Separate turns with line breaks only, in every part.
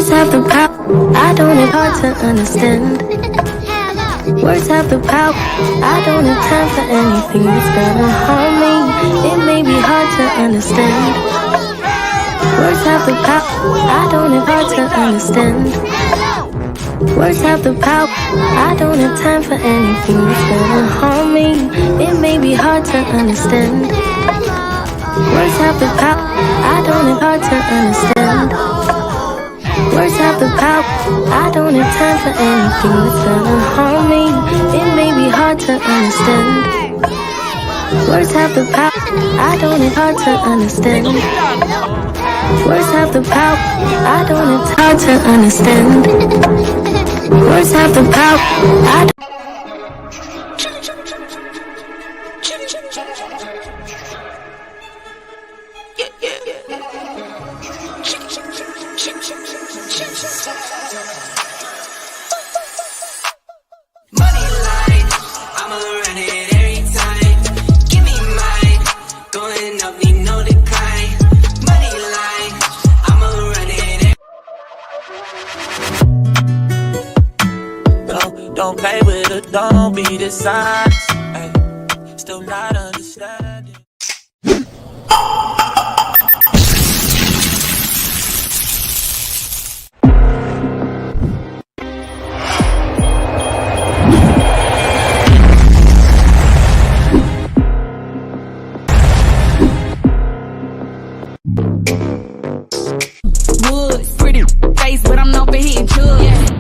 Words have the power, I don't have hard to understand. Words have the power, I don't have time for anything that's gonna harm me. It may be hard to understand. Words have the power, I don't have hard to understand. Words have the power, I don't have time for anything that's gonna harm me. It may be hard to understand. Words have the power, I don't have hard to understand. Words have the power, I don't have time for anything that's gonna harm me. It may be hard to understand. Words have the power, I don't have hard to understand. Words have the power, I don't have hard to understand. Words have the power, I don't.
Don't play with it, don't be dishonest. Ay, still not understanding.
Woods, pretty face, but I'm known for hitting chugs.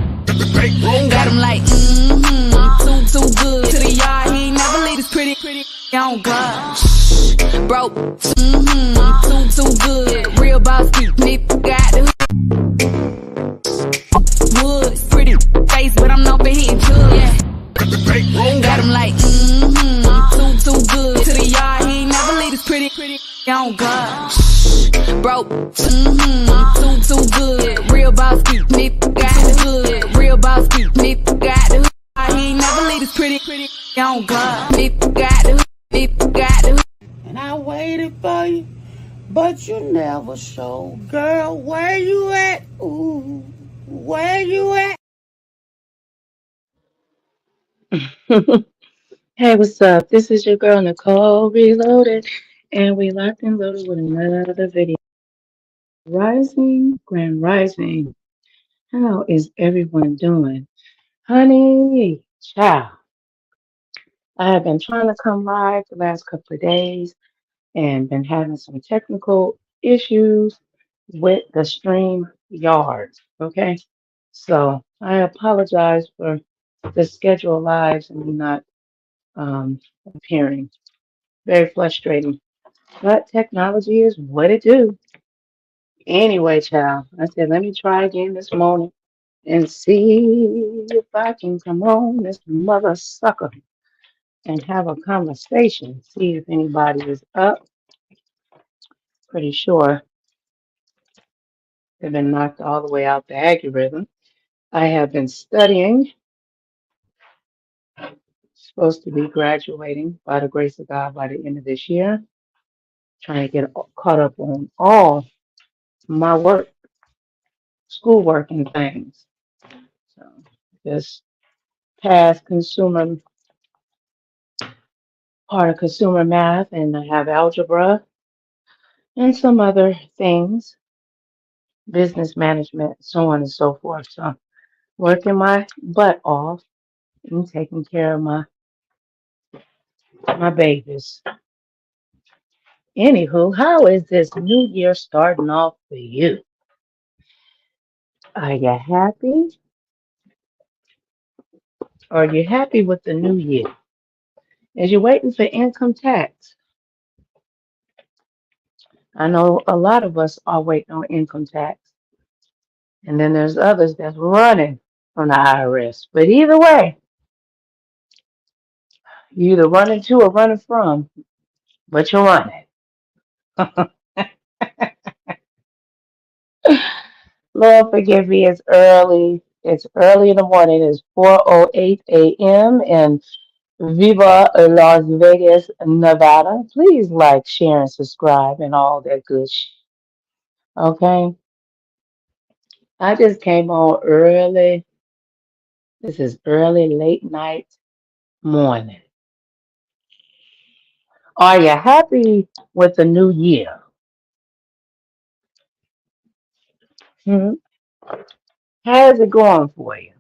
Got him like, too good. To the yard, he ain't never leave his pretty, on God. Broke, too good. Real boss, nigga got the woods, pretty face, but I'm known for hitting chugs. Got him like, too good. To the yard, he ain't never leave his pretty, on God. Broke, too good. Real boss, nigga got the hood. Real boss, nigga got the hood. He ain't never leave his pretty, on God. Nigga got the hood.
And I waited for you, but you never showed. Girl, where you at? Ooh, where you at?
Hey, what's up? This is your girl Nicole Reloaded, and we locked and loaded with another video. Grand rising. How is everyone doing? Honey, child. I have been trying to come live the last couple of days and been having some technical issues with the stream yards. Okay, so I apologize for the schedule lives and me not appearing. Very frustrating. But technology is what it do. Anyway, child, I said, let me try again this morning and see if I can come on this mother sucker and have a conversation. See if anybody is up. Pretty sure they've been knocked all the way out the algorithm. I have been studying, supposed to be graduating by the grace of God by the end of this year. Trying to get caught up on all my work, schoolwork and things. So just past consumer part of consumer math, and I have algebra and some other things, business management, so on and so forth. So working my butt off and taking care of my babies. Anywho, how is this new year starting off for you? Are you happy? Are you happy with the new year? As you're waiting for income tax, I know a lot of us are waiting on income tax. And then there's others that's running from the IRS. But either way, you either running to or running from, but you're running. Lord, forgive me. It's early. It's early in the morning. It's 4:08 a.m. in Viva Las Vegas, Nevada. Please like, share, and subscribe and all that good shit. Okay? I just came on early. This is early, late night, morning. Are you happy with the new year? Hmm? How's it going for you?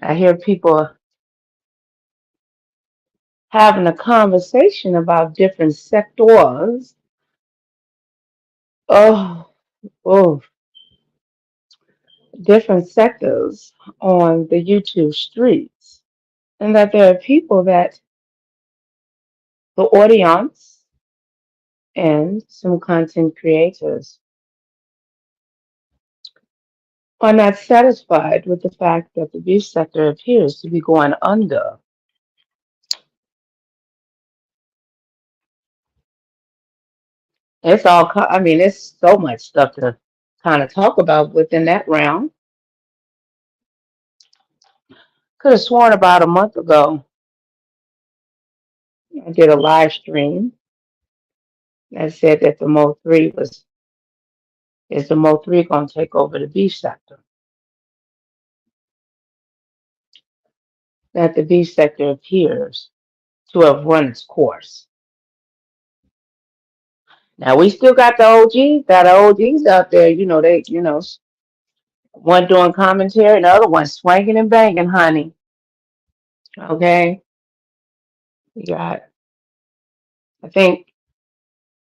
I hear people having a conversation about different sectors. Oh, oh, different sectors on the YouTube streets. And that there are people that the audience and some content creators are not satisfied with the fact that the beef sector appears to be going under. It's all, I mean, it's so much stuff to kind of talk about within that realm. Could have sworn about a month ago, I did a live stream that said that the Mo 3 is the Mo 3 going to take over the beef sector? That the beef sector appears to have run its course. Now we still got the OGs out there, one doing commentary and the other one swinging and banging, honey. Okay. You got, I think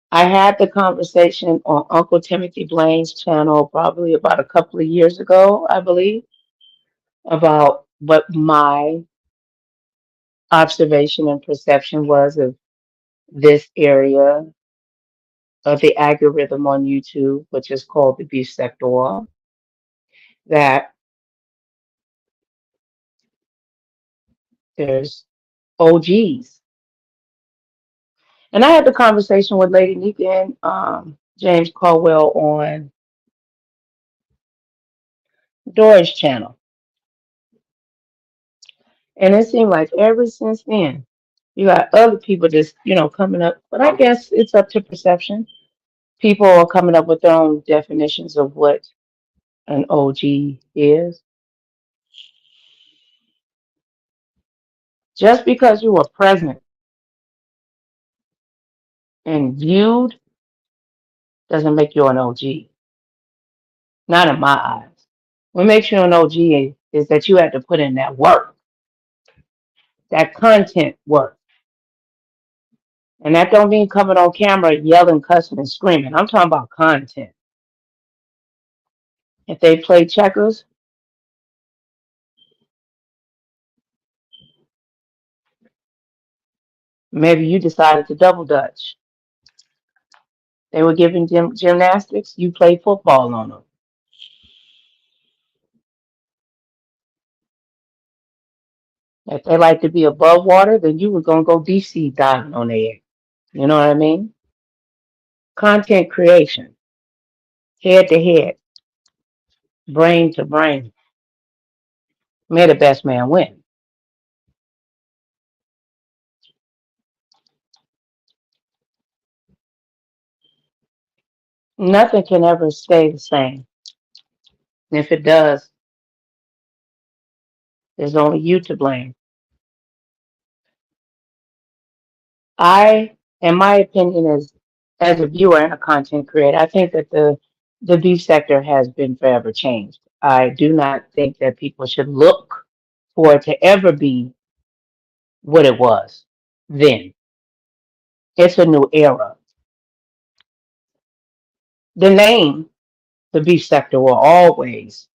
I had the conversation on Uncle Timothy Blaine's channel probably about a couple of years ago, I believe, about what my observation and perception was of this area of the algorithm on YouTube, which is called the beef sector, that there's OGs. And I had the conversation with Lady Nika and James Caldwell on Dora's channel. And it seemed like ever since then, you got other people just, coming up. But I guess it's up to perception. People are coming up with their own definitions of what an OG is. Just because you were present and viewed doesn't make you an OG. Not in my eyes. What makes you an OG is that you had to put in that work, that content work. And that don't mean coming on camera yelling, cussing, and screaming. I'm talking about content. If they play checkers, maybe you decided to double dutch. They were giving gymnastics, you played football on them. If they like to be above water, then you were going to go deep sea diving on their head. You know what I mean? Content creation, head to head, brain to brain. May the best man win. Nothing can ever stay the same. And if it does, there's only you to blame. In my opinion, as a viewer and a content creator, I think that the beef sector has been forever changed. I do not think that people should look for it to ever be what it was then. It's a new era. The name, the beef sector, will always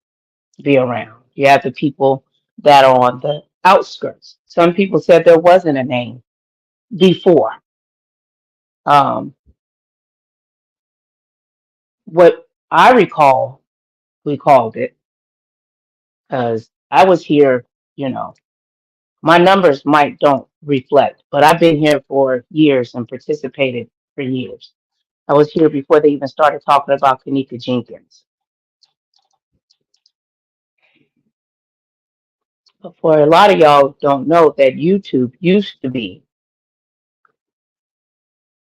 be around. You have the people that are on the outskirts. Some people said there wasn't a name before. Um, what I recall, we called it, because I was here, you know, my numbers might don't reflect, but I've been here for years and participated for years. I was here before they even started talking about Kanika Jenkins. But for a lot of y'all don't know that YouTube used to be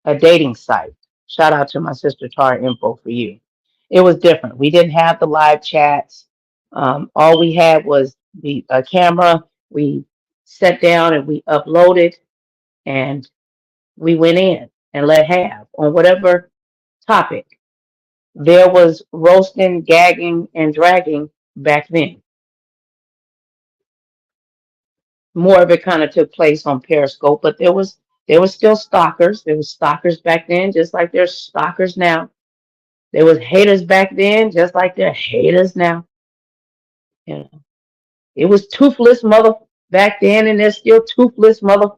a dating site. Shout out to my sister Tara Info for you. It was different. We didn't have the live chats. All we had was the camera. We sat down and we uploaded and we went in and let have on whatever topic. There was roasting, gagging, and dragging back then. More of it kind of took place on Periscope, but there was still stalkers. There was stalkers back then, just like there's stalkers now. There was haters back then, just like there are haters now. You know, it was toothless mother back then, and there's still toothless mother.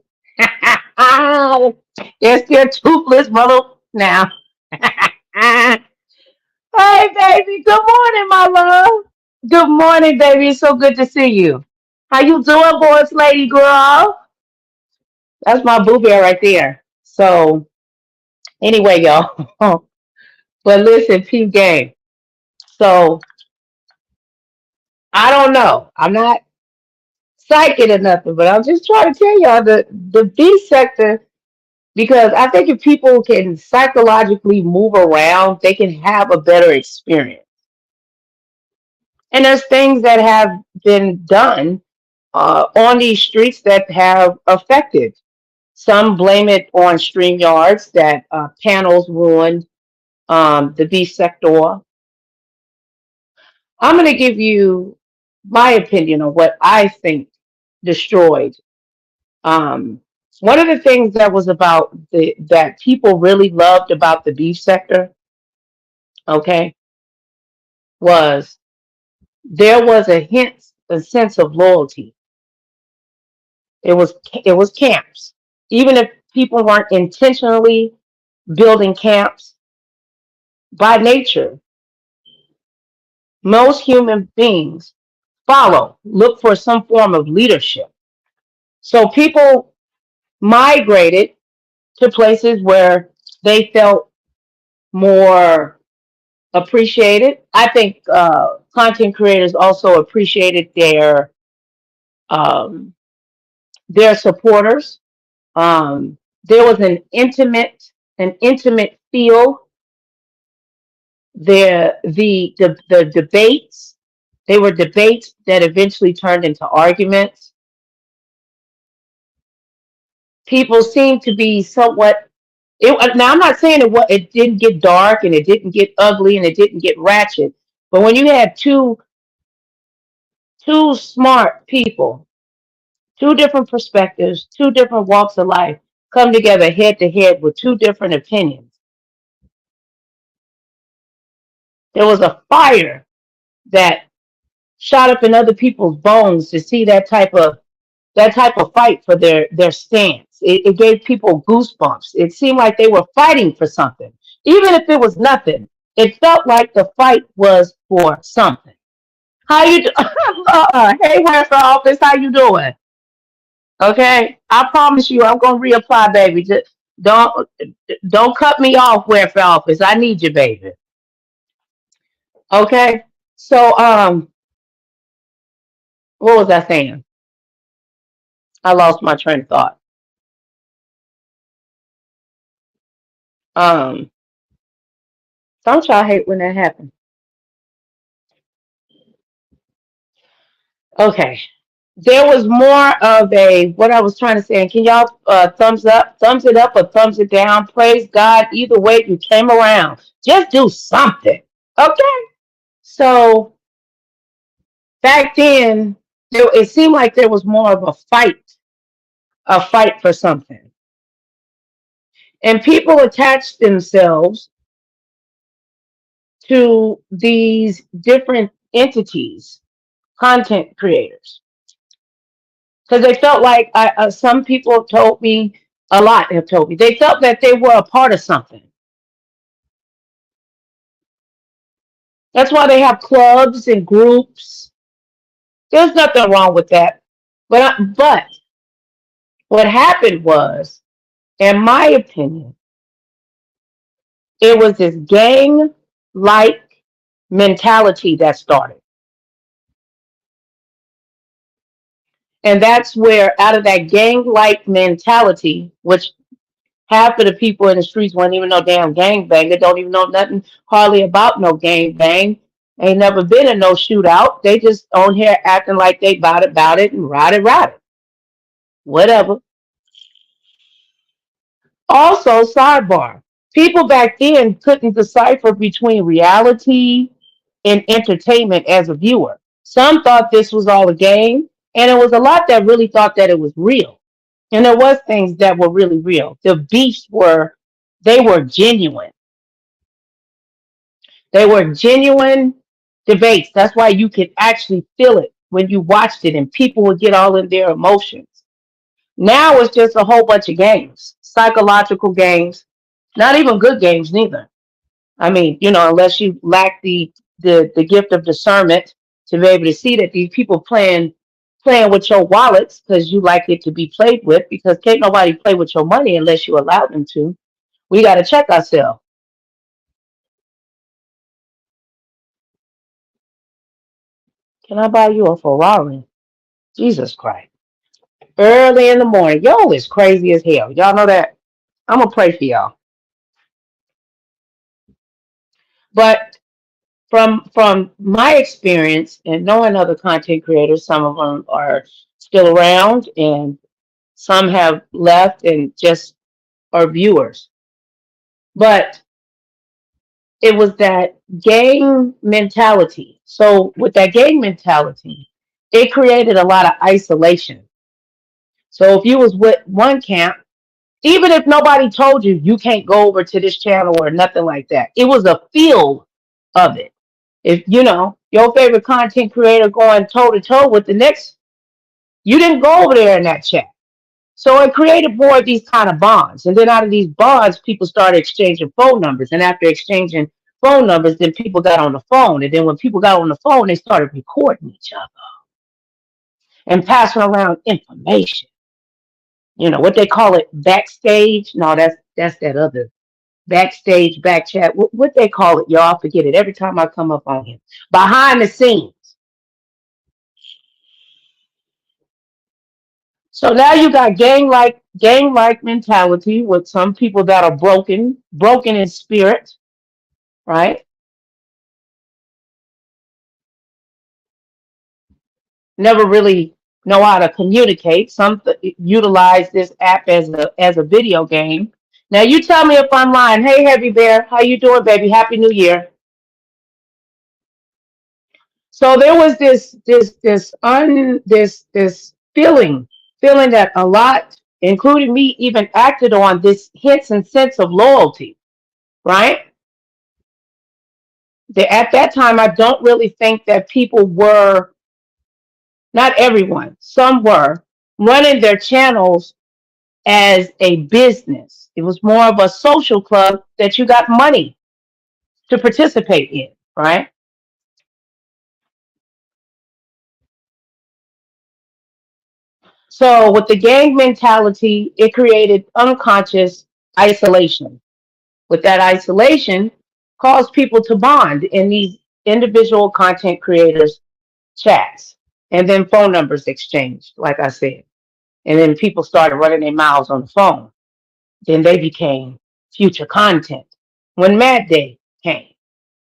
There's still toothless mother now. Hey, baby. Good morning, my love. Good morning, baby. It's so good to see you. How you doing, boys, lady, girl? That's my boo bear right there. So anyway, y'all. But listen, peep game. So I don't know. I'm not psychic or nothing, but I'm just trying to tell y'all the B sector, because I think if people can psychologically move around, they can have a better experience. And there's things that have been done on these streets that have affected. Some blame it on StreamYards that panels ruined the B sector. I'm going to give you my opinion on what I think destroyed. Um, One of the things that was about that people really loved about the beef sector, okay, was there was a sense of loyalty. It was camps, even if people weren't intentionally building camps. By nature, most human beings look for some form of leadership. So people migrated to places where they felt more appreciated. I think content creators also appreciated um, their supporters. There was an intimate feel. The debates, they were debates that eventually turned into arguments. People seemed to be somewhat. Now I'm not saying it didn't get dark and it didn't get ugly and it didn't get ratchet, but when you had two smart people, two different perspectives, two different walks of life come together head to head with two different opinions, there was a fire that shot up in other people's bones to see that type of fight for their stance. It gave people goosebumps. It seemed like they were fighting for something, even if it was nothing. It felt like the fight was for something. How you? Hey, Herfer Office, how you doing? Okay, I promise you, I'm gonna reapply, baby. Just don't don't cut me off, Herfer Office. I need you, baby. Okay. So, what was I saying? I lost my train of thought. Um, don't y'all hate when that happens? Okay. There was more of a what I was trying to say. And can y'all thumbs it up, or thumbs it down? Praise God. Either way, you came around. Just do something. Okay. So back then, it seemed like there was more of a fight for something. And people attached themselves to these different entities, content creators, because they felt like some people told me, a lot have told me, they felt that they were a part of something. That's why they have clubs and groups. There's nothing wrong with that. But what happened was, in my opinion, it was this gang like mentality that started. And that's where, out of that gang like mentality, which Half of the people in the streets won't even know damn gangbang. They don't even know nothing hardly about no gangbang. Ain't never been in no shootout. They just on here acting like they bout it, and ride it. Whatever. Also, sidebar. People back then couldn't decipher between reality and entertainment as a viewer. Some thought this was all a game, and it was a lot that really thought that it was real. And there was things that were really real. The beefs were they were genuine. They were genuine debates. That's why you could actually feel it when you watched it, and people would get all in their emotions. Now it's just a whole bunch of games, psychological games, not even good games neither. I mean, unless you lack the gift of discernment to be able to see that these people playing with your wallets because you like it to be played with, because can't nobody play with your money unless you allow them to. We got to check ourselves. Can I buy you a Ferrari? Jesus Christ. Early in the morning. Y'all is crazy as hell. Y'all know that? I'm going to pray for y'all. But from my experience and knowing other content creators, some of them are still around and some have left and just are viewers. But it was that gang mentality. So with that gang mentality, it created a lot of isolation. So if you was with one camp, even if nobody told you you can't go over to this channel or nothing like that, it was a feel of it. If your favorite content creator going toe to toe with the next, you didn't go over there in that chat. So it created more of these kind of bonds. And then out of these bonds, people started exchanging phone numbers. And after exchanging phone numbers, then people got on the phone. And then when people got on the phone, they started recording each other and passing around information. What they call it, backstage. No, that's that other backstage, back chat. What they call it, y'all? I forget it every time I come up on here. Behind the scenes. So now you got gang like mentality with some people that are broken in spirit, right? Never really know how to communicate. Some utilize this app as a video game. Now you tell me if I'm lying. Hey, Heavy Bear, how you doing, baby? Happy New Year. So there was this feeling that a lot, including me, even acted on this hints and sense of loyalty, right? At that time, I don't really think that people were, not everyone, some were running their channels as a business. It was more of a social club that you got money to participate in, right? So with the gang mentality, it created unconscious isolation. With that isolation, caused people to bond in these individual content creators' chats, and then phone numbers exchanged, like I said. And then people started running their mouths on the phone. Then they became future content when Mad Day came.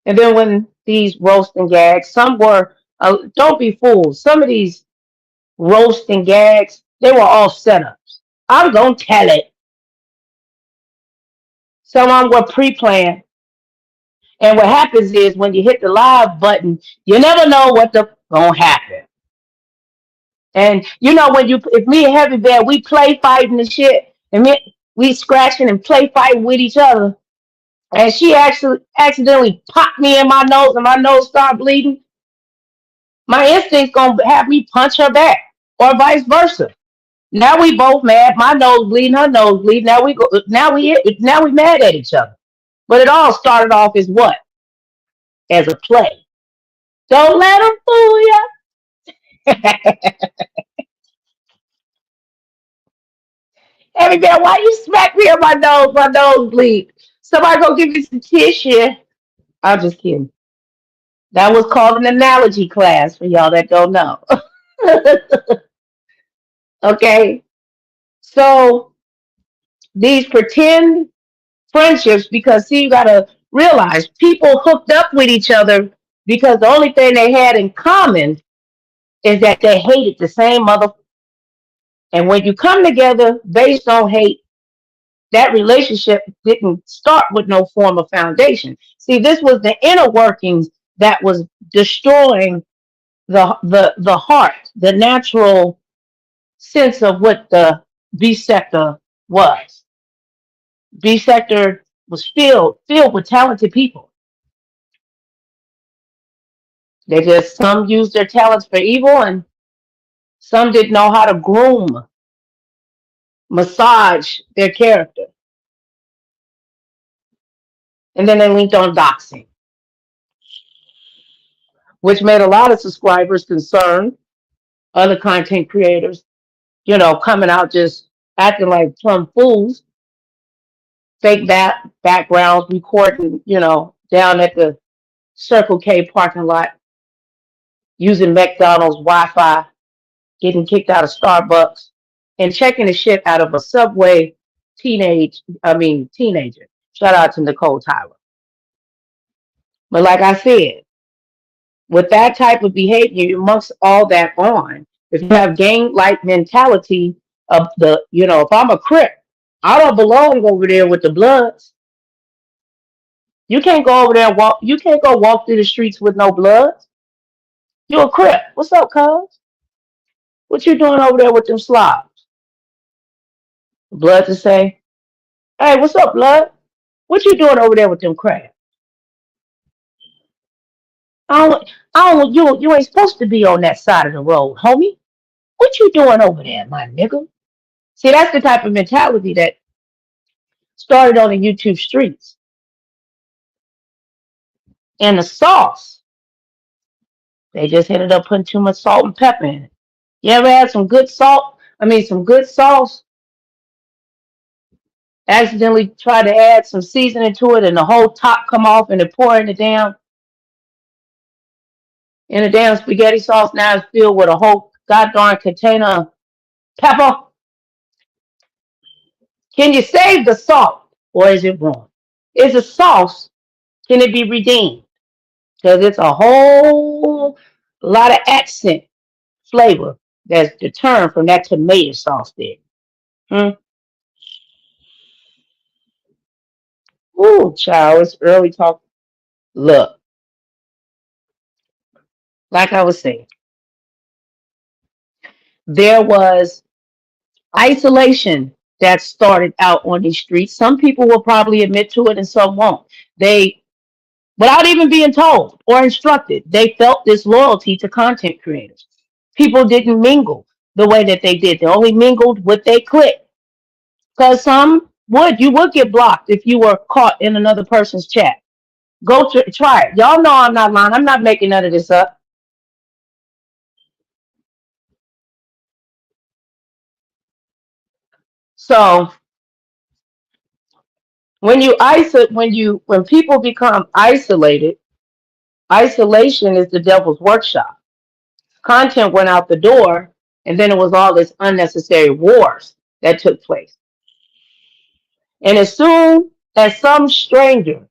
And then when these roast and gags, some were, don't be fooled, some of these roast and gags, they were all setups. I'm going to tell it. Some of them were pre-planned. And what happens is when you hit the live button, you never know what the going to happen. And when if me and Heavy Bear, we play fighting and shit, and we scratching and play fighting with each other, and she actually accidentally popped me in my nose and my nose started bleeding, my instinct's gonna have me punch her back, or vice versa. Now we both mad. My nose bleeding, her nose bleeding. Now we go. Now we mad at each other. But it all started off as what? As a play. Don't let them fool you. Heavy Bear, why you smack me in my nose? My nose bleed. Somebody go give me some tissue. I'm just kidding. That was called an analogy class for y'all that don't know. Okay. So these pretend friendships, because see, you gotta realize people hooked up with each other because the only thing they had in common is that they hated the same mother. And when you come together based on hate, that relationship didn't start with no form of foundation. See, this was the inner workings that was destroying the heart, the natural sense of what the B sector was. B sector was filled with talented people. They just, some used their talents for evil, and some didn't know how to groom, massage their character. And then they linked on doxing, which made a lot of subscribers concerned, other content creators, coming out just acting like plumb fools, fake backgrounds, recording, down at the Circle K parking lot, using McDonald's Wi-Fi, getting kicked out of Starbucks, and checking the shit out of a Subway teenager. Shout out to Nicole Tyler. But like I said, with that type of behavior, amongst all that on, if you have gang-like mentality of if I'm a Crip, I don't belong over there with the Bloods. You can't go over there and walk. You can't go walk through the streets with no Bloods. You a Crip. What's up, cuz? What you doing over there with them slobs? Blood to say, hey, what's up, Blood? What you doing over there with them crabs? You ain't supposed to be on that side of the road, homie. What you doing over there, my nigga? See, that's the type of mentality that started on the YouTube streets. And the sauce, they just ended up putting too much salt and pepper in it. You ever had some good salt? Some good sauce? Accidentally try to add some seasoning to it, and the whole top come off, and it pour in the damn spaghetti sauce. Now it's filled with a whole goddamn container of pepper. Can you save the salt, or is it wrong? Is the sauce, can it be redeemed? Because it's a whole lot of accent flavor that's determined from that tomato sauce there. Ooh, child, it's early talk. Look, like I was saying, there was isolation that started out on these streets. Some people will probably admit to it and some won't. They, without even being told or instructed, they felt this loyalty to content creators. People didn't mingle the way that they did. They only mingled with their clique. Because you would get blocked if you were caught in another person's chat. Go try it. Y'all know I'm not lying. I'm not making none of this up. So when people become isolated, isolation is the devil's workshop. Content went out the door, and then it was all this unnecessary wars that took place. And as soon as some stranger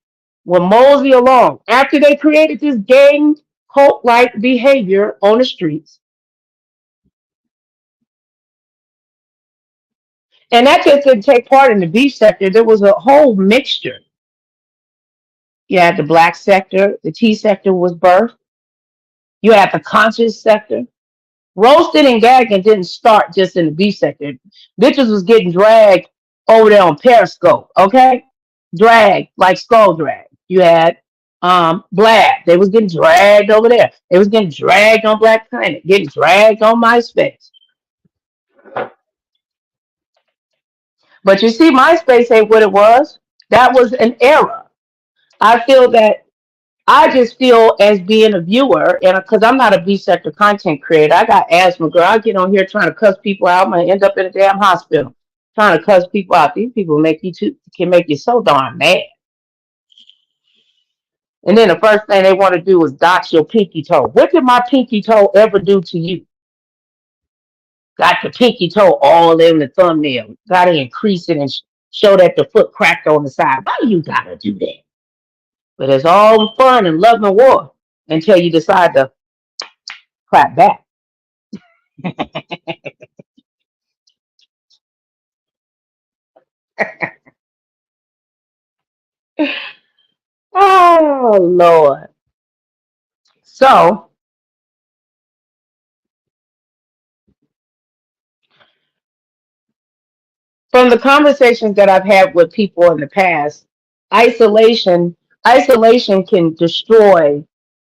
will mosey along, after they created this gang cult-like behavior on the streets, and that just didn't take part in the B sector, there was a whole mixture. You had the black sector, the T sector was birthed. You had the conscious sector. Roasted and gagging didn't start just in the B sector. Bitches was getting dragged over there on Periscope, okay? Dragged, like skull drag. You had Black. They was getting dragged over there. They was getting dragged on Black Planet, getting dragged on MySpace. But you see, MySpace ain't what it was. That was an era. I just feel as being a viewer, and because I'm not a B sector content creator, I got asthma, girl. I get on here trying to cuss people out. I'm gonna end up in a damn hospital trying to cuss people out. These people can make you so darn mad. And then the first thing they want to do is dox your pinky toe. What did my pinky toe ever do to you? Got the pinky toe all in the thumbnail. Got to increase it and show that the foot cracked on the side. Why you gotta do that? But it's all fun and love and war until you decide to clap back. Oh Lord. So from the conversations that I've had with people in the past, isolation isolation can destroy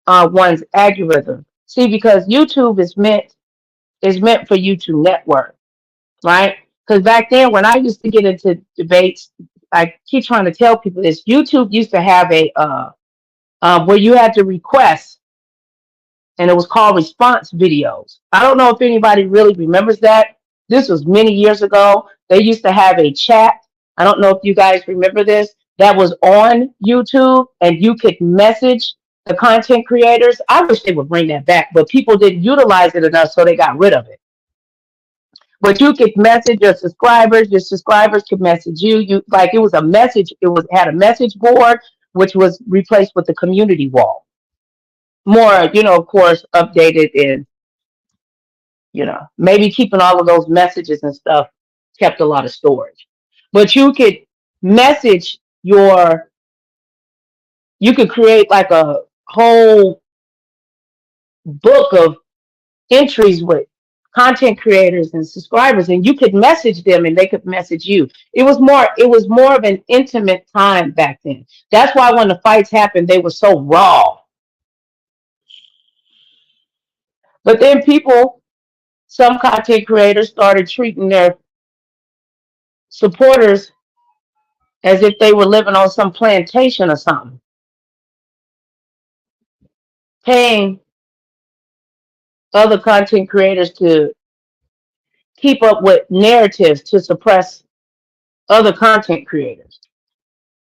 one's algorithm. See, because YouTube is meant for you to network, right? Because back then, when I used to get into debates, I keep trying to tell people this. YouTube used to have a where you had to request, and it was called response videos. I don't know if anybody really remembers that. This was many years ago. They used to have a chat. I don't know if you guys remember this. That was on YouTube, and you could message the content creators. I wish they would bring that back, but people didn't utilize it enough, so they got rid of it. But you could message your subscribers. Your subscribers could message you. You like it was a message. It was had a message board, which was replaced with the community wall. More, of course, updated and maybe keeping all of those messages and stuff kept a lot of storage. But you could message your. You could create like a whole book of entries with content creators and subscribers, and you could message them and they could message you. It was more of an intimate time back then. That's why when the fights happened they were so raw. But then some content creators started treating their supporters as if they were living on some plantation or something, paying other content creators to keep up with narratives to suppress other content creators.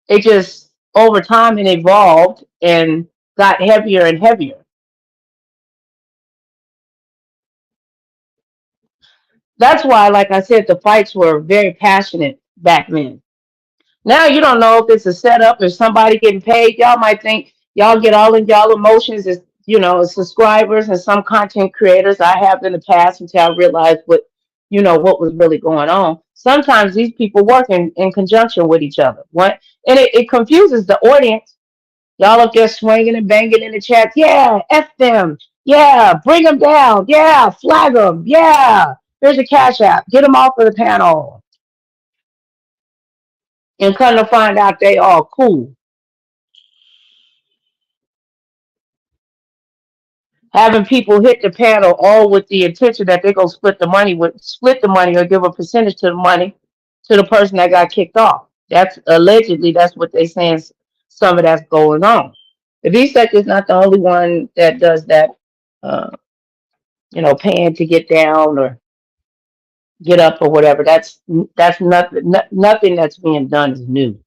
It just over time it evolved and got heavier and heavier. That's why, like I said, the fights were very passionate back then. Now you don't know if it's a setup, if somebody getting paid. Y'all might think y'all get all in y'all emotions as as subscribers and some content creators. I have in the past until I realized what was really going on. Sometimes these people work in conjunction with each other. What and it confuses the audience. Y'all up there swinging and banging in the chat. Yeah, F them. Yeah, bring them down. Yeah, flag them. Yeah, here's a cash app. Get them off of the panel. And come to find out they all cool. Having people hit the panel all with the intention that they're gonna split the money or give a percentage to the money to the person that got kicked off. That's what they saying. Some of that's going on. The VSEC is not the only one that does that. Uh, paying to get down or get up or whatever. That's nothing. Nothing that's being done is new.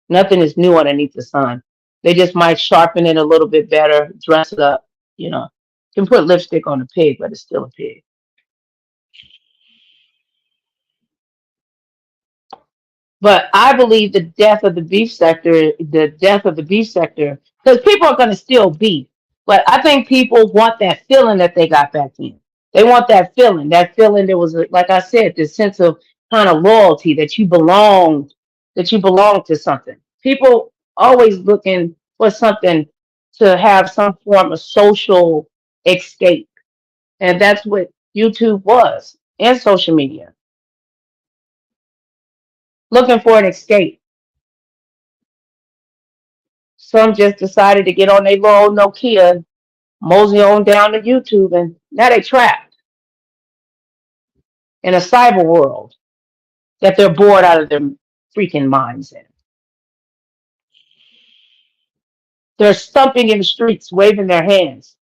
Nothing is new underneath the sun. They just might sharpen it a little bit better, dress it up. You know, can put lipstick on a pig, but it's still a pig. But I believe the death of the beef sector, because people are going to still beef. But I think people want that feeling that they got back then. They want that feeling. That feeling there was, like I said, this sense of kind of loyalty that you belong to something. People always looking for something to have some form of social escape. And that's what YouTube was and social media. Looking for an escape. Some just decided to get on their little Nokia, mosey on down to YouTube, and now they trapped in a cyber world that they're bored out of their freaking minds in. They're stumping in the streets, waving their hands.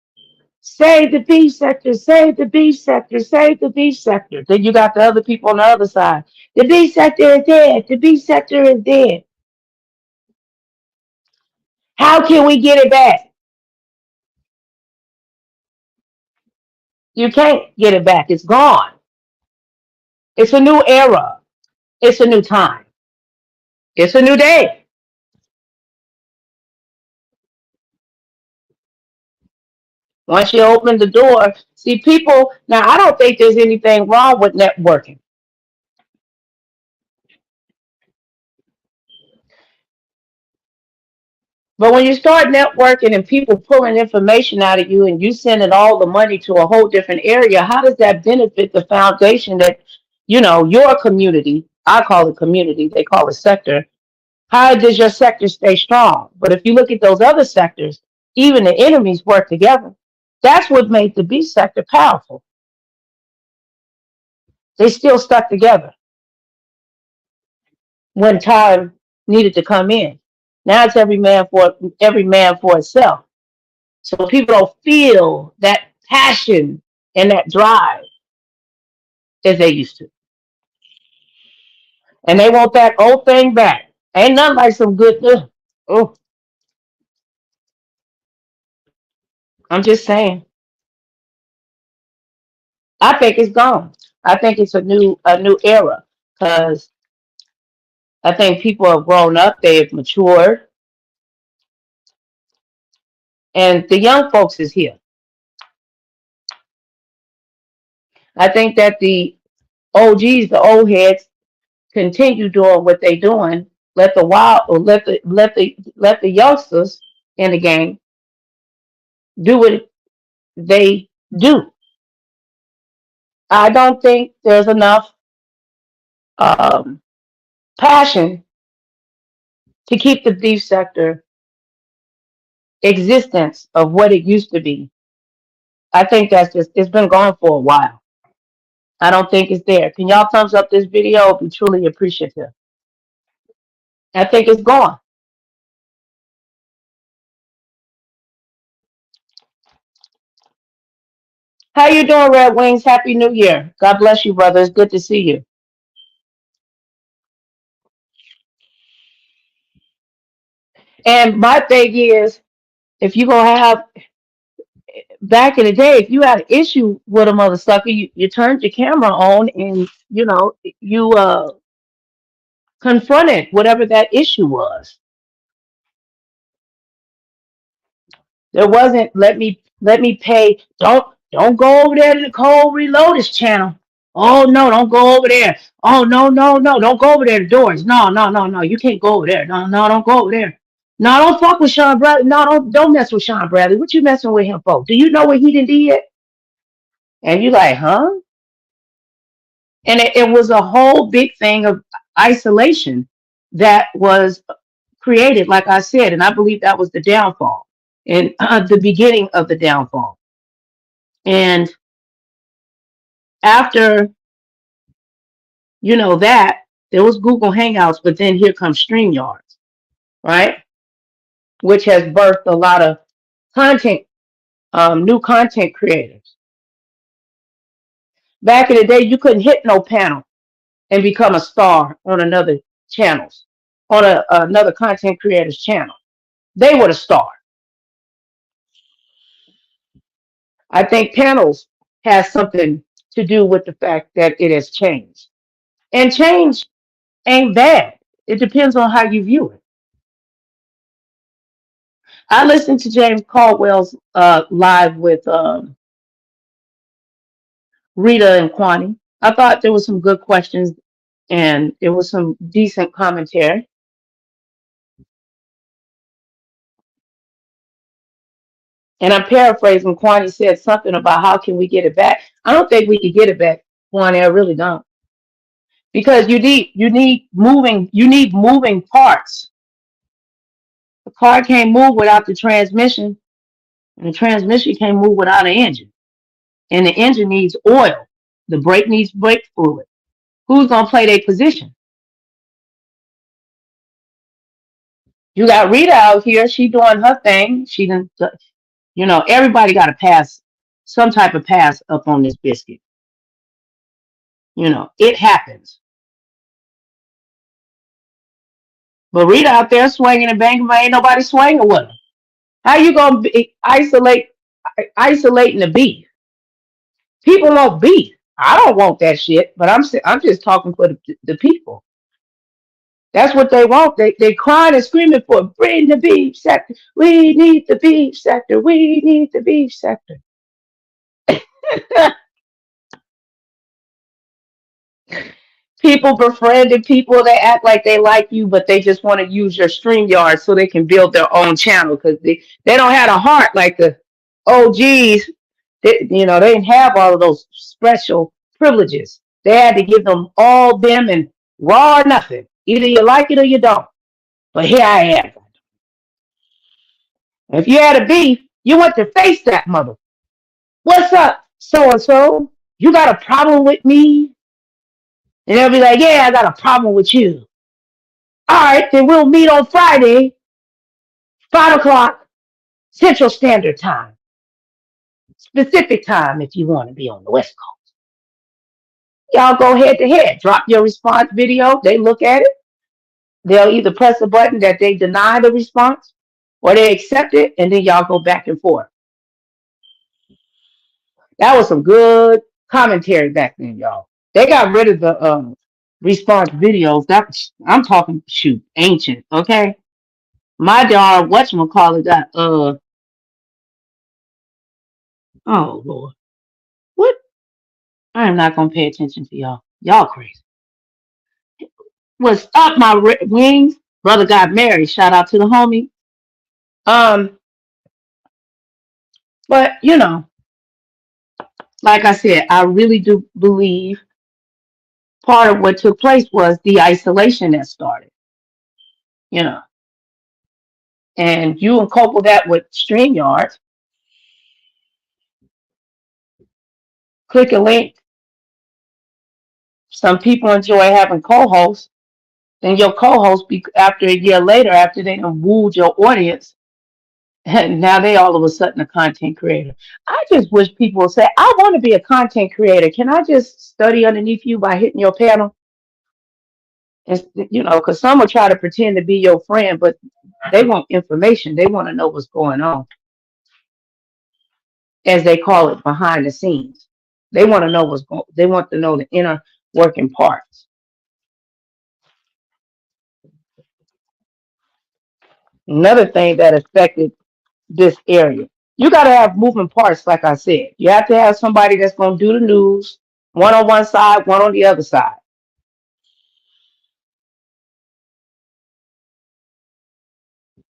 Save the B sector, save the B sector, save the B sector. Then you got the other people on the other side. The B sector is dead. The B sector is dead. How can we get it back? You can't get it back. It's gone. It's a new era. It's a new time. It's a new day. Once you open the door, see people. Now, I don't think there's anything wrong with networking. But when you start networking and people pulling information out of you and you sending all the money to a whole different area, how does that benefit the foundation that, your community, I call it community, they call it sector. How does your sector stay strong? But if you look at those other sectors, even the enemies work together. That's what made the B sector powerful. They still stuck together when time needed to come in. Now it's every man for itself. So people don't feel that passion and that drive as they used to. And they want that old thing back. Ain't nothing like some good. Oh, I'm just saying. I think it's gone. I think it's a new era because I think people have grown up, they've matured, and the young folks is here. I think that the OGs, the old heads, continue doing what they're doing. Let the wild, or let the youngsters in the game do what they do. I don't think there's enough um, passion to keep the beef sector existence of what it used to be. I think it's been gone for a while. I don't think it's there. Can y'all thumbs up this video? I'll be truly appreciative. I think it's gone. How you doing, Red Wings? Happy New Year. God bless you, brother. It's good to see you. And my thing is, if you gonna have back in the day, if you had an issue with a mother sucker, you turned your camera on and you confronted whatever that issue was. There wasn't let me pay. Don't go over there to Nicole Reloaded channel. Oh no, don't go over there. Oh no, no, no, don't go over there to doors. No, no, no, no, you can't go over there. No, no, don't go over there. No, don't fuck with Sean Bradley. No, don't mess with Sean Bradley. What you messing with him for? Do you know what he did? And you like, huh? And it was a whole big thing of isolation that was created, like I said, and I believe that was the downfall and the beginning of the downfall. And after that, there was Google Hangouts, but then here comes StreamYards, right? Which has birthed a lot of content, new content creators. Back in the day, you couldn't hit no panel and become a star on another channels, on another content creator's channel. They were the star. I think panels has something to do with the fact that it has changed. And change ain't bad. It depends on how you view it. I listened to James Caldwell's live with Rita and Kwani. I thought there was some good questions and it was some decent commentary. And I'm paraphrasing. Kwani said something about how can we get it back. I don't think we can get it back, Kwani. I really don't, because you need moving parts. The car can't move without the transmission, and the transmission can't move without an engine. And the engine needs oil. The brake needs brake fluid. Who's gonna play their position? You got Rita out here. She doing her thing. She didn't. Everybody got to pass some type of pass up on this biscuit. It happens. But Rita out there swinging and banging, but ain't nobody swinging with her. How you gonna isolating the beef? People want beef. I don't want that shit, but I'm just talking for the people. That's what they want. They crying and screaming for bring the beef sector. We need the beef sector. We need the beef sector. People befriending people, they act like they like you, but they just want to use your StreamYard so they can build their own channel because they don't have a heart like the OGs. They didn't have all of those special privileges. They had to give them all them and raw or nothing. Either you like it or you don't. But here I am. If you had a beef, you want to face that mother. What's up, so and so? You got a problem with me? And they'll be like, yeah, I got a problem with you. All right, then we'll meet on Friday, 5 o'clock Central Standard Time, specific time if you want to be on the West Coast. Y'all go head to head. Drop your response video. They look at it. They'll either press a button that they deny the response or they accept it, and then y'all go back and forth. That was some good commentary back then, y'all. They got rid of the response videos. I'm talking ancient, okay? My darn whatchamacallit got oh Lord. What? I am not gonna pay attention to y'all. Y'all crazy. What's up, my wings? Brother got married. Shout out to the homie. But like I said, I really do believe part of what took place was the isolation that started. And you couple that with StreamYard, click a link. Some people enjoy having co-hosts. Then your co-host, after a year later, after they have wooed your audience, and now they all of a sudden a content creator. I just wish people would say, I want to be a content creator. Can I just study underneath you by hitting your panel? And, because some will try to pretend to be your friend, but they want information. They want to know what's going on, as they call it, behind the scenes. They want to know they want to know the inner working parts. Another thing that affected this area, you got to have moving parts, like I said. You have to have somebody that's going to do the news, one on one side, one on the other side.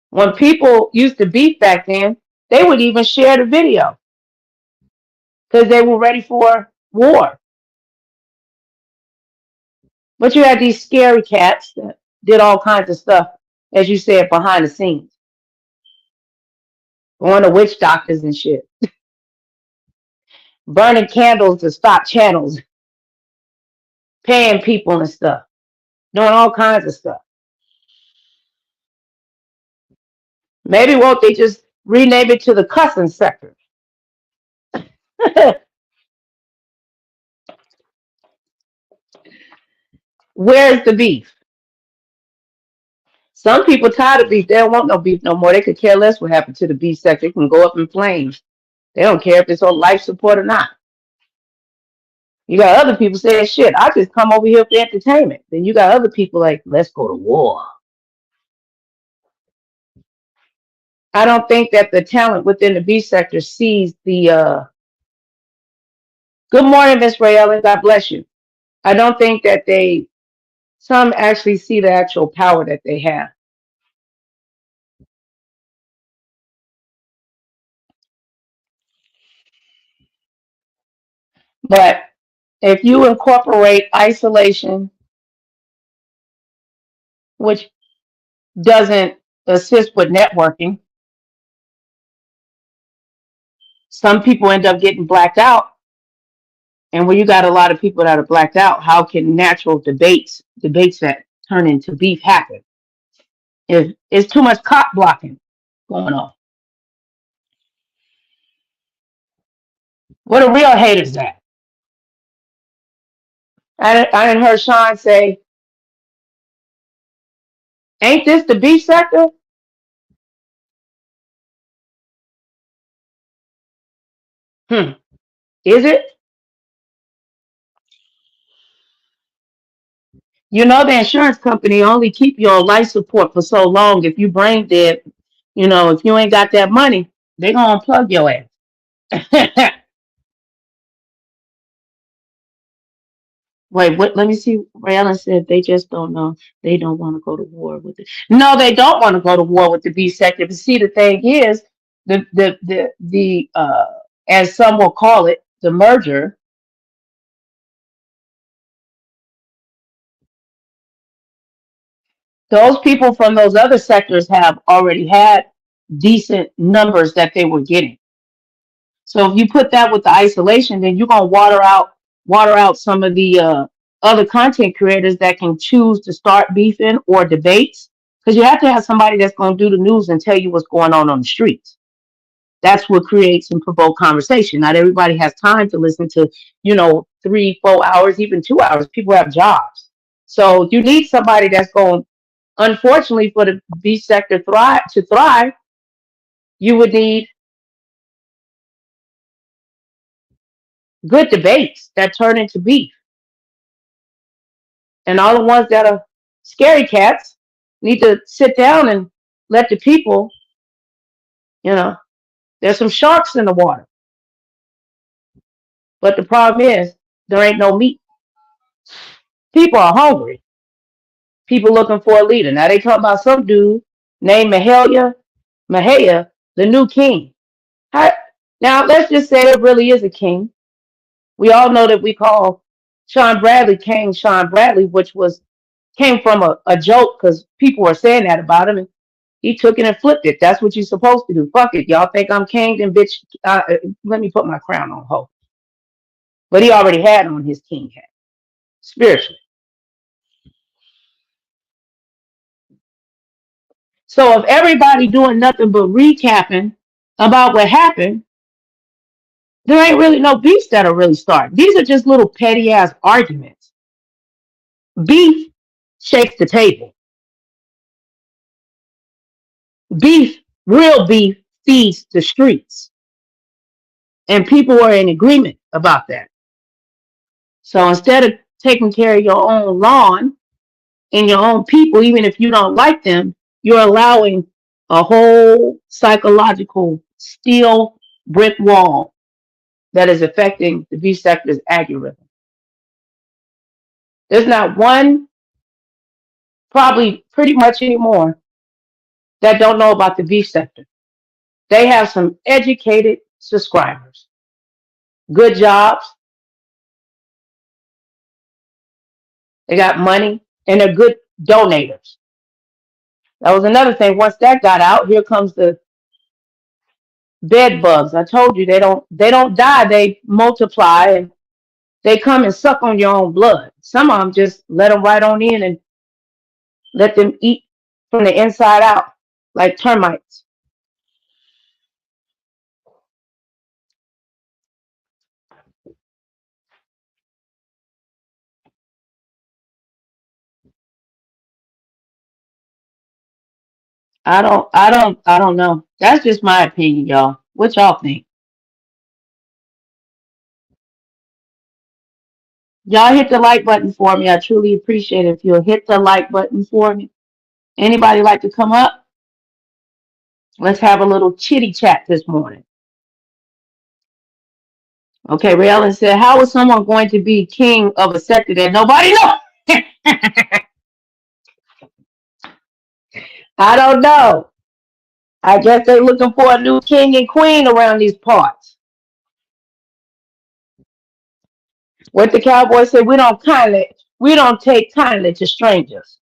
When people used to beef back then, they would even share the video because they were ready for war. But you had these scary cats that did all kinds of stuff, as you said, behind the scenes. Going to witch doctors and shit. Burning candles to stop channels. Paying people and stuff. Doing all kinds of stuff. Maybe won't they just rename it to the cussing sector? Where's the beef? Some people tired of beef. They don't want no beef no more. They could care less what happened to the beef sector. It can go up in flames. They don't care if it's on life support or not. You got other people saying, shit, I just come over here for entertainment. Then you got other people like, let's go to war. I don't think that the talent within the beef sector sees the good morning, Miss Ray Ellen. God bless you. I don't think that some actually see the actual power that they have. But if you incorporate isolation, which doesn't assist with networking, some people end up getting blacked out. And when you got a lot of people that are blacked out, how can natural debates that turn into beef happen? If it's too much cop blocking going on. What are real haters at? I didn't heard Sean say, ain't this the beef sector? Is it? You know, the insurance company only keep you on life support for so long. If you brain dead, you know, if you ain't got that money, they gonna unplug your ass. Wait, what? Let me see. Raylan said they just don't know. They don't want to go to war with it. No, they don't want to go to war with the B sector. But see, the thing is, the as some will call it, the merger. Those people from those other sectors have already had decent numbers that they were getting. So if you put that with the isolation, then you're gonna water out some of the other content creators that can choose to start beefing or debates, because you have to have somebody that's going to do the news and tell you what's going on the streets. That's what creates and provoke conversation. Not everybody has time to listen to, 3, 4 hours, even 2 hours. People have jobs, so you need somebody that's going. Unfortunately, for the B sector thrive, you would need good debates that turn into beef. And all the ones that are scary cats need to sit down and let the people, you know, there's some sharks in the water. But the problem is there ain't no meat. People are hungry. People looking for a leader. Now they talk about some dude named Mahia, the new king. How, now let's just say it really is a king. We all know that we call Sean Bradley King Sean Bradley, which came from a joke because people were saying that about him. And he took it and flipped it. That's what you're supposed to do. Fuck it. Y'all think I'm king? Then bitch, let me put my crown on, ho. But he already had on his king hat, spiritually. So if everybody doing nothing but recapping about what happened, there ain't really no beefs that'll really start. These are just little petty ass arguments. Beef shakes the table. Beef, real beef, feeds the streets. And people are in agreement about that. So instead of taking care of your own lawn and your own people, even if you don't like them, you're allowing a whole psychological steel brick wall that is affecting the B sector's algorithm. There's not one, probably pretty much anymore, that don't know about the B sector. They have some educated subscribers, good jobs, they got money, and they're good donators. That was another thing. Once that got out, here comes the bed bugs. I told you they don't die, they multiply, and they come and suck on your own blood. Some of them just let them right on in and let them eat from the inside out like termites. I don't know. That's just my opinion, y'all. What y'all think? Y'all hit the like button for me. I truly appreciate it if you'll hit the like button for me. Anybody like to come up? Let's have a little chitty chat this morning. Okay, Ray Allen said, how is someone going to be king of a sector that nobody knows? I don't know. I guess they're looking for a new king and queen around these parts. What the cowboy said, we don't take kindly to strangers.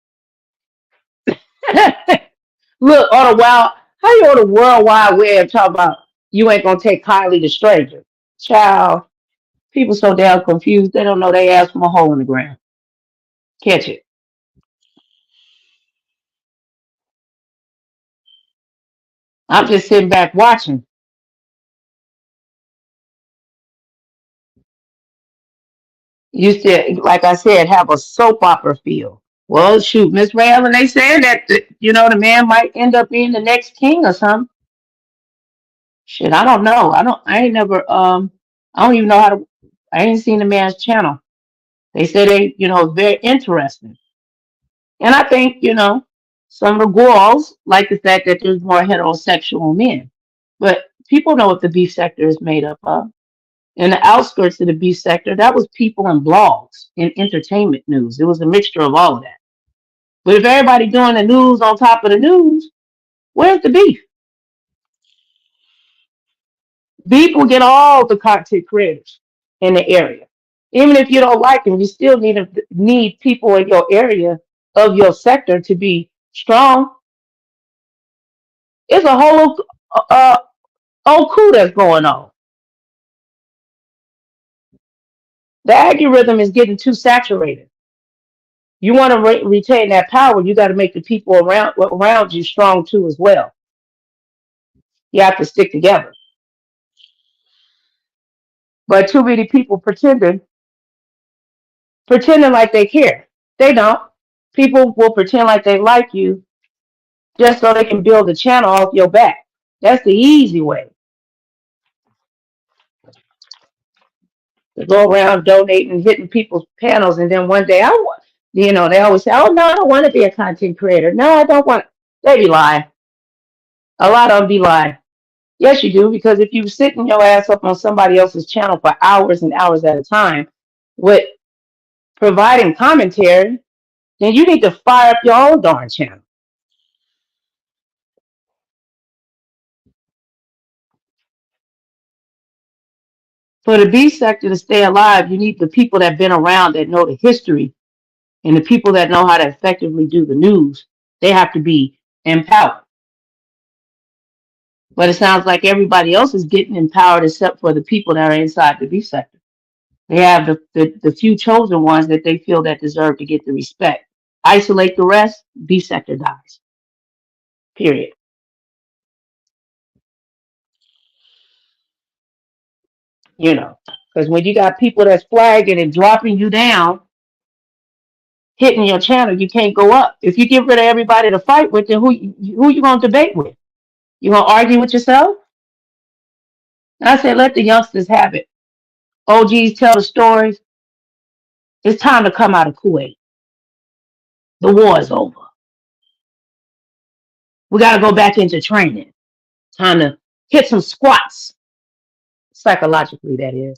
Look, on a wild, how you on the World Wide Web talking about you ain't gonna take kindly to strangers? Child, people so damn confused, they don't know they ass from a hole in the ground. Catch it. I'm just sitting back watching. You said, like I said, have a soap opera feel. Well, shoot, Miss Raylan, they saying that the man might end up being the next king or something. Shit, I don't know. I ain't never I don't even know how to I ain't seen the man's channel. They say it's very interesting. And I think, some of the girls like the fact that there's more heterosexual men. But people know what the beef sector is made up of. In the outskirts of the beef sector, that was people in blogs and entertainment news. It was a mixture of all of that. But if everybody doing the news on top of the news, where's the beef? Beef will get all the content creators in the area. Even if you don't like them, you still need people in your area of your sector to be strong. It's a whole coup that's going on. The algorithm is getting too saturated. You want to retain that power, you got to make the people around you strong too as well. You have to stick together. But too many people pretending like they care. They don't. People will pretend like they like you just so they can build a channel off your back. That's the easy way. To go around donating, hitting people's panels, and then one day they always say, "Oh no, I don't want to be a content creator. No, I don't want." They be lying. A lot of them be lying. Yes, you do, because if you sitting your ass up on somebody else's channel for hours and hours at a time with providing commentary, then you need to fire up your own darn channel. For the B sector to stay alive, you need the people that have been around, that know the history, and the people that know how to effectively do the news. They have to be empowered. But it sounds like everybody else is getting empowered except for the people that are inside the B sector. They have the few chosen ones that they feel that deserve to get the respect. Isolate the rest, B sector dies. Period. Because when you got people that's flagging and dropping you down, hitting your channel, you can't go up. If you get rid of everybody to fight with, then who you gonna debate with? You gonna argue with yourself? And I said, let the youngsters have it. OGs tell the stories. It's time to come out of Kuwait. The war is over. We got to go back into training. Time to hit some squats. Psychologically, that is.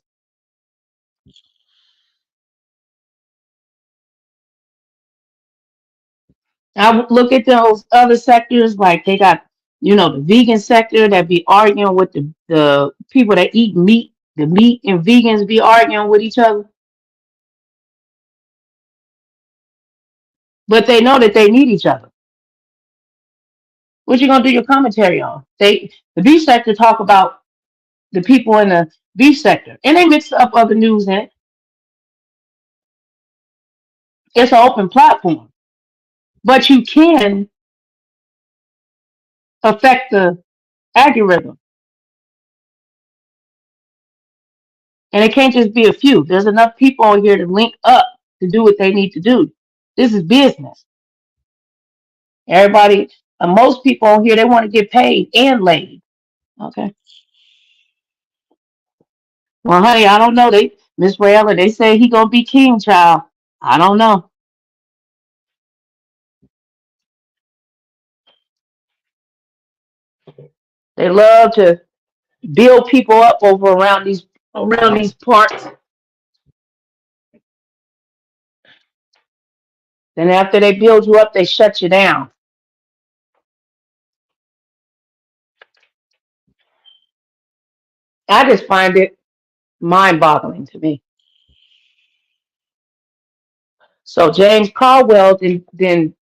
I would look at those other sectors, like they got, the vegan sector that be arguing with the people that eat meat. The meat and vegans be arguing with each other. But they know that they need each other. What you gonna do your commentary on? The beef sector talk about the people in the beef sector, and they mix up other news in it. It's an open platform, but you can affect the algorithm, and it can't just be a few. There's enough people on here to link up to do what they need to do. This is business. Everybody, most people on here, they want to get paid and laid. Okay. Well, honey, I don't know. Miss Rayella, they say he gonna be king, child. I don't know. They love to build people up around these parts. Then after they build you up, they shut you down. I just find it mind-boggling to me. So James Caldwell then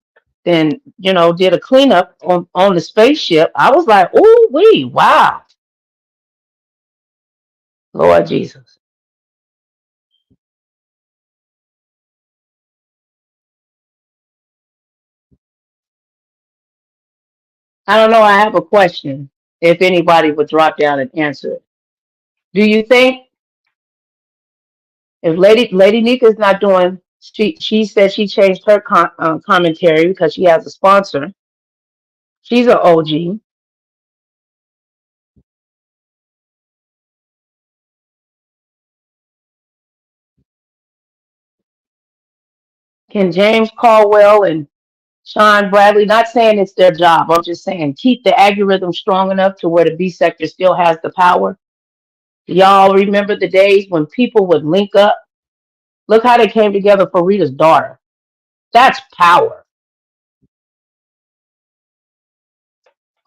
did a cleanup on the spaceship. I was like, oh wee, wow, Lord Jesus. I don't know. I have a question. If anybody would drop down and answer it, do you think if Lady Nika is not doing, she said she changed her commentary because she has a sponsor. She's an OG. Can James Caldwell and Sean Bradley, not saying it's their job. I'm just saying keep the algorithm strong enough to where the B sector still has the power. Y'all remember the days when people would link up? Look how they came together for Rita's daughter. That's power.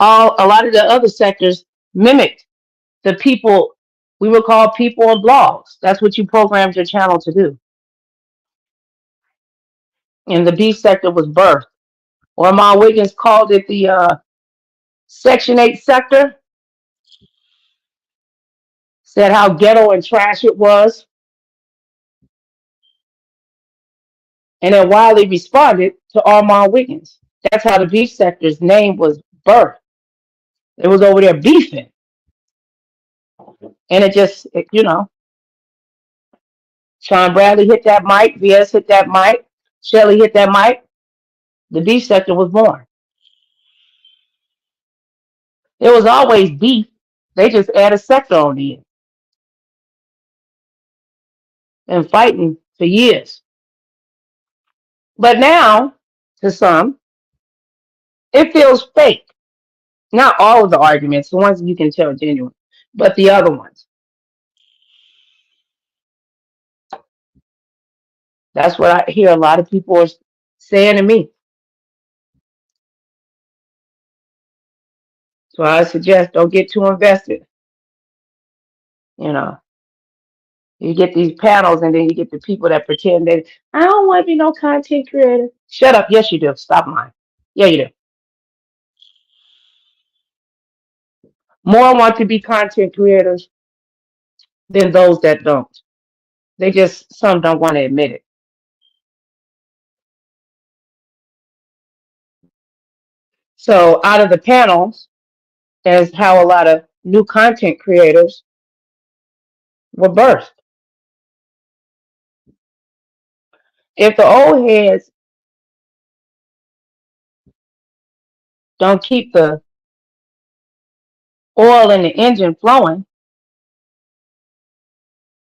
A lot of the other sectors mimicked the people we would call people on blogs. That's what you programmed your channel to do. And the B sector was birthed. Or Ma Wiggins called it the Section 8 sector, said how ghetto and trash it was. And then Wiley responded to Armand Wiggins. That's how the beef sector's name was birthed. It was over there beefing. And Sean Bradley hit that mic, VS hit that mic, Shelley hit that mic. The beef sector was born. It was always beef. They just add a sector on the end. And fighting for years. But now, to some, it feels fake. Not all of the arguments, the ones you can tell are genuine, but the other ones. That's what I hear a lot of people are saying to me. So I suggest don't get too invested. You know, you get these panels and then you get the people that pretend that I don't want to be no content creator. Shut up. Yes, you do. Stop lying. Yeah, you do. More want to be content creators than those that don't. Some don't want to admit it. So out of the panels, is how a lot of new content creators were birthed. If the old heads don't keep the oil in the engine flowing,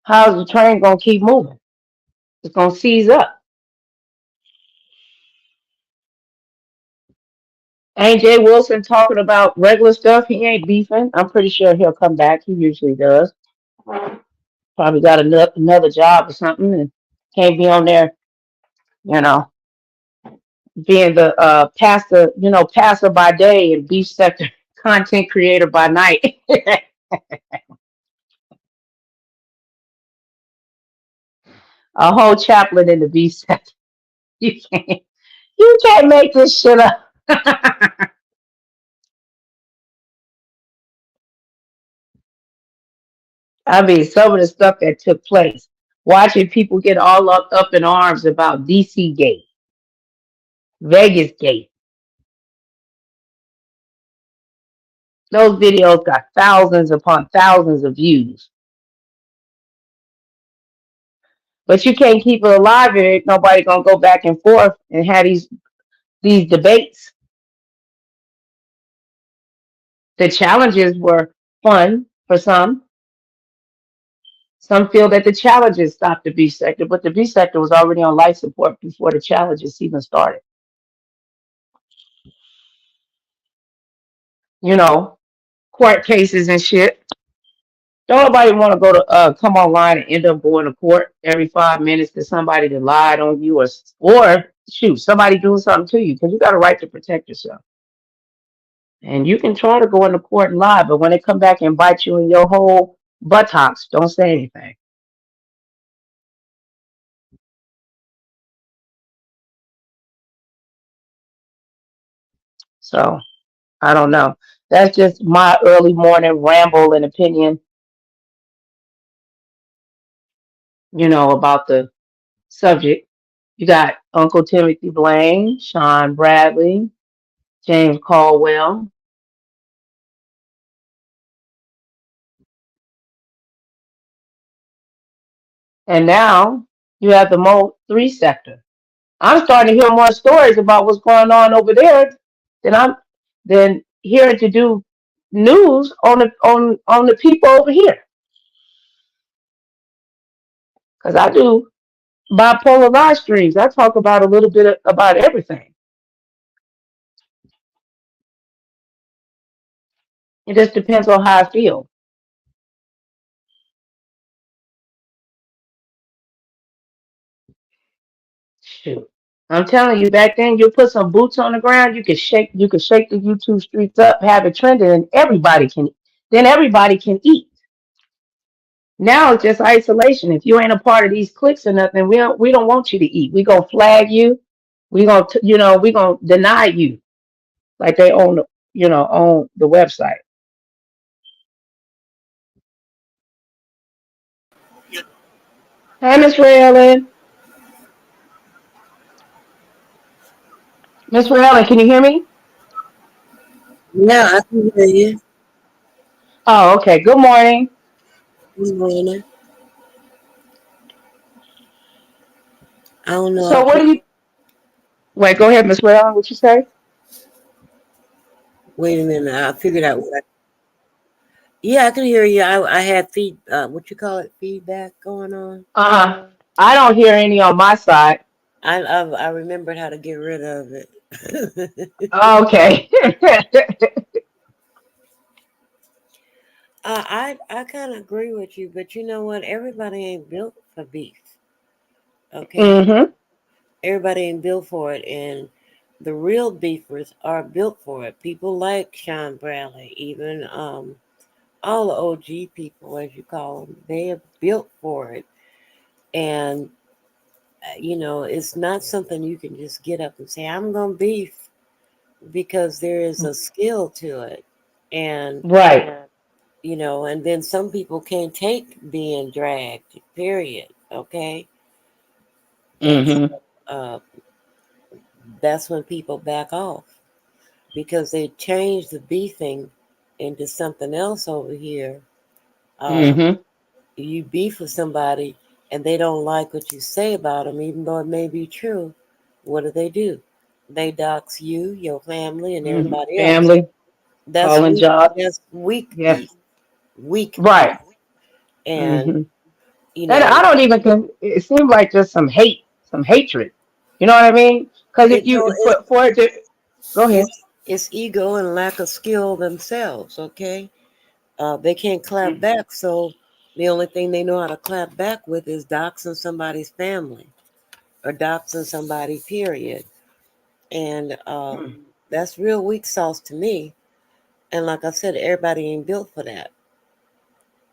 how's the train going to keep moving? It's going to seize up. Ain't Jay Wilson talking about regular stuff? He ain't beefing. I'm pretty sure he'll come back. He usually does. Probably got another job or something and can't be on there, you know, being the pastor by day and beef sector content creator by night. A whole chaplain in the beef sector. You can't make this shit up. I mean, some of the stuff that took place, watching people get all up in arms about DC Gate, Vegas Gate. Those videos got thousands upon thousands of views. But you can't keep it alive if ain't nobody gonna go back and forth and have these debates. The challenges were fun for some. Some feel that the challenges stopped the B sector, but the B sector was already on life support before the challenges even started. You know, court cases and shit. Don't nobody want to go to come online and end up going to court every 5 minutes to somebody that lied on you or shoot somebody doing something to you because you got a right to protect yourself. And you can try to go into court and lie, but when they come back and bite you in your whole buttocks, don't say anything. So I don't know. That's just my early morning ramble and opinion, about the subject. You got Uncle Timothy Blaine, Sean Bradley, James Caldwell. And now you have the Mo 3 sector. I'm starting to hear more stories about what's going on over there than hearing to do news on the people over here. Because I do bipolar live streams. I talk about a little bit about everything. It just depends on how I feel. Shoot. I'm telling you, back then you put some boots on the ground, you could shake the YouTube streets up, have it trending, and everybody can eat. Now it's just isolation. If you ain't a part of these cliques or nothing, we don't want you to eat. We gonna flag you. We gonna deny you like they own own the website. Hi, Miss Raylan. Miss Raylan, can you hear me?
Yeah, I can hear you.
Oh, okay. Good morning.
Good morning. I don't know. I
So what
can't
do you wait? Go ahead, Miss Raylan. What you say?
wait a minute. I figured out what. Yeah, I can hear you. I had what you call it, feedback going on.
I don't hear any on my side.
I remembered how to get rid of it.
Okay.
I kind of agree with you, but you know what? Everybody ain't built for beef. Okay,
Mm-hmm.
everybody ain't built for it, and the real beefers are built for it. People like Sean Bradley, even all the OG people, as you call them, they are built for it. And, it's not something you can just get up and say, I'm going to beef, because there is a skill to it. And,
Right.
and then some people can't take being dragged, period. Okay. And so,
Mm-hmm.
uh, that's when people back off, because they change the beefing into something else over here. Uh,
Mm-hmm.
you beef with somebody and they don't like what you say about them, even though it may be true, what do? They dox you, your family, and
Mm-hmm.
everybody else.
Family,
That's
calling
weak.
jobs.
That's weak
Yes.
beef. Weak beef.
Right.
And
Mm-hmm.
you
And
know,
I don't even it seems like just some hate, some hatred. You know what I mean? Because if
it no,
you for it to go ahead.
it's ego and lack of skill themselves. Okay, they can't clap
Mm-hmm.
back, so the only thing they know how to clap back with is doxing somebody's family or doxing somebody. Period. And that's real weak sauce to me. And like I said, everybody ain't built for that.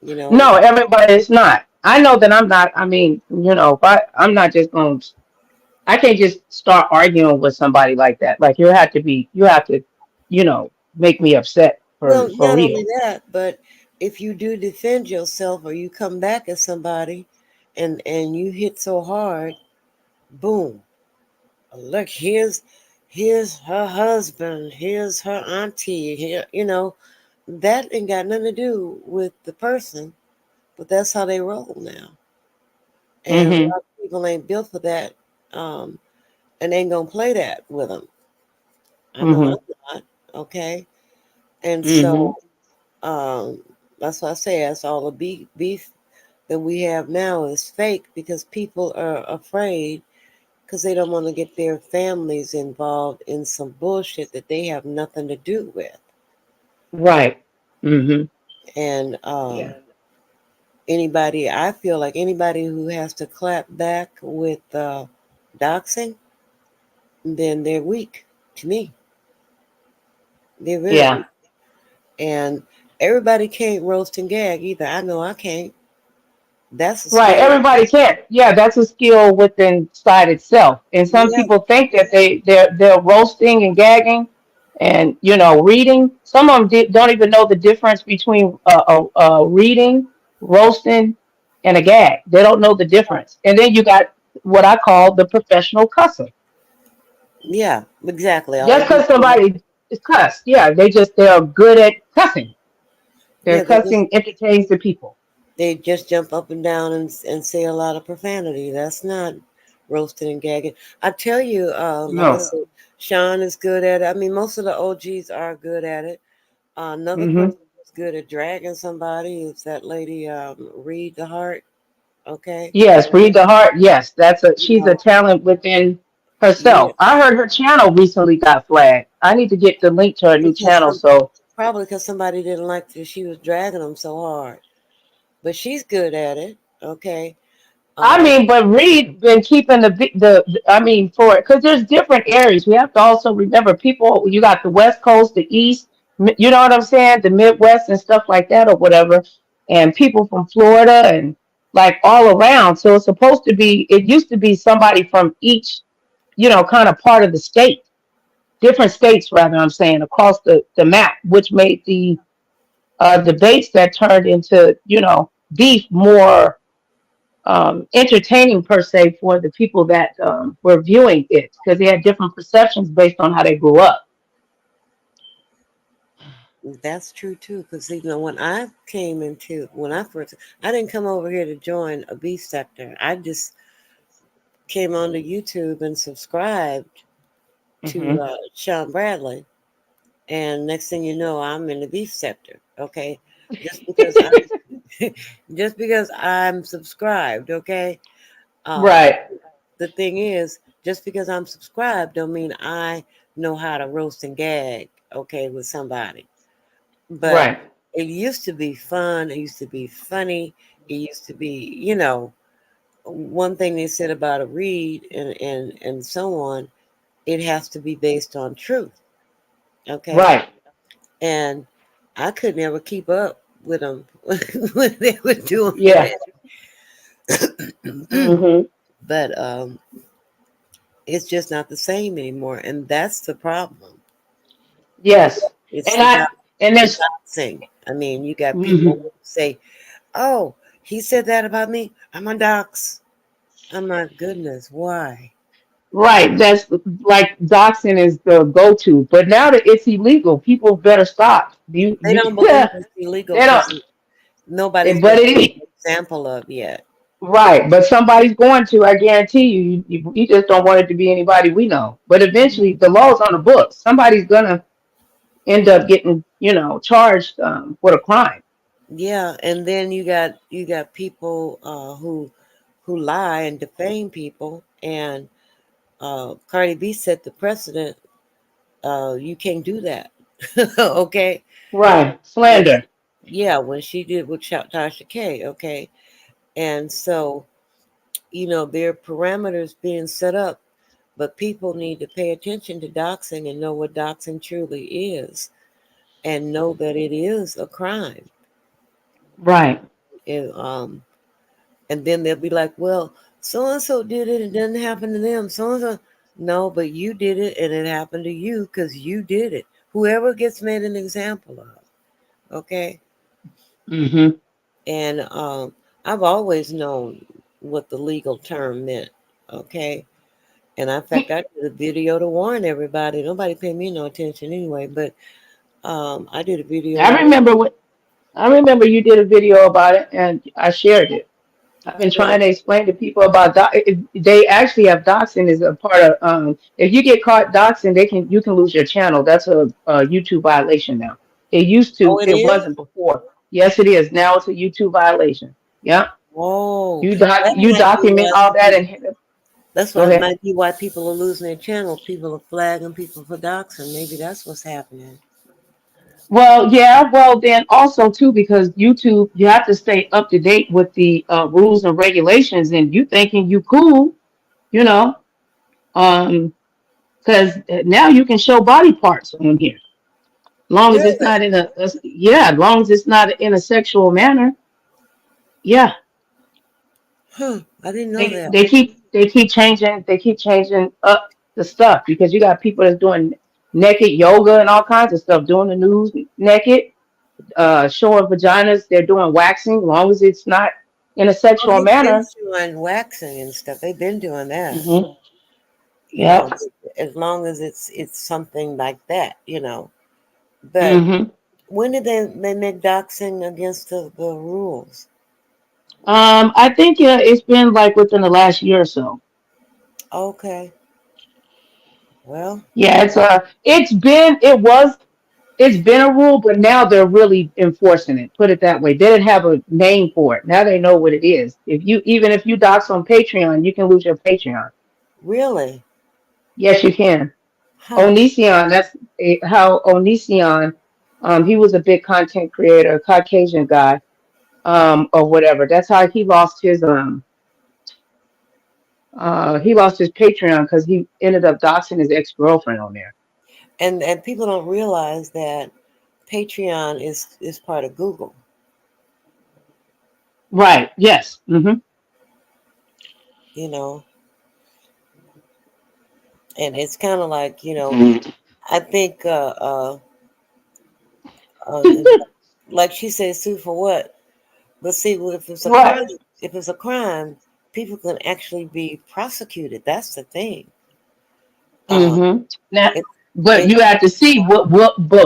You know,
No, everybody is not. I know that I'm not. I mean, but I'm not just going. I can't just start arguing with somebody like that. Like you have to, make me upset
well,
for
not only
real.
that, but if you do defend yourself or you come back at somebody, and you hit so hard, boom! Look, here's her husband, here's her auntie. Here, that ain't got nothing to do with the person, but that's how they roll now. And a
Mm-hmm.
lot of people ain't built for that. Um, and ain't gonna play that with them. I know
Mm-hmm.
I'm not. Okay, and
Mm-hmm.
so um, that's why I say that's all the beef that we have now is fake, because people are afraid, because they don't want to get their families involved in some bullshit that they have nothing to do with.
Right. Mm-hmm.
And
Yeah.
anybody, I feel like anybody who has to clap back with doxing, then they're weak to me. They're very weak.
Yeah.
And everybody can't roast and gag either. I know I can't. That's a
Right.
skill.
Everybody can't. Yeah, that's a skill within side itself. And some
Yeah,
people think that they're roasting and gagging and reading. Some of them don't even know the difference between reading, roasting, and a gag. They don't know the difference. And then you got what I call the professional cusser.
yeah, exactly. All they
Just
do,
because somebody is cussed, yeah, they're good at cussing. Their
yeah,
cussing entertains the people.
they just jump up and down and say a lot of profanity. That's not roasting and gagging. I tell you, like I
No.
said, Sean is good at it. I mean, most of the OGs are good at it. Another
Hmm.
person who's good at dragging somebody is that lady, Read the Heart. Okay,
Yes, read the heart. Yes,
you
she's a
know,
talent within
yeah,
herself. I heard her channel recently got flagged. I need to get the link to her new
because
channel. So.
Probably because somebody didn't like that she was dragging them so hard. But she's good at it. Okay.
I
Um,
mean, but Reed been keeping I mean, for because there's different areas. We have to also remember people. You got the West Coast, the East. You know what I'm saying? The Midwest and stuff like that, or whatever. And people from Florida and like all around. So it's supposed to be. It used to be somebody from each, kind of part of the state, different states, rather. I'm saying across the map, which made the debates that turned into beef more entertaining per se for the people that were viewing it because they had different perceptions based on how they grew up.
that's true too. Because when I first, I didn't come over here to join a beef sector. I just came onto YouTube and subscribed to
Hmm.
Sean Bradley, and next thing you know, I'm in the beef sector. Okay, just because I'm just because I'm subscribed. Okay, uh,
Right,
the thing is, just because I'm subscribed, don't mean I know how to roast and gag. Okay, with somebody, but
right,
it used to be fun. It used to be funny. It used to be, one thing they said about a read and so on. It has to be based on truth. Okay,
right.
and I could never keep up with them when they were doing
Yeah.
it.
Hmm.
But it's just not the same anymore, and that's the problem.
Yes.
It's
And and
the
there's
doxing. I mean, you got people
mhm.
who say, "Oh, he said that about me. I'm a dox." Oh my goodness, why?
Right. That's like doxing is the go-to, but now that it's illegal, people better stop.
They
You
don't
they
believe it's illegal because
don't.
nobody's
But
been
it
an example of yet.
right, but somebody's going to. I guarantee you. You just don't want it to be anybody we know. But eventually, the law's on the books. Somebody's gonna end up getting, charged with a crime.
Yeah, and then you got people who lie and defame people, and Cardi B set the precedent. You can't do that. Okay.
Right,
When
slander.
yeah, when she did with Tasha K. Okay, and so there are parameters being set up, but people need to pay attention to doxing and know what doxing truly is, and know that it is a crime.
Right.
And, and then they'll be like, well, so and so did it, it doesn't happen to them. So and so, no, but you did it, and it happened to you because you did it. Whoever gets made an example of, okay.
Mm-hmm.
And I've always known what the legal term meant, okay. And in fact, I did a video to warn everybody. Nobody paid me no attention anyway, but I did a video
I
to warn.
remember what I remember you did a video about it and I shared it. I've been
Well,
trying to explain to people about they actually have doxing as a part of if you get caught doxing, you can lose your channel. That's a YouTube violation now. It used
oh,
to,
it
it
is.
wasn't before. Yes, it is. Now it's a YouTube violation. Yeah.
Oh, that
You
might be
document
why
all that and
That's
go
why
ahead.
might be why people are losing their channels. People are flagging people for doxing. Maybe that's what's happening.
Well, yeah, well then also too because YouTube you have to stay up to date with the rules and regulations and you thinking you cool, you know, um, because now you can show body parts on here, long as it's
Really?
not in yeah, as long as it's not in a sexual manner. Yeah,
Huh. I didn't know that.
they keep changing up the stuff because you got people that's doing naked yoga and all kinds of stuff, doing the news naked, showing vaginas. They're doing waxing, long as it's not in a
Oh,
sexual
they've been
manner.
doing waxing and stuff. They've been doing that.
Hmm.
You know,
Yep.
as long as it's something like that. But
Hmm.
when did they make doxing against the rules?
I think it's been like within the last year or so.
Okay. Well,
Yeah, it's been a rule, but now they're really enforcing it. Put it that way. They didn't have a name for it. Now they know what it is. Even if you dox on Patreon, you can lose your Patreon.
really?
Yes, you can.
Huh.
Onision, how Onision. He was a big content creator, a Caucasian guy, or whatever. That's how he lost his Patreon because he ended up doxing his ex-girlfriend on there.
And people don't realize that Patreon is part of Google.
Right. Yes. Mm-hmm.
You know, and it's kind of like, I think uh, like she said, sue for what? But see, well,
Right.
if it's a crime, people can actually be prosecuted. That's the thing. Uh,
Mm-hmm. Now,
it,
but
it,
you have to see but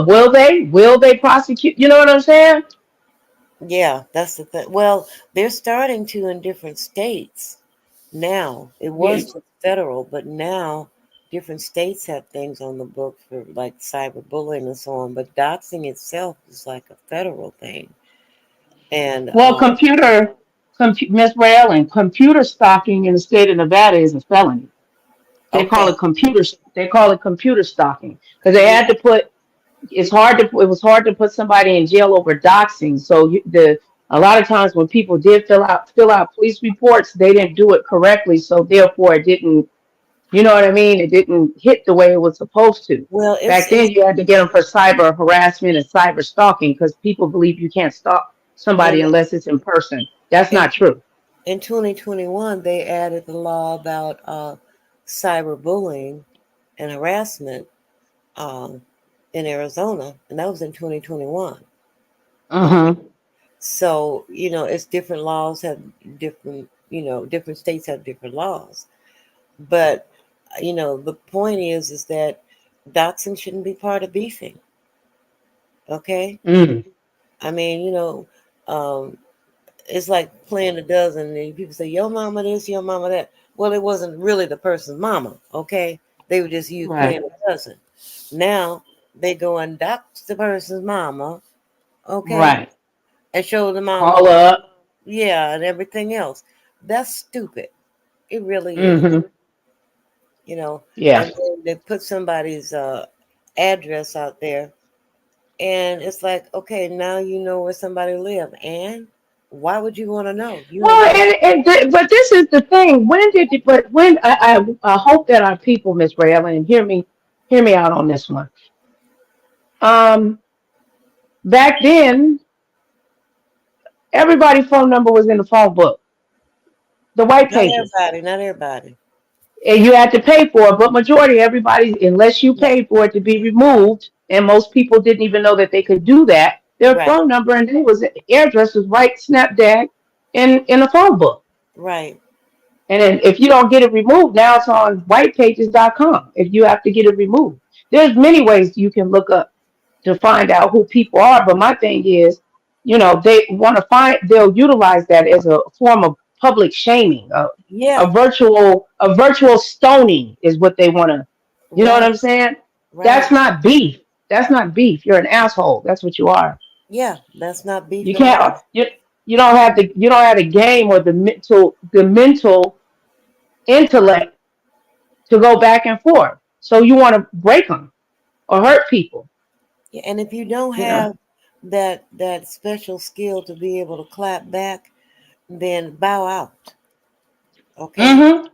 will they? Will they prosecute? You know what I'm saying?
yeah, that's the thing. Well, they're starting to in different states now. It
Yeah.
was just federal, but now different states have things on the book for like cyberbullying and so on. But doxing itself is like a federal thing, and
Well, Miss Raylan, computer stalking in the state of Nevada is a felony. They call
okay,
it computer stalking because they
yeah,
had to put. It was hard to put somebody in jail over doxing. So a lot of times when people did fill out police reports, they didn't do it correctly. So therefore, it didn't. You know what I mean? It didn't hit the way it was supposed to.
well,
Back then, you had to get them for cyber harassment and cyber stalking because people believe you can't stalk
in
somebody unless it's in person. That's
in
not true.
in 2021 they added the law about cyberbullying and harassment um, in Arizona, and that was in 2021. Okay,
Uh-huh.
so it's different laws have different different states have different laws, but the point is that doxing shouldn't be part of beefing. Okay,
Mm.
I mean um, it's like playing a dozen and people say your mama this, your mama that. Well, it wasn't really the person's mama. Okay, they were just you
Right.
playing a dozen. Now they go and dox the person's mama. Okay,
Right.
and show the mama,
Call up.
yeah, and everything else. That's stupid. It really is.
Mm-hmm.
you know
Yeah.
and then they put somebody's address out there, and it's like, okay, now you know where somebody live, and why would you want to know? You don't
Well,
got.
but this is the thing. When I hope that our people, Miss Raylan, and hear me out on this one. Um, Back then, everybody's phone number was in the phone book, the white
Not
pages.
everybody, not everybody.
And you had to pay for it. But majority everybody, unless you
Yeah,
paid for it to be removed, and most people didn't even know that they could do that. Their
right,
phone number and it was address was right snapdag in the phone book.
right.
And then if you don't get it removed, now it's on whitepages.com. If you have to get it removed, there's many ways you can look up to find out who people are. But my thing is, they want to they'll utilize that as a form of public shaming.
Yeah,
A virtual stoning is what they want to, you know what
right,
I'm saying? That's
right.
not beef. That's not beef. You're an asshole. That's what you are.
Yeah, that's not beef
You
at all.
can't, you don't have the game or the mental intellect to go back and forth. So you want to break them or hurt people,
Yeah, and if you don't
you know?
have that special skill to be able to clap back, then bow out. Okay,
Hmm.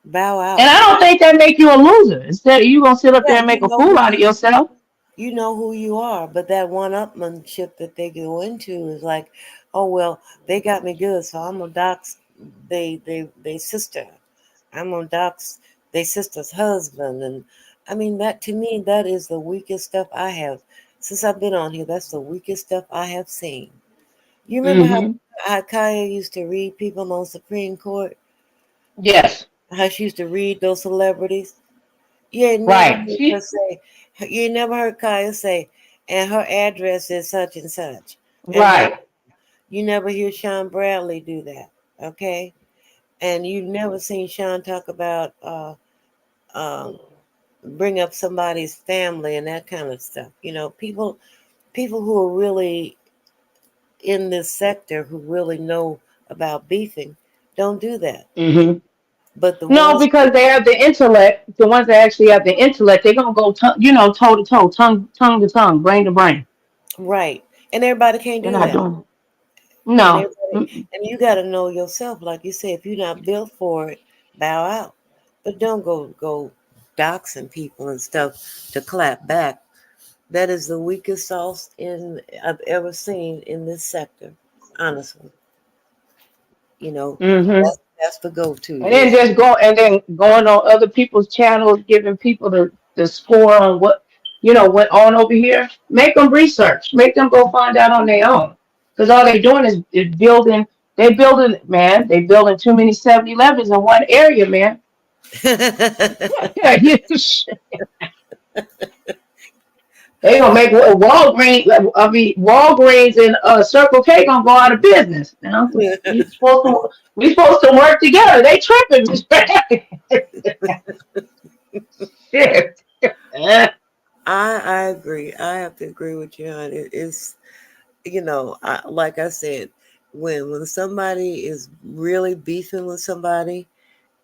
bow
And
out.
I don't think that make you a loser. Instead, you gonna sit up
Yeah,
there and make a fool out of yourself.
you know who you are, but that one-upmanship that they go into is like, oh well, they got me good, so I'm gonna dox they sister. I'm gonna dox they sister's husband, and I mean that to me that is the weakest stuff I have since I've been on here. That's the weakest stuff I have seen. You remember
Hmm.
how Kaya used to read people on Supreme Court?
Yes.
How she used to read those celebrities? You ain't never
Right.
heard her say, you ain't never heard Kaya say, and her address is such and such. And her,
Right.
you never hear Sean Bradley do that, okay? And you never seen Sean talk about, um, bring up somebody's family and that kind of stuff. People who are really in this sector who really know about beefing don't do that.
Hmm.
But the
No,
ones,
because they have the intellect. The ones that actually have the intellect, they're gonna go, toe to toe, tongue to tongue, brain to brain.
Right. And everybody can't
They're
do
not
that.
doing it.
And
No.
everybody,
Mm-mm.
and you got to know yourself, like you said, if you're not built for it, bow out. But don't go doxing people and stuff to clap back. That is the weakest sauce in I've ever seen in this sector. Honestly,
Mm-hmm.
that's the go-to.
And then just go and then going on other people's channels, giving people the score on what went on over here. Make them research. Make them go find out on their own. Because all they doing is building. They building, man. They building too many 7-Elevens in one area, man. They gonna make Walgreens. I mean, Walgreens and Circle K gonna go out of business. We supposed to work together. They tripping. Shit.
I agree. I have to agree with you on it. It's like I said, when somebody is really beefing with somebody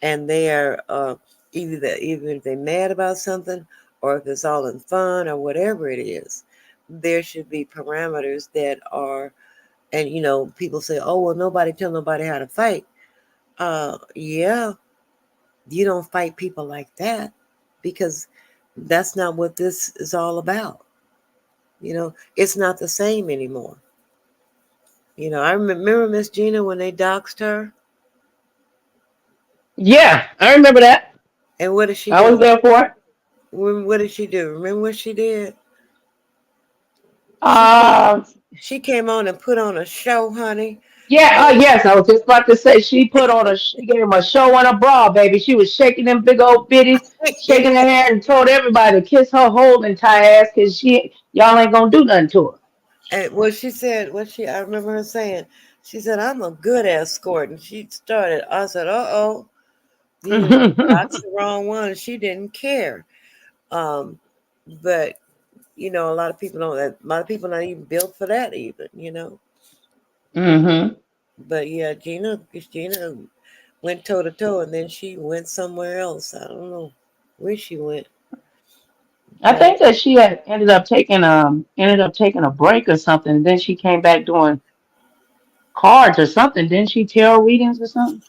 and they are even if they're mad about something or if it's all in fun or whatever it is, there should be parameters that are, and people say, oh well, nobody tell nobody how to fight. Yeah, you don't fight people like that because that's not what this is all about. It's not the same anymore. I remember Miss Gina when they doxed her.
Yeah, I remember that.
And what did she
I was
do?
there for it.
What did she do? Remember what she did? She came,
Um,
she came on and put on a show, honey.
yeah,
Man,
yes, I was just about to say she gave him a show on a bra, baby. She was shaking them big old bitties, shaking her hair, and told everybody to kiss her whole entire ass because y'all ain't gonna do nothing to
and what she said, I remember her saying, she said, I'm a good escort. And she started, I said, uh-oh,
her.
that's the wrong one. She didn't care. Um, but, a lot of people don't, a lot of people not even built for that even.
Hmm.
But yeah, Gina went toe to toe, and then she went somewhere else. I don't know where she went,
I
but
think that she had ended up taking a break or something. And then she came back doing cards or something. Didn't she tarot readings or something?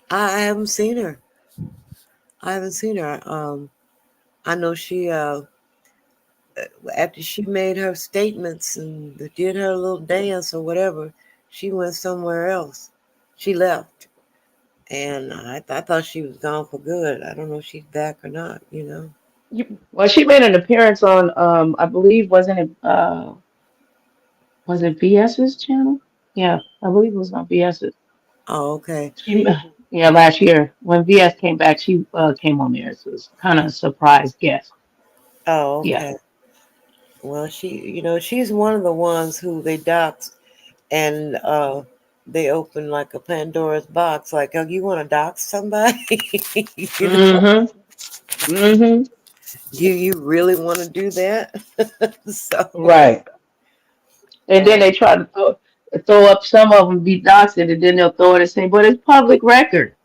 I haven't seen her. I haven't seen her. I know she after she made her statements and did her little dance or whatever, she went somewhere else. She left, and I thought she was gone for good. I don't know if she's back or not.
Well, she made an appearance on I believe was it BS's channel? Yeah, I believe it was on BS's.
Oh, okay.
She yeah, last year when VS came back, she came on there. So it was kind of a surprise guest.
Oh,
Yeah.
okay. Well, she's one of the ones who they doxed and they open like a Pandora's box. Like, oh, you want to dox somebody? you know,
Mm-hmm. Mm-hmm.
you really want to do that? so,
Right. And then
uh,
they try to throw up some of them be doxed, and then they'll throw it and say, but it's public record.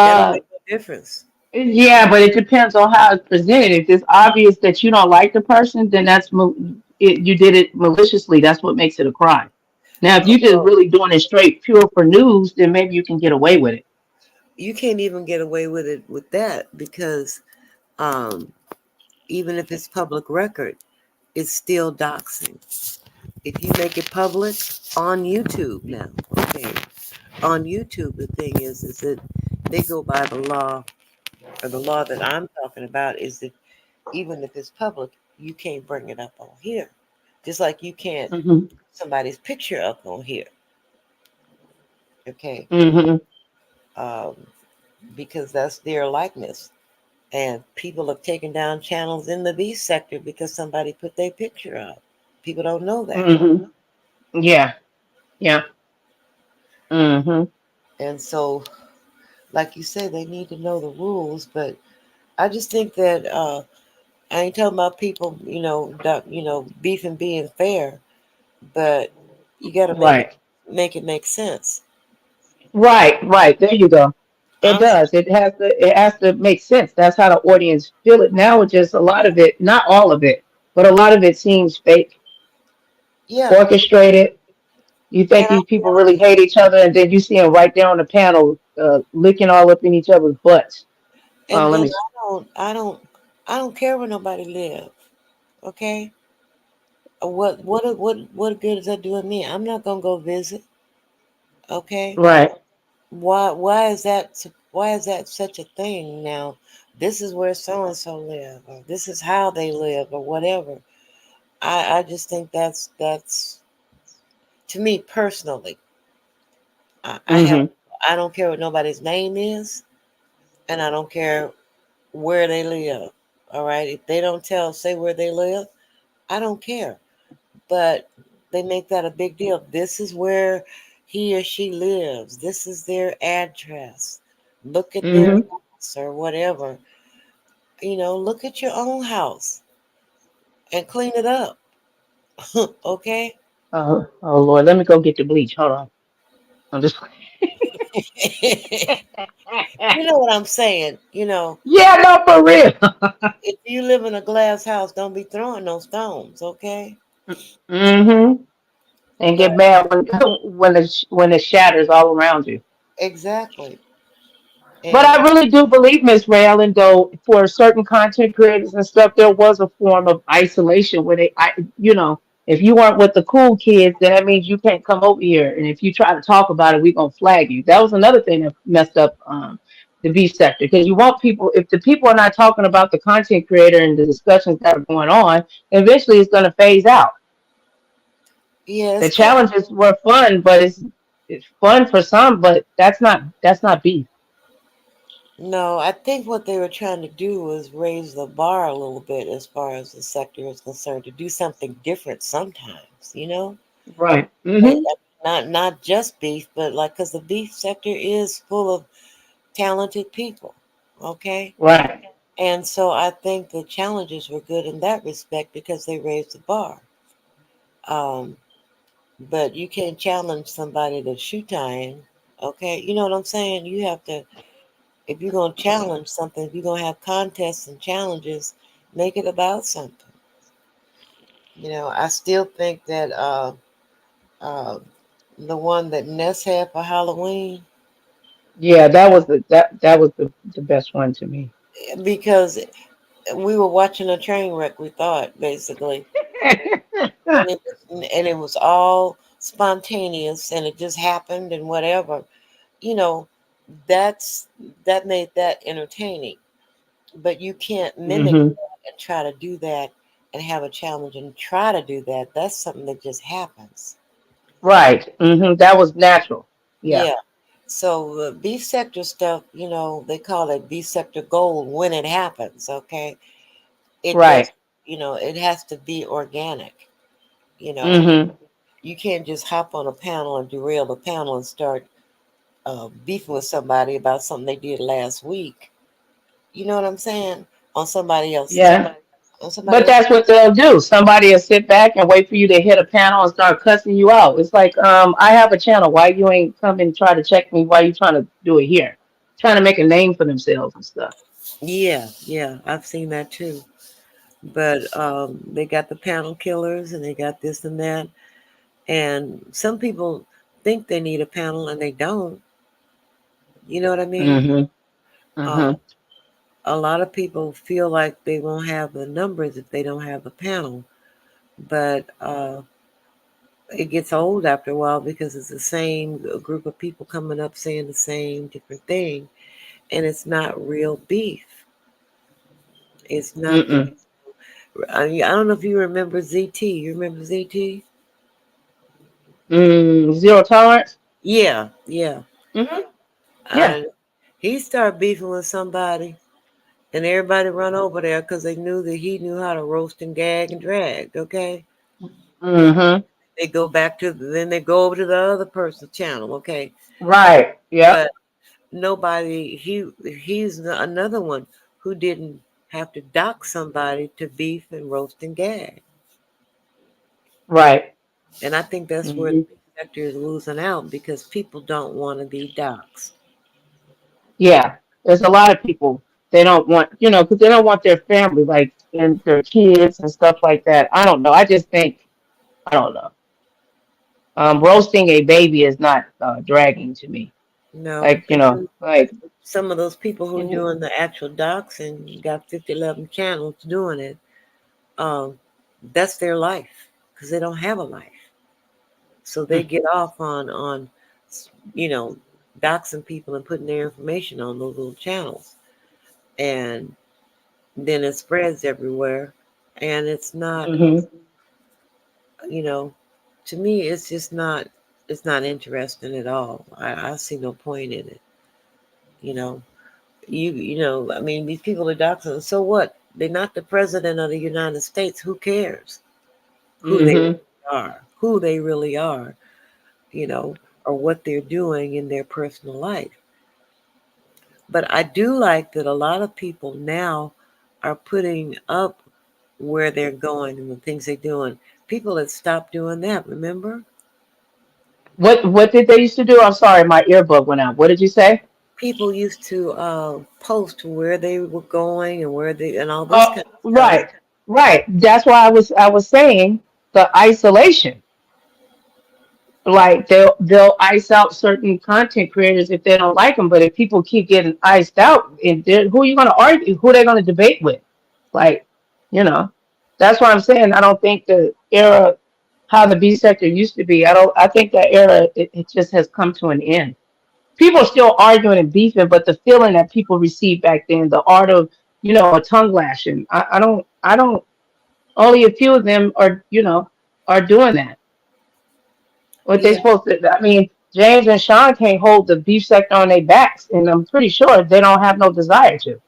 that don't
Uh,
make no difference.
yeah, but it depends on how it's presented. If it's obvious that you don't like the person, then you did it maliciously. That's what makes it a crime. Now, if you just
Well,
really doing it straight, pure for news, then maybe you can get away with it.
you can't even get away with it with that because um, even if it's public record, it's still doxing. If you make it public on YouTube now, okay, on YouTube, the thing is that they go by the law, or the law that I'm talking about is that even if it's public, you can't bring it up on here. Just like you can't
Hmm.
somebody's picture up on here, okay,
Hmm.
um, because that's their likeness. And people have taken down channels in the B sector because somebody put their picture up. People don't know that.
Hmm. Yeah. Yeah. Hmm.
And so, like you said, they need to know the rules. But I just think that I ain't talking about people, beef and being fair, but you got to
Right.
make it make sense.
Right. Right. There you go. It
I'm
does. It has to make sense. That's how the audience feel it. Now it's just a lot of it, not all of it, but a lot of it seems fake.
Yeah,
orchestrated. You
and
think
I'm
these people
telling
really
you,
hate each other, and then you see them right there on the panel, licking all up in each other's butts.
and
Let
then
me.
I don't care where nobody live. Okay, what good is that doing me? I'm not gonna go visit. Okay,
Right.
why is that such a thing now? This is where so and so live, or this is how they live, or whatever. I just think that's to me personally. I have
Mm-hmm.
I don't care what nobody's name is, and I don't care where they live. All right, if they don't say where they live, I don't care. But they make that a big deal. This is where he or she lives. This is their address. Look at their
Mm-hmm.
house or whatever. Look at your own house and clean it up. Okay?
Oh Lord, let me go get the bleach. Hold on. I'm just.
You know what I'm saying?
Yeah, no, for real.
If you live in a glass house, don't be throwing no stones, okay?
Mm-hmm. And
But
get mad when when it shatters all around you.
exactly.
But
And
I really do believe, Miss Raylan, though, for certain content creators and stuff, there was a form of isolation where if you weren't with the cool kids, then that means you can't come over here. And if you try to talk about it, we're gonna flag you. That was another thing that messed up the beef sector, because you want people, if the people are not talking about the content creator and the discussions that are going on, eventually it's gonna phase out.
yeah,
The
it's kind of
challenges were fun, but it's fun for some, but that's not beef.
no. I think what they were trying to do was raise the bar a little bit as far as the sector is concerned, to do something different sometimes.
Right.
Like,
Mm-hmm.
not just beef, but like because the beef sector is full of talented people. Okay,
Right.
and so I think the challenges were good in that respect because they raised the bar. Um, but you can't challenge somebody to shoe tying. Okay, you know what I'm saying? You have to, if you're gonna challenge something, if you're gonna have contests and challenges, make it about something. I still think that uh, the one that Ness had for Halloween,
Yeah, that was the best one to me.
because we were watching a train wreck. We thought basically, and it was all spontaneous, and it just happened, and whatever. You know, that's that made that entertaining. But you can't mimic
Hmm.
that and try to do that and have a challenge and try to do that. That's something that just happens.
Right. That was natural. Yeah.
Yeah. So the B sector stuff, they call it B sector gold when it happens. Okay. It
Right.
just, it has to be organic. You know,
Hmm.
you can't just hop on a panel and derail the panel and start beefing with somebody about something they did last week. You know what I'm saying? On somebody else's,
Yeah.
on somebody
But
else.
that's what they'll do. Somebody will sit back and wait for you to hit a panel and start cussing you out. It's like, I have a channel. Why you ain't come and try to check me? Why you trying to do it here? Trying to make a name for themselves and stuff.
Yeah, yeah, I've seen that too. But they got the panel killers and they got this and that. And some people think they need a panel and they don't. You know what I mean?
Hmm.
Uh,
Hmm.
a lot of people feel like they won't have the numbers if they don't have a panel. But it gets old after a while because it's the same group of people coming up saying the same different thing. And it's not real beef. It's not the.
Mm-mm.
I don't know if you remember ZT. You remember ZT?
Zero tolerance.
Yeah, yeah.
Hmm. Yeah.
And he started beefing with somebody, and everybody run over there because they knew that he knew how to roast and gag and drag. Okay,
Hmm.
they go back to then they go over to the other person's channel. Okay,
Right. Yep.
but nobody. He's another one who didn't have to dock somebody to beef and roast and gag.
Right.
And I think that's where the
Hmm.
beef sector is losing out because people don't want to be doxxed.
Yeah, there's a lot of people they don't want, because they don't want their family, like, and their kids and stuff like that. I don't know. I just think, I don't know. Roasting a baby is not dragging to me.
No,
Like,
but then
like,
some of those people who are
and
doing the actual docs and got 50, 11 channels doing it, um, that's their life because they don't have a life. So they
mm,
get off on, you know, doxing people and putting their information on those little channels. And then it spreads everywhere. And it's not,
mhm.
you know, to me, it's not interesting at all. I see no point in it. You know, I mean, these people are doxing. So what? They're not the president of the United States. Who cares who they
Mhm.
really are? Who they really are? You know, or what they're doing in their personal life. But I do like that a lot of people now are putting up where they're going and the things they're doing. People had stopped doing that, remember?
What did they used to do? I'm sorry, my earbud went out. What did you say?
People used to post where they were going and where they and all this
Oh,
kind of stuff.
right, right. That's why I was saying the isolation. Like they'll ice out certain content creators if they don't like them, but if people keep getting iced out, who are you going to argue? Who are they going to debate with? Like, you know, that's why I'm saying I don't think the era how the B sector used to be. I think that era it just has come to an end. People are still arguing and beefing, but the feeling that people received back then, the art of a tongue lashing. I don't. Only a few of them are doing that. What they
Yeah.
supposed to? I mean, James and Sean can't hold the beef sector on their backs, and I'm pretty sure they don't have no desire to.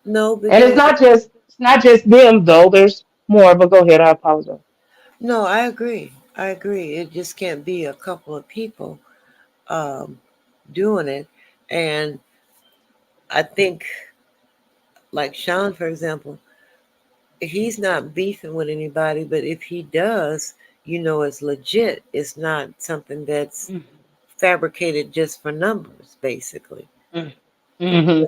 No,
And it's
because
not just them though. There's more. But go ahead. I apologize.
no, I agree. I agree. It just can't be a couple of people um, doing it. And I think, like Sean, for example, he's not beefing with anybody, but if he does, it's legit. It's not something that's fabricated just for numbers, basically.
Mm-hmm.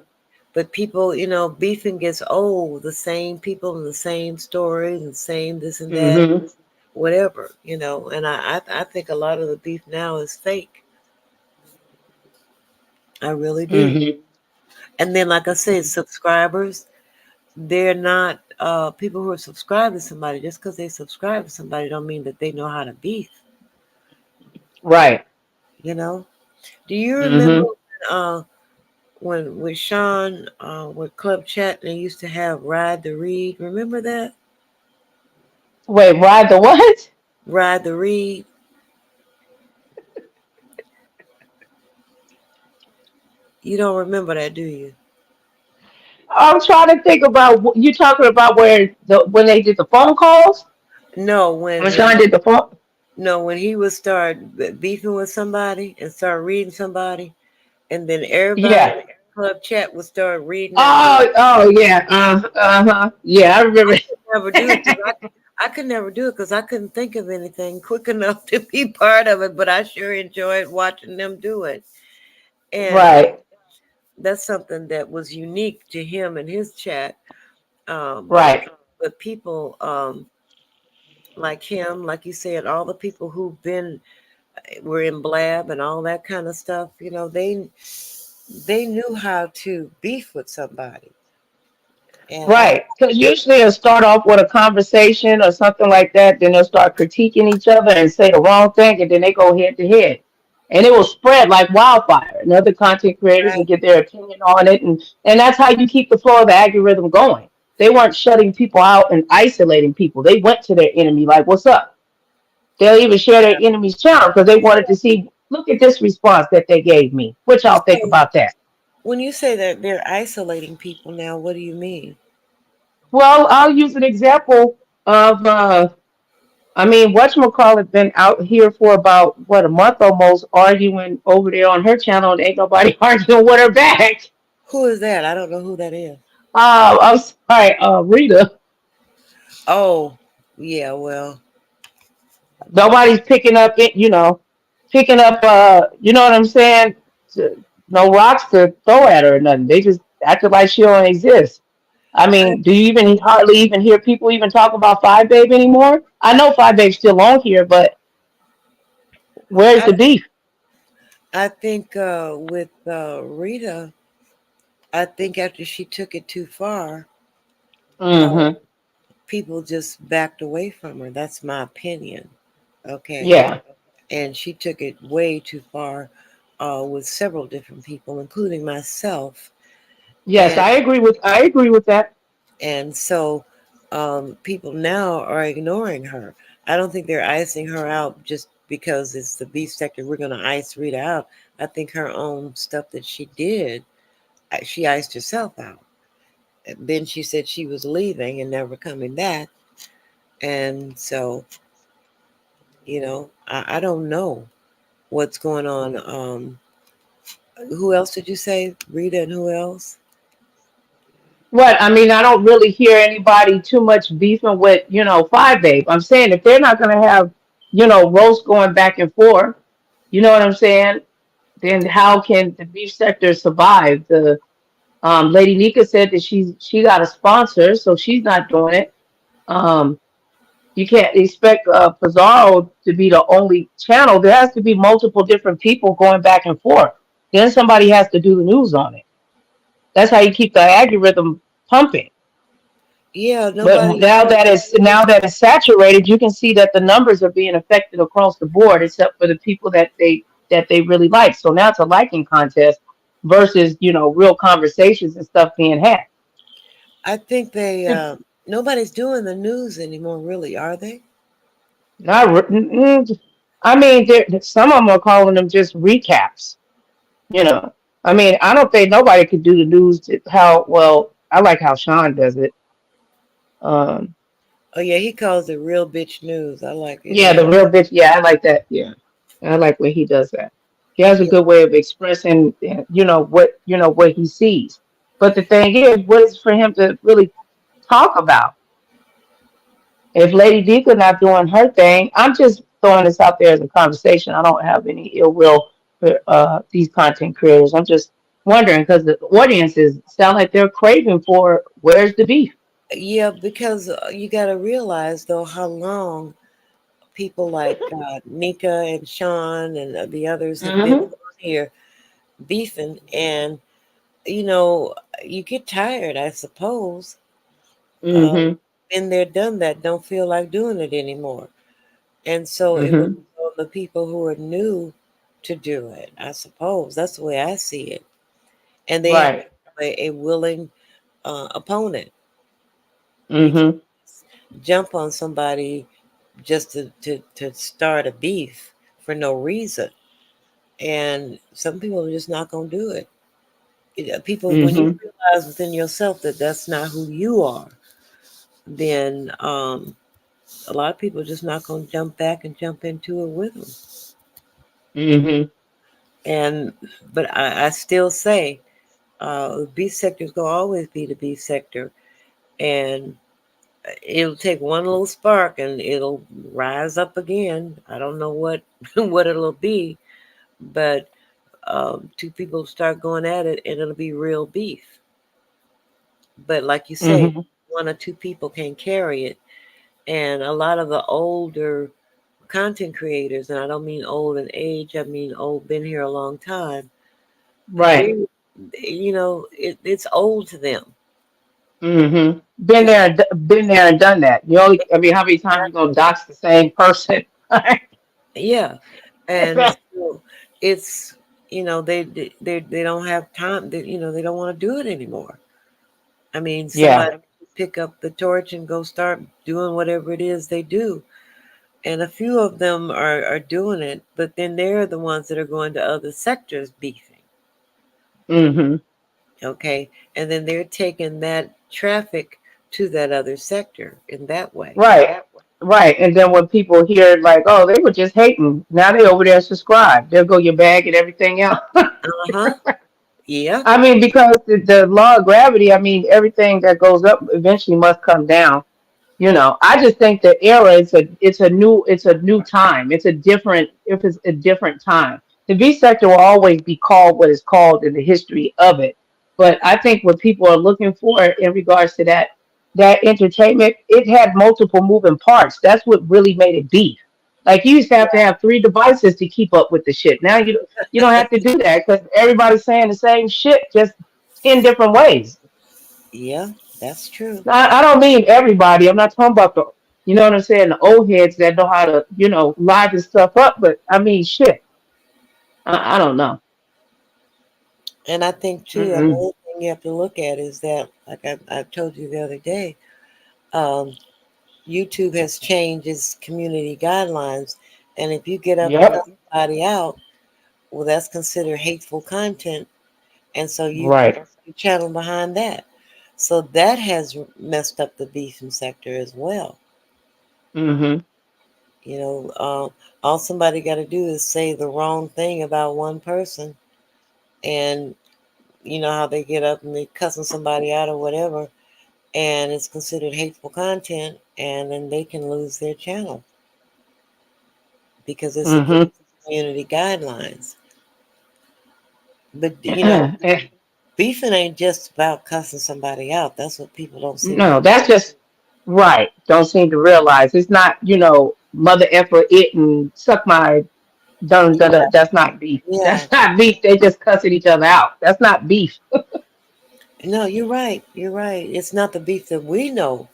But people, beefing gets old. The same people and the same stories and same this and that,
Mm-hmm.
whatever, And I think a lot of the beef now is fake. I really do.
Mm-hmm.
And then, like I said, subscribers, they're not people who are subscribed to somebody. Just because they subscribe to somebody, don't mean that they know how to beef.
Right.
You know? Do you remember
Mm-hmm.
when with Sean with Club Chat they used to have Ride the Read? Remember that?
Wait. Ride the what?
Ride the Read. You don't remember that, do you?
I'm trying to think about what you talking about where when they did the phone calls.
No,
When Sean did the phone.
when he would start beefing with somebody and start reading somebody, and then everybody
Yeah.
in Club Chat would start reading that person.
Oh yeah. Uh-huh. Yeah, I
I
remember.
could never do it because I could never do it because I couldn't think of anything quick enough to be part of it. But I sure enjoyed watching them do it, and
Right.
that's something that was unique to him and his chat. But
Right.
people like him, like you said, all the people who've been were in Blab and all that kind of stuff. They knew how to beef with somebody, and
Right. Because usually it'll start off with a conversation or something like that. Then they'll start critiquing each other and say the wrong thing, and then they go head to head. And it will spread like wildfire. And other content creators will
right,
get their opinion on it. And that's how you keep the flow of the algorithm going. They weren't shutting people out and isolating people. They went to their enemy like, what's up? They'll even share their enemy's channel because they wanted to see, look at this response that they gave me. What y'all think
so
about that?
when you say that they're isolating people now, what do you mean?
Well, I'll use an example of I mean, whatchamacallit been out here for about what a month almost arguing over there on her channel and ain't nobody arguing with her back.
Who is that? I don't know who that is.
I'm sorry, Rita.
Oh, yeah, well,
Nobody's picking up it, picking up you know what I'm saying? No rocks to throw at her or nothing. They just acted like she don't exist. I
I,
mean, do you even hardly even hear people even talk about Five Babe anymore? I know Five Babe's still on here, but Where's
I
the beef?
I think with Rita, I think after she took it too far, uh,
Mm-hmm.
people just backed away from her. That's my opinion. Okay,
Yeah.
and she took it way too far with several different people, including myself,
Yes,
and
I agree with that.
so people now are ignoring her. I don't think they're icing her out just because it's the beef sector. We're going to ice Rita out. I think her own stuff that she did, she iced herself out. Then she said she was leaving and never coming back, and so I don't know what's going on. Who else did you say? Rita and who else?
What I mean, I don't really hear anybody too much beefing with, Five Babe. I'm saying if they're not gonna have, roast going back and forth, you know what I'm saying? Then how can the beef sector survive? The Lady Nika said that she got a sponsor, so she's not doing it. Um, you can't expect Pizarro to be the only channel. There has to be multiple different people going back and forth. Then somebody has to do the news on it. That's how you keep the algorithm pumping.
Yeah,
But
nobody.
now that it's saturated, you can see that the numbers are being affected across the board, except for the people that they really like. So now it's a liking contest versus real conversations and stuff being had.
I think nobody's doing the news anymore, really, are they?
I mean, some of them are calling them just recaps. You know, I mean, I don't think nobody could do the news how well. I like how Sean does it. Um,
Oh yeah, he calls it real bitch news. I like it.
yeah,
Yeah,
the real bitch. Yeah, I like that. Yeah, I like when he does that. He has a
yeah,
good way of expressing, what he sees. But the thing is, what is for him to really talk about? If Lady Dika not doing her thing, I'm just throwing this out there as a conversation. I don't have any ill will for these content creators. I'm just wondering because the audiences sound like they're craving for where's the beef?
yeah. Because you got to realize though how long people like Nika and Sean and the others have been
Mm-hmm.
on here beefing, and you know you get tired, I suppose. Uh,
Mm-hmm.
been there, done that. Don't feel like doing it anymore. And so it was
Mm-hmm.
on the people who are new to do it, I suppose. That's the way I see it. And they have
Right.
a willing opponent. You can
Mm-hmm.
jump on somebody just to start a beef for no reason. And some people are just not going to do it. People, when you
Mm-hmm.
realize within yourself that that's not who you are, then a lot of people are just not going to jump back and jump into it with them.
Mm-hmm.
And but I still say beef sector is going to always be the beef sector, and it'll take one little spark and it'll rise up again. I don't know what what it'll be, but two people start going at it and it'll be real beef. But like you say,
Mm-hmm.
one or two people can carry it, and a lot of the older content creators, and I don't mean old in age, I mean old, been here a long time.
Right.
They, it's old to them.
Mm-hmm. Been
Yeah,
there, been there and done that. I mean, how many times you gonna dox the same person?
yeah, and so it's they don't have time. They don't want to do it anymore. I mean,
Yeah.
somebody pick up the torch and go start doing whatever it is they do, and a few of them are doing it, but then they're the ones that are going to other sectors beefing.
Mm-hmm.
Okay, and then they're taking that traffic to that other sector in that way.
Right. Right. And then when people hear like, oh, they were just hating, now they over there subscribe. They'll go your bag and everything else.
Uh huh. Yeah.
I mean, because the law of gravity, I mean, everything that goes up eventually must come down. I just think the era it's a new time. It's a different time. The B sector will always be called what it's called in the history of it. But I think what people are looking for in regards to that entertainment, it had multiple moving parts. That's what really made it beef. Like you used to have 3 devices to keep up with the shit. Now you don't have to do that because everybody's saying the same shit, just 10 different ways.
Yeah, that's true.
I don't mean everybody. I'm not talking about the, you know what I'm saying, the old heads that know how to, liven stuff up. But I mean, shit. I don't know.
And I think too,
Mm-mm.
another thing you have to look at is that, like I told you the other day, um, YouTube has changed its community guidelines, and if you get up and
Yep.
cuss somebody out, well, that's considered hateful content, and so you
Right.
channel behind that. So that has messed up the beefing sector as well.
Mm-hmm.
You know, all somebody got to do is say the wrong thing about one person, and you know how they get up and they cussing somebody out or whatever, and it's considered hateful content, and then they can lose their channel because it's against
Mm-hmm.
community guidelines. But you know, beefing ain't just about cussing somebody out. That's what people don't seem to.
No, that's just right. Don't seem to realize it's not, mother effer it and suck my dun da da. That's not beef.
Yeah,
That's not beef. They just cussing each other out. That's not beef.
no, you're right. You're right. It's not the beef that we know.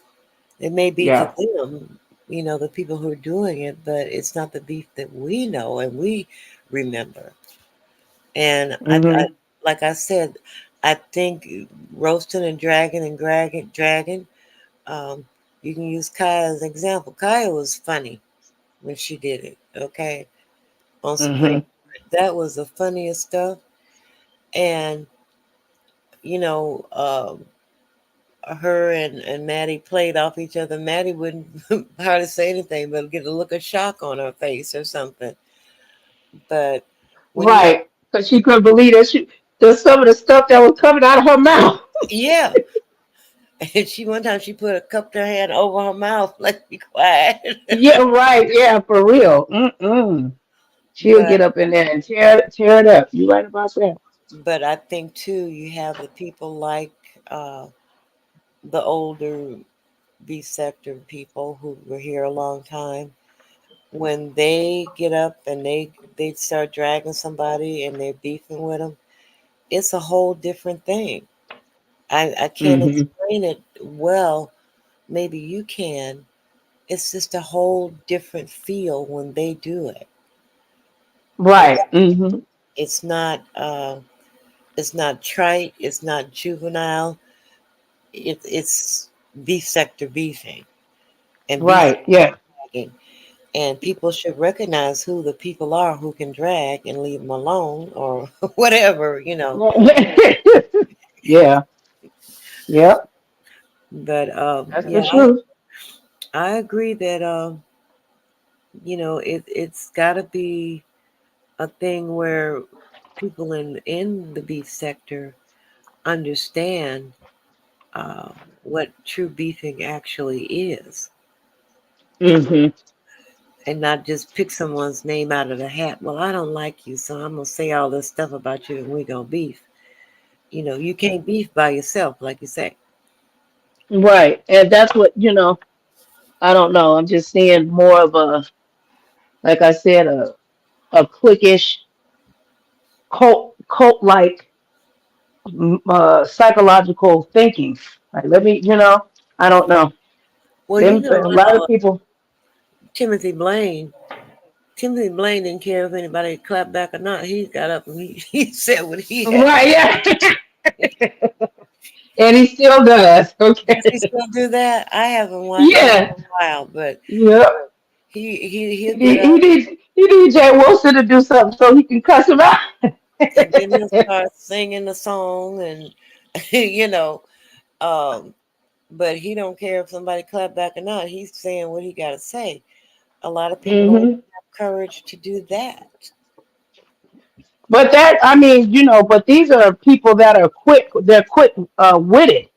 It may be to
Yeah.
them, you know, the people who are doing it, but it's not the beef that we know and we remember. And I
Mm-hmm.
like I said, I think roasting and dragging. Um, you can use Kaya as an example. Kaya was funny when she did it. Okay, on Supreme,
Mm-hmm.
that was the funniest stuff. And you know, her and Maddie played off each other. Maddie wouldn't hardly say anything, but get a look of shock on her face or something. But when you have,
Right. Because she couldn't believe that there's some of the stuff that was coming out of her mouth.
yeah, and she one time she put a cupped her hand over her mouth, like be quiet.
Yeah. Right. Yeah. For real. Mm-mm. She'll
but
get up in there and tear it up. You right about that?
but I think too, you have the people like uh, the older B sector people who were here a long time. When they get up and they start dragging somebody and they're beefing with them, it's a whole different thing. I can't
Mm-hmm.
explain it well. Maybe you can. It's just a whole different feel when they do it. It's
Right. Mm-hmm.
it's not trite. It's not juvenile. It's beef sector beefing and beef
Right. Yeah.
dragging. And people should recognize who the people are who can drag and leave them alone or whatever, you know.
Yeah. Yep.
But
That's the
yeah,
truth.
I agree that you know it's got to be a thing where people in the beef sector understand uh, what true beefing actually is,
Hmm.
and not just pick someone's name out of the hat. Well, I don't like you, so I'm gonna say all this stuff about you, and we gonna beef. You know, you can't beef by yourself, like you say.
Right. And that's what, I don't know. I'm just seeing more of like I said, a cliquish cult like psychological thinking. Like, let me, I don't know.
Well, you
Them,
know,
a lot of people.
Timothy Blaine. Timothy Blaine didn't care if anybody clapped back or not. He got up and he said what he had.
Right. Yeah. And he still does.
Does he
Okay.
still do that? I haven't watched him
Yeah.
in a while, but
Yep.
he'll get up
He needs Jay Wilson to do something so he can cuss him out.
and then he'll start singing the song and you know, um, but he don't care if somebody clap back or not. He's saying what he got to say. A lot of people don't
Hmm.
have courage to do that.
But that, I mean, but these are people that are quick. They're quick witted.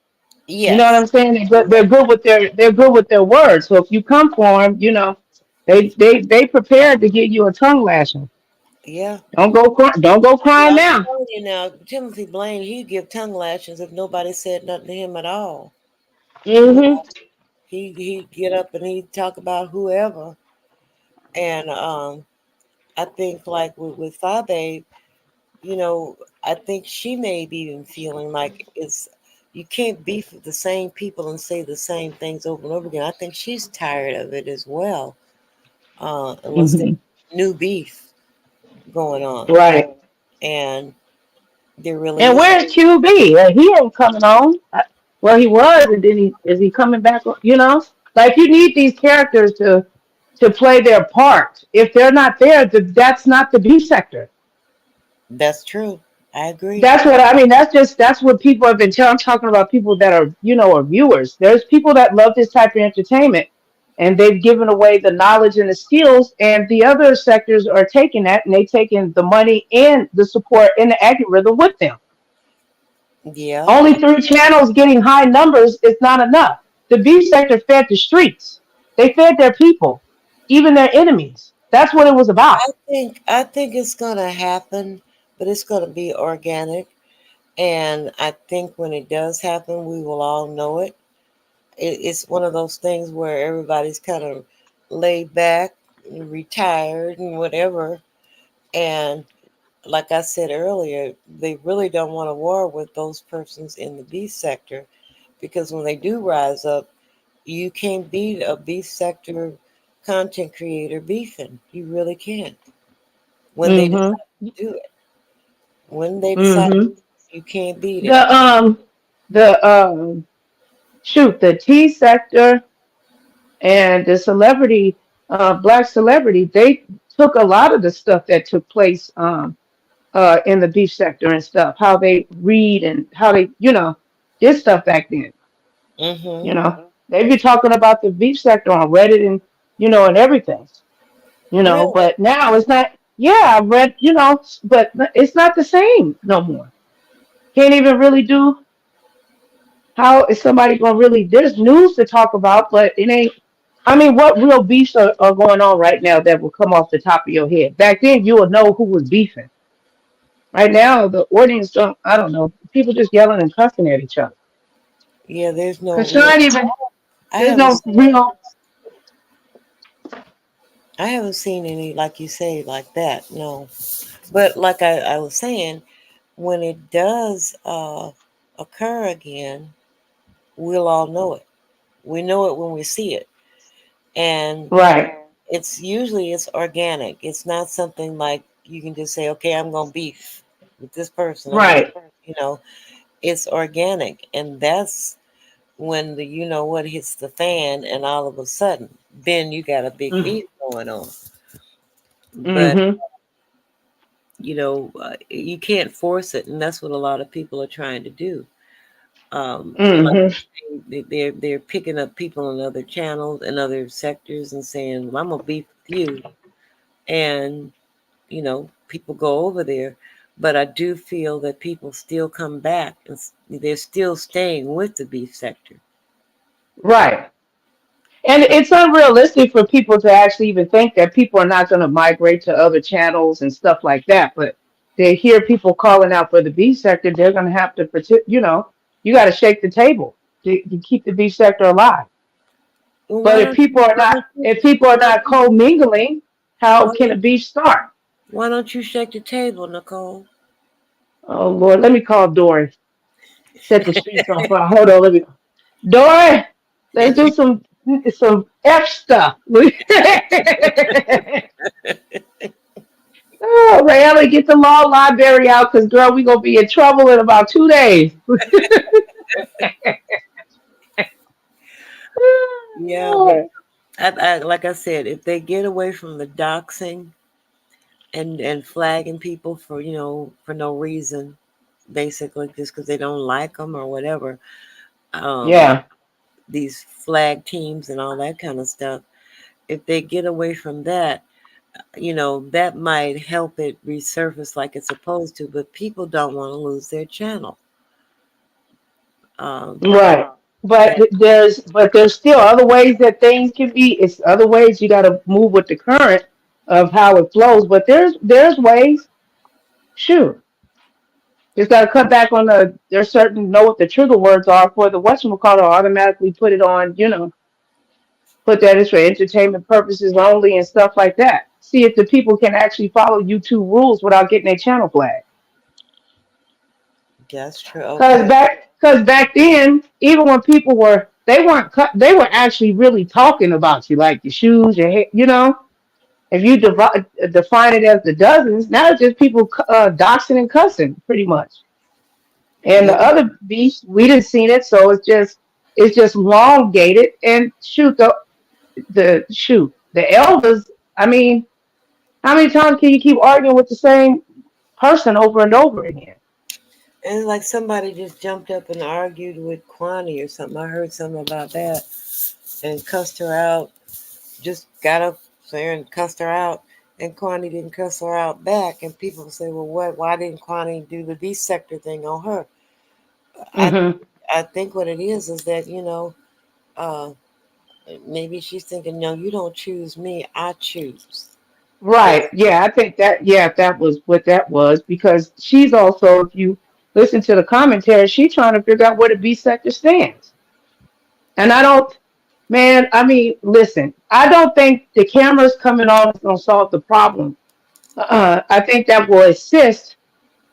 You know what
Yes.
I'm saying?
Yeah.
They're good with their words. So if you come for them, they prepared to give you a tongue lashing.
Yeah.
Don't go
Well,
crying
I'm
now.
telling you now, Timothy Blaine, he'd give tongue lashings if nobody said nothing to him at all. You
Hmm.
know, he'd get up and he'd talk about whoever, And I think like with Fabe, you know, I think she may be even feeling like it's you can't beef with the same people and say the same things over and over again. I think she's tired of it as well, unless there's
Hmm.
new beef going on,
Right.
and there really
And
is.
where's QB? He ain't coming on. Well, he was, and then is he coming back? You know, like you need these characters to play their part. If they're not there, that's not the B sector.
That's true. I agree.
That's what I mean. That's what people have been telling. I'm talking about people that are are viewers. There's people that love this type of entertainment, and they've given away the knowledge and the skills, and the other sectors are taking that and they taking the money and the support and the algorithm with them.
Yeah.
Only three channels getting high numbers is not enough. The B sector fed the streets. They fed their people, even their enemies. That's what it was about.
I think it's gonna happen, but it's gonna be organic. And I think when it does happen, we will all know it. It's one of those things where everybody's kind of laid back, and retired, and whatever. And like I said earlier, they really don't want a war with those persons in the beef sector because when they do rise up, you can't beat a beef sector content creator beefing. You really can't. When they decide
Mm-hmm.
to do it, when they decide,
Mm-hmm.
you can't beat it.
The shoot, the T sector and the celebrity, black celebrity, they took a lot of the stuff that took place in the beef sector and stuff, how they read and how they, did stuff back then.
Mm-hmm.
You know, they be talking about the beef sector on Reddit and and everything.
Really?
But now it's not. Yeah, I've read, but it's not the same no more. Can't even really do. How is somebody gonna really? There's news to talk about, but it ain't. I mean, what real beefs are going on right now that will come off the top of your head? Back then, you would know who was beefing. Right now, the audience don't. I don't know. People just yelling and cussing at each other.
Yeah. There's no
Cause you're
real.
not even.
I
There's
haven't.
no real.
I haven't seen any like you say like that. No. But like I was saying, when it does occur again, we'll all know it. We know it when we see it, and
Right.
it's organic. It's not something like you can just say, "Okay, I'm gonna beef with this person." I'm gonna,
Right.
you know, it's organic, and that's when the you know what hits the fan, and all of a sudden, then you got a big beef going on. But
Mm-hmm.
you can't force it, and that's what a lot of people are trying to do. Like
Mm-hmm.
they're picking up people in other channels and other sectors and saying, "Well, I'm gonna beef with you," and people go over there. But I do feel that people still come back and they're still staying with the beef sector.
Right. And it's unrealistic for people to actually even think that people are not going to migrate to other channels and stuff like that. But they hear people calling out for the B sector, they're going to have to, you got to shake the table to keep the B sector alive.
Well,
But if people are not, if people are not co-mingling, how
why,
can a beef start?
why don't you shake the table, Nicole?
Oh Lord, let me call Dory. Set the streets on fire. Hold on, let me. Dory, let's do some F stuff. Oh, Rayella, get the law library out because, girl, we going to be in trouble in about 2 days.
Yeah, but
Lord.
like I said, if they get away from the doxing and flagging people for for no reason, basically just because they don't like them or whatever, um,
Yeah,
these flag teams and all that kind of stuff. If they get away from that, that might help it resurface like it's supposed to. But people don't want to lose their channel. Um,
right.
and
But there's still other ways that things can be. It's other ways you got to move with the current of how it flows. But there's ways. Shoot, just got to cut back on there's certain know what the trigger words are for the whatchamacallit or automatically put it on. put that as for entertainment purposes only and stuff like that. See if the people can actually follow YouTube rules without getting their channel flagged.
That's true.
Cause
Okay.
back then, even when people were they weren't cut, they were actually really talking about you, like your shoes, your hair, you know. If you define it as the dozens, now it's just people doxing and cussing pretty much. And the
Yeah.
other beast, we didn't seen it, so it's just elongated and the elders. I mean, how many times can you keep arguing with the same person over and over again?
And it's like somebody just jumped up and argued with Kwani or something. I heard something about that and cussed her out. Just got up there and cussed her out. And Kwani didn't cuss her out back. And people say, well, what? Why didn't Kwani do the B sector thing on her? I
Hmm.
I think what it is that uh, maybe she's thinking, no, you don't choose me, I choose.
Right.
It's,
Yeah, I think that, yeah, that was what that was because she's also, if you listen to the commentary, she's trying to figure out where the B sector stands. And I don't, man, I mean, listen, I don't think the cameras coming on is going to solve the problem. I think that will assist,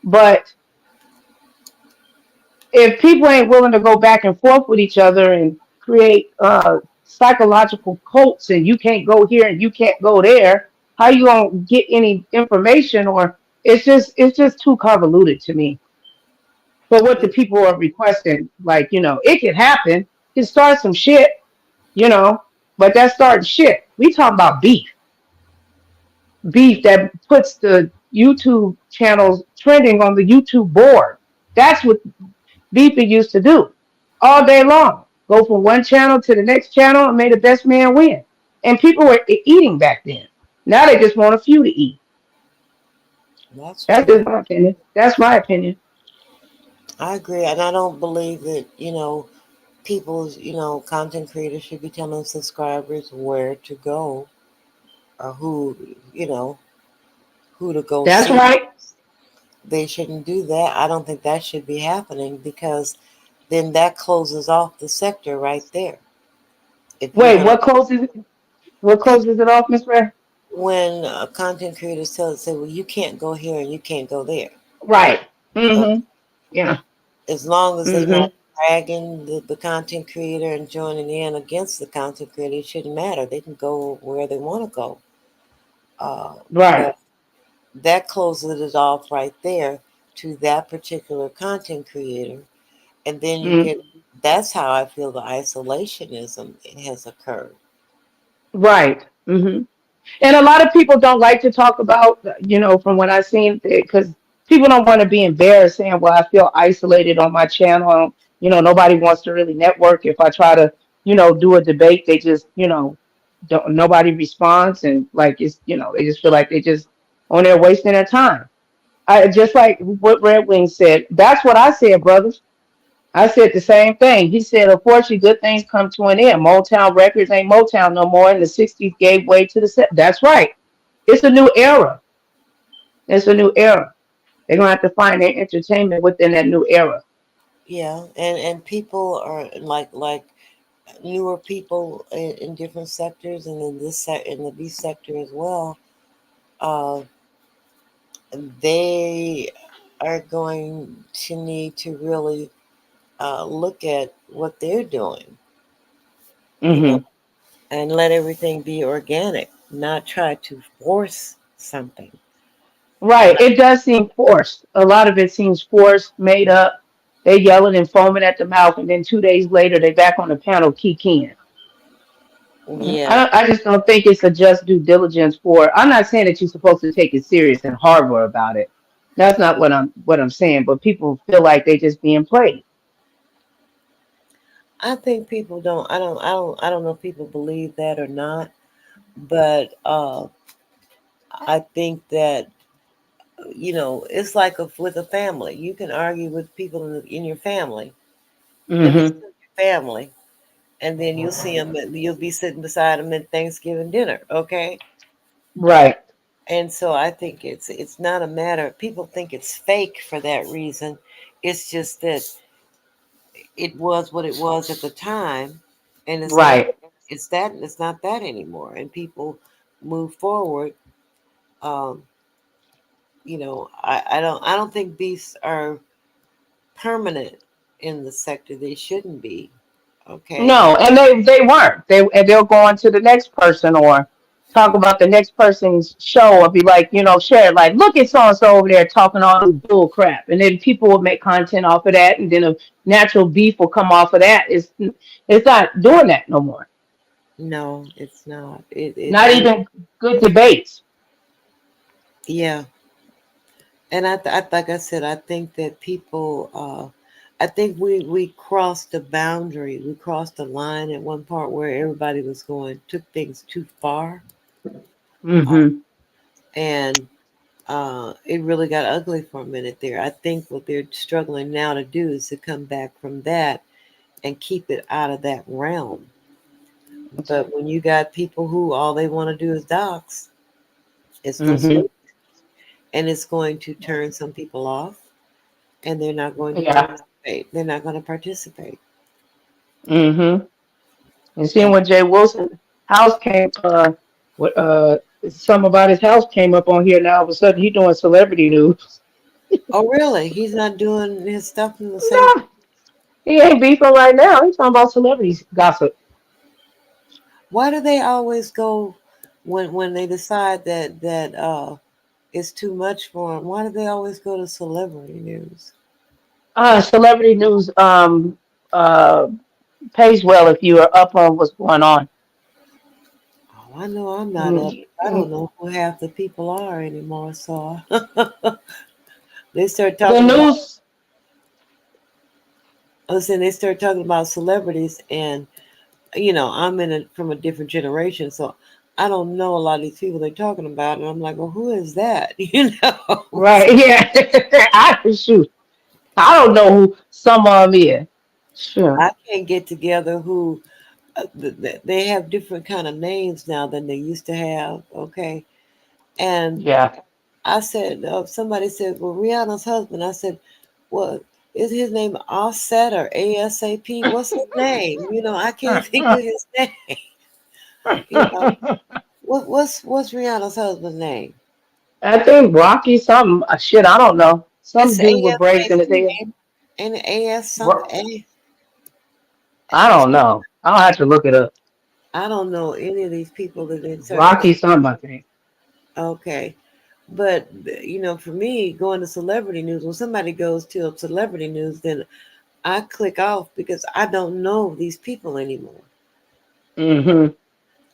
but if people ain't willing to go back and forth with each other and create psychological cults and you can't go here and you can't go there, how you gonna get any information? Or it's just too convoluted to me for what the people are requesting. Like, it can happen, it can start some shit, you know, but that's starting shit. We talking about beef that puts the YouTube channels trending on the YouTube board. That's what beefing used to do all day long. Go from one channel to the next channel and may the best man win. And people were eating back then. Now they just want a few to eat.
that's
That's
true.
just my opinion. That's my opinion.
I agree. And I don't believe that, people's, content creators should be telling subscribers where to go or who to go
That's
see.
right.
They shouldn't do that. I don't think that should be happening because then that closes off the sector right there. If you're
Wait,
going to
what
people,
closes it off, Miss Ray?
when content creators say, well, you can't go here and you can't go there.
Right.
Okay.
Mm-hmm. Yeah.
As long as they're
Mm-hmm.
not dragging the content creator and joining in against the content creator, it shouldn't matter. They can go where they want to go. Uh,
Right.
but that closes it off right there to that particular content creator. And then you
Mm-hmm.
get that's how I feel the isolationism has occurred.
Right. Mm-hmm. And a lot of people don't like to talk about, from what I've seen, because people don't want to be embarrassed saying, well, I feel isolated on my channel. Nobody wants to really network. If I try to, do a debate, they just, don't, nobody responds. And like, they just feel like they just on there wasting their time. I just like what Red Wing said. That's what I said, brothers. I said the same thing. He said, unfortunately, good things come to an end. Motown Records ain't Motown no more, and the 60s gave way to the 70s. That's right. It's a new era. It's a new era. They're going to have to find their entertainment within that new era.
Yeah, and people are like newer people in different sectors, and in in the B sector as well. Uh, they are going to need to really look at what they're doing, you know,
Hmm.
and let everything be organic, not try to force something. And
Right. It does seem forced. A lot of it seems forced, made up. They yelling and foaming at the mouth, and then 2 days later, they back on the panel keying.
yeah,
I just don't think it's a just due diligence for. I'm not saying that you're supposed to take it serious and harbor about it. That's not what I'm saying. But people feel like they just being played.
I think people don't. I don't know if people believe that or not, but I think that it's like with a family. You can argue with people in your family, and they're
Hmm.
still your family, and then you'll see them. You'll be sitting beside them at Thanksgiving dinner, okay?
Right.
And so I think it's not a matter. People think it's fake for that reason. It's just that it was what it was at the time, and
Right.
it's not that anymore, and people move forward. Um, I don't think beefs are permanent in the sector. They shouldn't be. Okay.
No, and they weren't. They'll go on to the next person or talk about the next person's show or be like, share it, like, look at so and so over there talking all this bull crap, and then people will make content off of that, and then a natural beef will come off of that. It's not doing that no more.
No, it's not. It
Not
and
even good debates.
yeah, and like I said, I think that people, I think we crossed the boundary. We crossed the line at one part where everybody was going took things too far, uh,
Hmm.
and it really got ugly for a minute there. I think what they're struggling now to do is to come back from that and keep it out of that realm. But when you got people who all they want to do is dox, it's gonna
Hmm.
and it's going to turn some people off, and they're not going to
Yeah.
participate. They're not going to participate.
Hmm. And seeing
And
when Jay Wilson house came, what some about his house came up on here. Now all of a sudden he doing celebrity news.
oh, really? He's not doing his stuff in the same.
No, he ain't beefing right now. He's talking about celebrities gossip.
Why do they always go when they decide that it's too much for them? Why do they always go to celebrity news?
Celebrity news uh pays well if you are up on what's going on.
Oh, I know I'm not up.
Mm,
I don't
mm.
know who half the people are anymore. So they start
The
talking about.
news,
Listen, they start talking about celebrities, and I'm from a different generation, so I don't know a lot of these people they're talking about, and I'm like, well, who is that?
right? Yeah, I shoot. I don't know who some of them is. Sure.
I can't get together who they have different kind of names now than they used to have. Okay, and
Yeah.
I said, somebody said, well, Rihanna's husband. I said, well, is his name Offset or ASAP? What's his name? I can't think of his name. You know, what's Rihanna's husband's name?
I think Rocky something. Shit, I don't know.
It's
Some dude with braids in his
ASAP,
head.
and AS something.
Ro- I don't know. I'll have to look it up.
I don't know any of these people that they start talking.
Rocky something, I think.
Okay, but for me, going to celebrity news, when somebody goes to celebrity news, then I click off because I don't know these people anymore.
Hmm.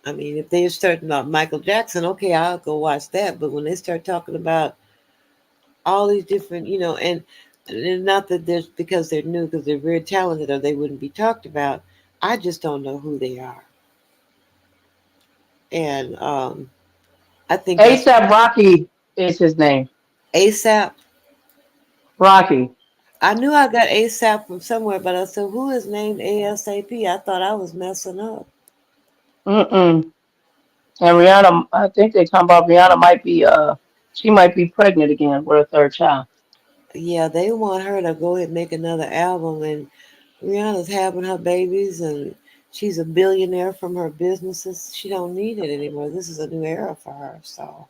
I mean, if they start about Michael Jackson, okay, I'll go watch that. But when they start talking about all these different, and not that there's because they're new, because they're very talented, or they wouldn't be talked about. I just don't know who they are, and I think that's
ASAP Rocky is his name.
ASAP.
Rocky.
I knew I got ASAP from somewhere, but I said, who is named ASAP? I thought I was messing up.
Mm-mm. And Rihanna, I think they talking about Rihanna might be she might be pregnant again with a third child.
Yeah, they want her to go ahead and make another album, and Rihanna's having her babies, and she's a billionaire from her businesses. She don't need it anymore. This is a new era for her, so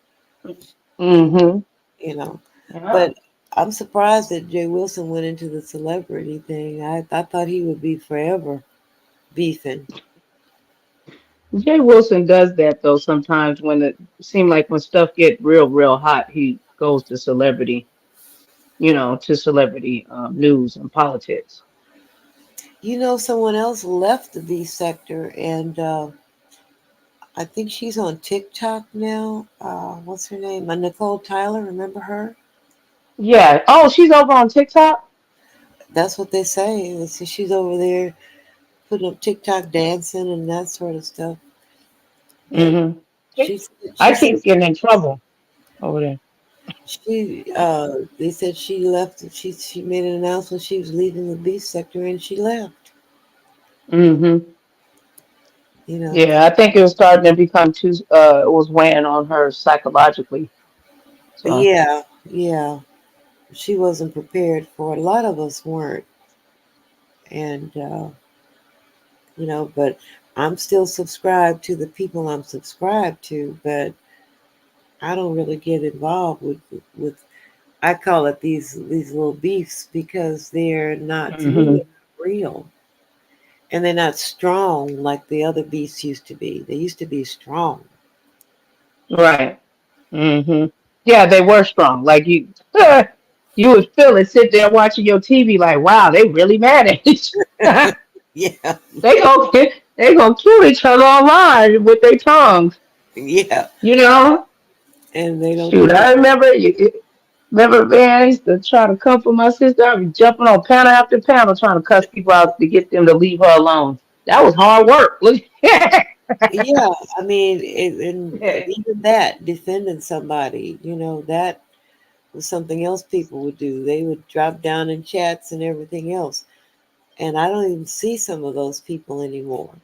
Mm-hmm.
you know.
Yeah.
But I'm surprised that Jay Wilson went into the celebrity thing. I thought he would be forever beefing.
Jay Wilson does that though sometimes when it seem like when stuff get real hot, he goes to celebrity, to celebrity news and politics.
Someone else left the beef sector, and I think she's on TikTok now. What's her name? Nicole Tyler. Remember her?
Yeah. Oh, she's over on TikTok.
That's what they say. They say she's over there putting up TikTok dancing and that sort of stuff. But
Mm-hmm.
she
I
she said
keep getting in trouble over there.
they said she left. She made an announcement she was leaving the beef sector, and she left.
Mm-hmm.
You know.
Yeah, I think it was starting to become too. It was weighing on her psychologically. So.
Yeah, yeah. She wasn't prepared for it. A lot of us weren't, and but I'm still subscribed to the people I'm subscribed to, but I don't really get involved with I call it these little beefs because they're not, to me,
Hmm.
they're not real. And they're not strong like the other beefs used to be. They used to be strong.
Right. Hmm. Yeah, they were strong. Like you, you would feel it. Sit there watching your TV, like, wow, they really mad at each.
Yeah,
They gonna kill each other online with their tongues.
yeah.
You know.
And they don't
Shoot,
care.
I remember. Remember, man, I used to try to comfort my sister. I'd be jumping on panel after panel trying to cuss people out to get them to leave her alone. That was hard work. Look,
Yeah, I mean, and even that, defending somebody, that was something else people would do. They would drop down in chats and everything else. And I don't even see some of those people anymore.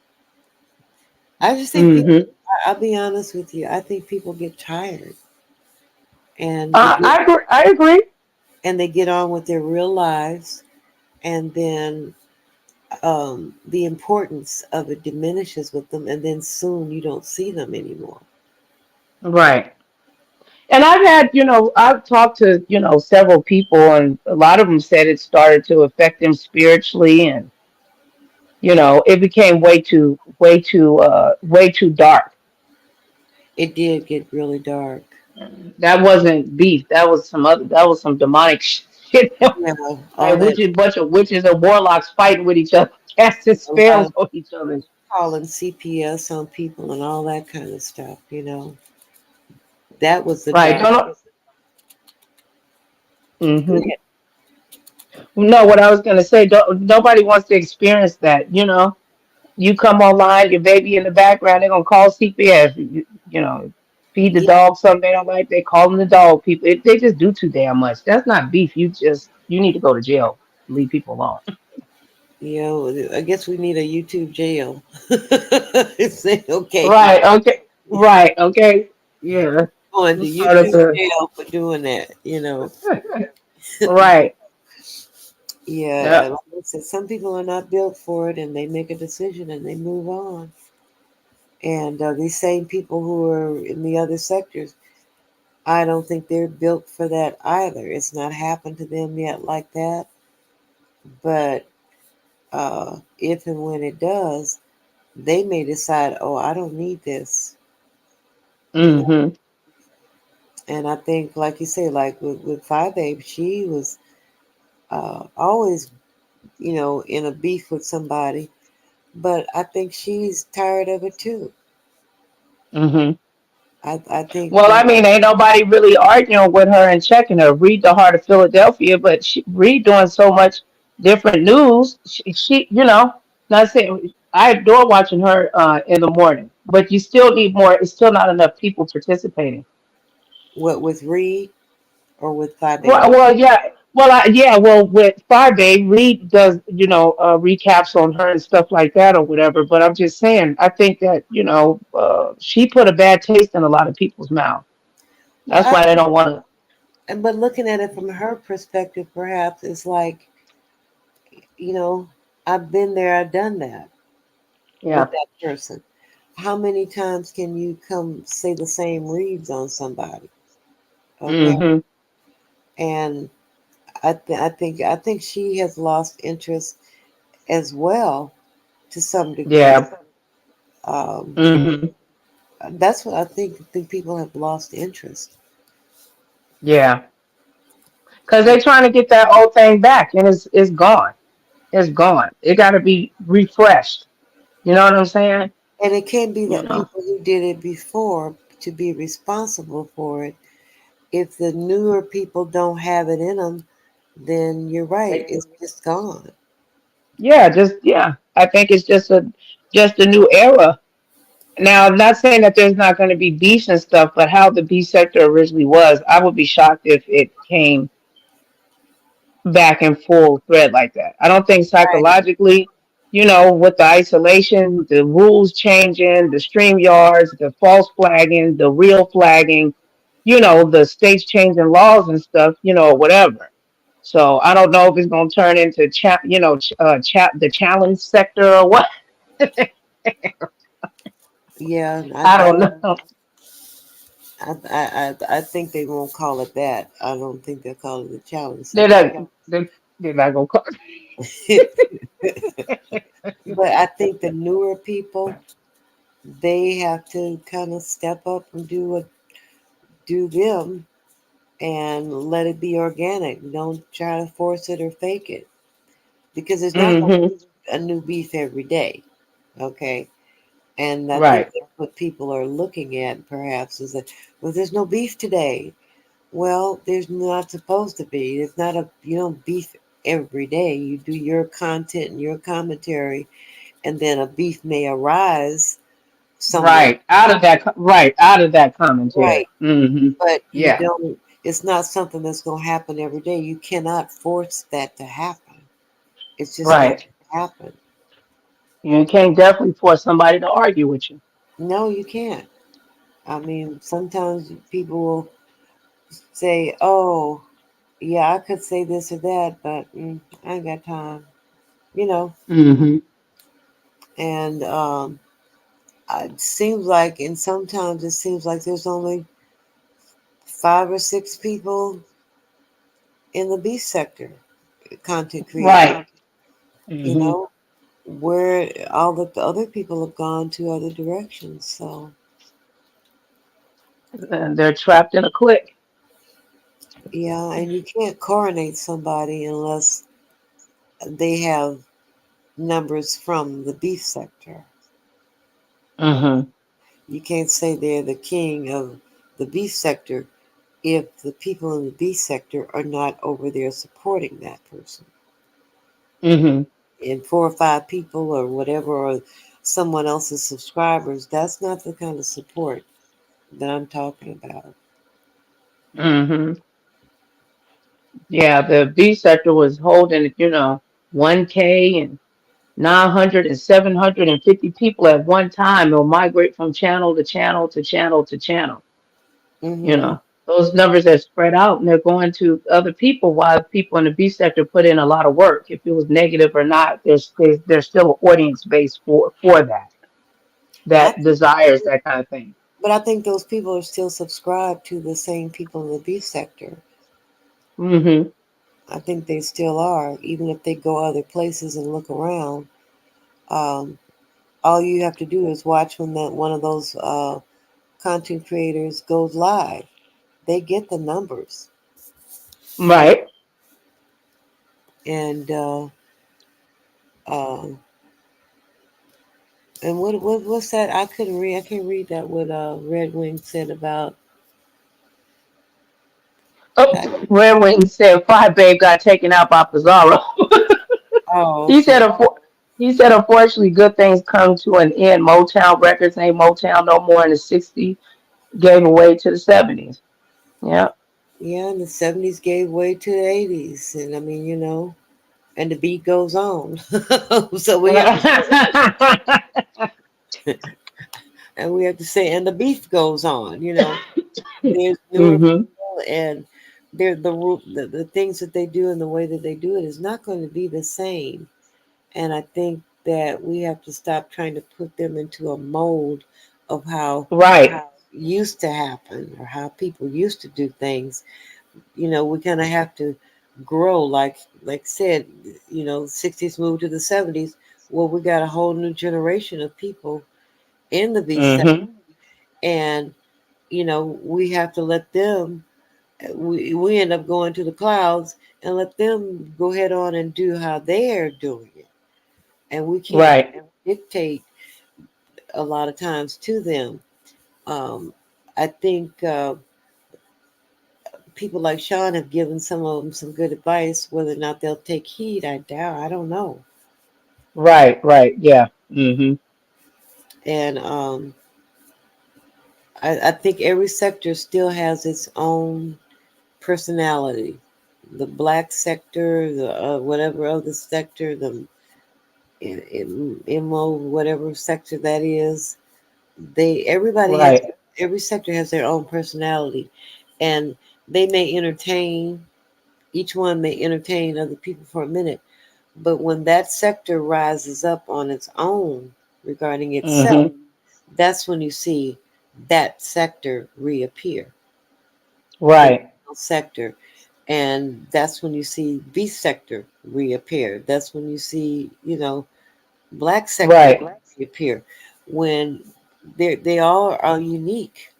I just think people,
hmm
I'll be honest with you, I think people get tired and they get
I agree. I agree.
and they get on with their real lives, and then the importance of it diminishes with them, and then soon you don't see them anymore.
Right. And I've had, I've talked to, several people, and a lot of them said it started to affect them spiritually, and it became way too dark.
It did get really dark.
That wasn't beef. That was some demonic shit.
Yeah, all
Like
that,
witches, bunch of witches and warlocks fighting with each other, casting
a lot
spells
of
on each other.
calling CPS on people and all that kind of stuff. That was the
Right.
dark.
Don't.
Go
Hmm.
ahead.
No, what I was gonna say. Don't, nobody wants to experience that. You come online, your baby in the background, they're gonna call CPS. Feed the
Yeah,
dog something they don't like, they call them the dog people. They just do too damn much. That's not beef. You need to go to jail. Leave people alone.
I guess we need a YouTube jail. Say, okay, you
Right. Okay. Right. Okay. Yeah.
going to
Just start up
YouTube
the.
jail for doing that.
Right.
Yeah,
Yeah.
and like I said, some people are not built for it, and they make a decision and they move on. And these same people who are in the other sectors, I don't think they're built for that either. It's not happened to them yet like that. But if and when it does, they may decide, oh, I don't need this. You know.
Mm-hmm.
And I think, like you say, like with Five Babe, she was always, in a beef with somebody. But I think she's tired of it too.
Mm-hmm.
I think
Well, I mean, ain't nobody really arguing with her and checking her. Read the Heart of Philadelphia, but Read doing so much different news. Not saying I adore watching her in the morning, but you still need more. It's still not enough people participating.
what with Reed or with Five Baby.
Well, yeah. Well, with Friday, Reed does, recaps on her and stuff like that or whatever. But I'm just saying, I think that, she put a bad taste in a lot of people's mouth.
Well,
That's why they don't want to.
but looking at it from her perspective, perhaps it's like, you know, I've been there, I've done that with
Yeah.
that person. How many times can you come say the same reads on somebody? Okay,
Hmm.
and I think she has lost interest as well to some degree.
Yeah.
Um,
Hmm.
that's what I think people have lost interest.
Yeah. Because they're trying to get that old thing back, and it's gone. It's gone. It got to be refreshed. You know what I'm saying?
And it can't be
You
that
know.
people who did it before to be responsible for it. If the newer people don't have it in them, then you're right.
They,
It's just gone.
yeah. Yeah. I think it's just a new era. Now, I'm not saying that there's not going to be beefs and stuff, but how the beef sector originally was, I would be shocked if it came back in full thread like that. I don't think
Right.
psychologically, with the isolation, the rules changing, the stream yards, the false flagging, the real flagging, the states changing laws and stuff, whatever. So I don't know if it's going to turn into the challenge sector or what.
Yeah,
I don't know.
I think they won't call it that. I don't think they'll call it the challenge
They're
section.
not, they're not gonna call.
But I think the newer people, they have to kind of step up and do them and let it be organic. Don't try to force it or fake it because there's not going to
Hmm.
be a new beef every day. Okay. And I think
Right,
that's what people are looking at perhaps is that, well, there's no beef today. Well, there's not supposed to be. It's not you don't beef every day. You do your content and your commentary, and then a beef may arise somewhere.
right. Out of that commentary.
Right.
Hmm.
But you
Yeah,
don't, it's not something that's going to happen every day. You cannot force that to happen. It's just not
right.
going to happen.
You can't definitely force somebody to argue with you.
No, you can't. I mean, sometimes people will say, oh, yeah, I could say this or that, but I ain't got time, you know.
Hmm.
And it seems like, and sometimes it seems like there's only 5 or 6 people in the beef sector, content creators,
Right.
you
Hmm.
know, where all the other people have gone to other directions. So,
And they're trapped in a clique.
yeah, and you can't coronate somebody unless they have numbers from the beef sector.
Hmm.
You can't say they're the king of the beef sector if the people in the beef sector are not over there supporting that person.
Hmm.
And 4 or 5 people or whatever, or someone else's subscribers, that's not the kind of support that I'm talking about.
Hmm. Yeah, the B sector was holding, 1K and 900 and 750 people at one time. It'll migrate from channel to channel to channel to channel.
Hmm.
Those numbers are spread out and they're going to other people while people in the B sector put in a lot of work. If it was negative or not, there's still an audience base for
I
that
think,
desires that kind of thing.
but I think those people are still subscribed to the same people in the beef sector.
Hmm.
I think they still are, even if they go other places and look around. Um, all you have to do is watch when that one of those content creators goes live. They get the numbers,
Right.
and uh, and what's that? I couldn't read. I can't read that. What Red Wing said about
Oh,
that.
Red Wing said Fire Babe got taken out by Pizarro.
Oh,
He said,
okay.
unfortunately, good things come to an end. Motown Records ain't Motown no more in the 60s, gave away to the 70s. Yeah.
Yeah, and the '70s gave way to the '80s, and I mean, and the beat goes on. So we have to and we have to say, and the beef goes on. There's newer
Hmm.
people, and the things that they do and the way that they do it is not going to be the same. And I think that we have to stop trying to put them into a mold of how
Right.
used to happen or how people used to do things. We kind of have to grow, like said, '60s moved to the '70s. Well, we got a whole new generation of people in the beef sector,
Hmm.
and we have to let them. We end up going to the clouds and let them go ahead on and do how they're doing it, and we can't
Right.
dictate a lot of times to them. I think people like Sean have given some of them some good advice. Whether or not they'll take heed, I doubt. I don't know.
Right. Right. Yeah. Hmm.
And I think every sector still has its own personality. The black sector, the whatever other sector, the MO, whatever sector that is, everybody has,
Right.
every sector has their own personality, and they may entertain. Each one may entertain other people for a minute, but when that sector rises up on its own regarding itself,
Mm-hmm.
that's when you see that sector reappear, the
Right.
male sector. And that's when you see beast sector reappear. That's when you see, black sector
Right.
reappear. When they all are unique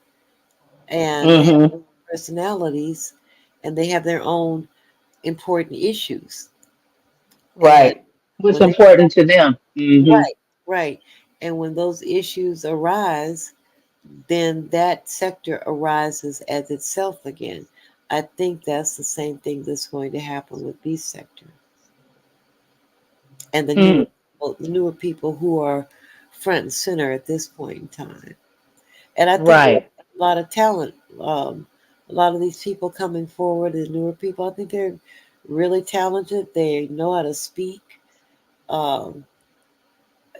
and have
Mm-hmm.
personalities, and they have their own important issues. And
Right. What's
when they
important to them? Mm-hmm.
right, right. And when those issues arise, then that sector arises as itself again. I think that's the same thing that's going to happen with B sector and
Mm.
the newer people who are front and center at this point in time. And I think there's
Right.
a lot of talent. A lot of these people coming forward, the newer people, I think they're really talented. They know how to speak. Um,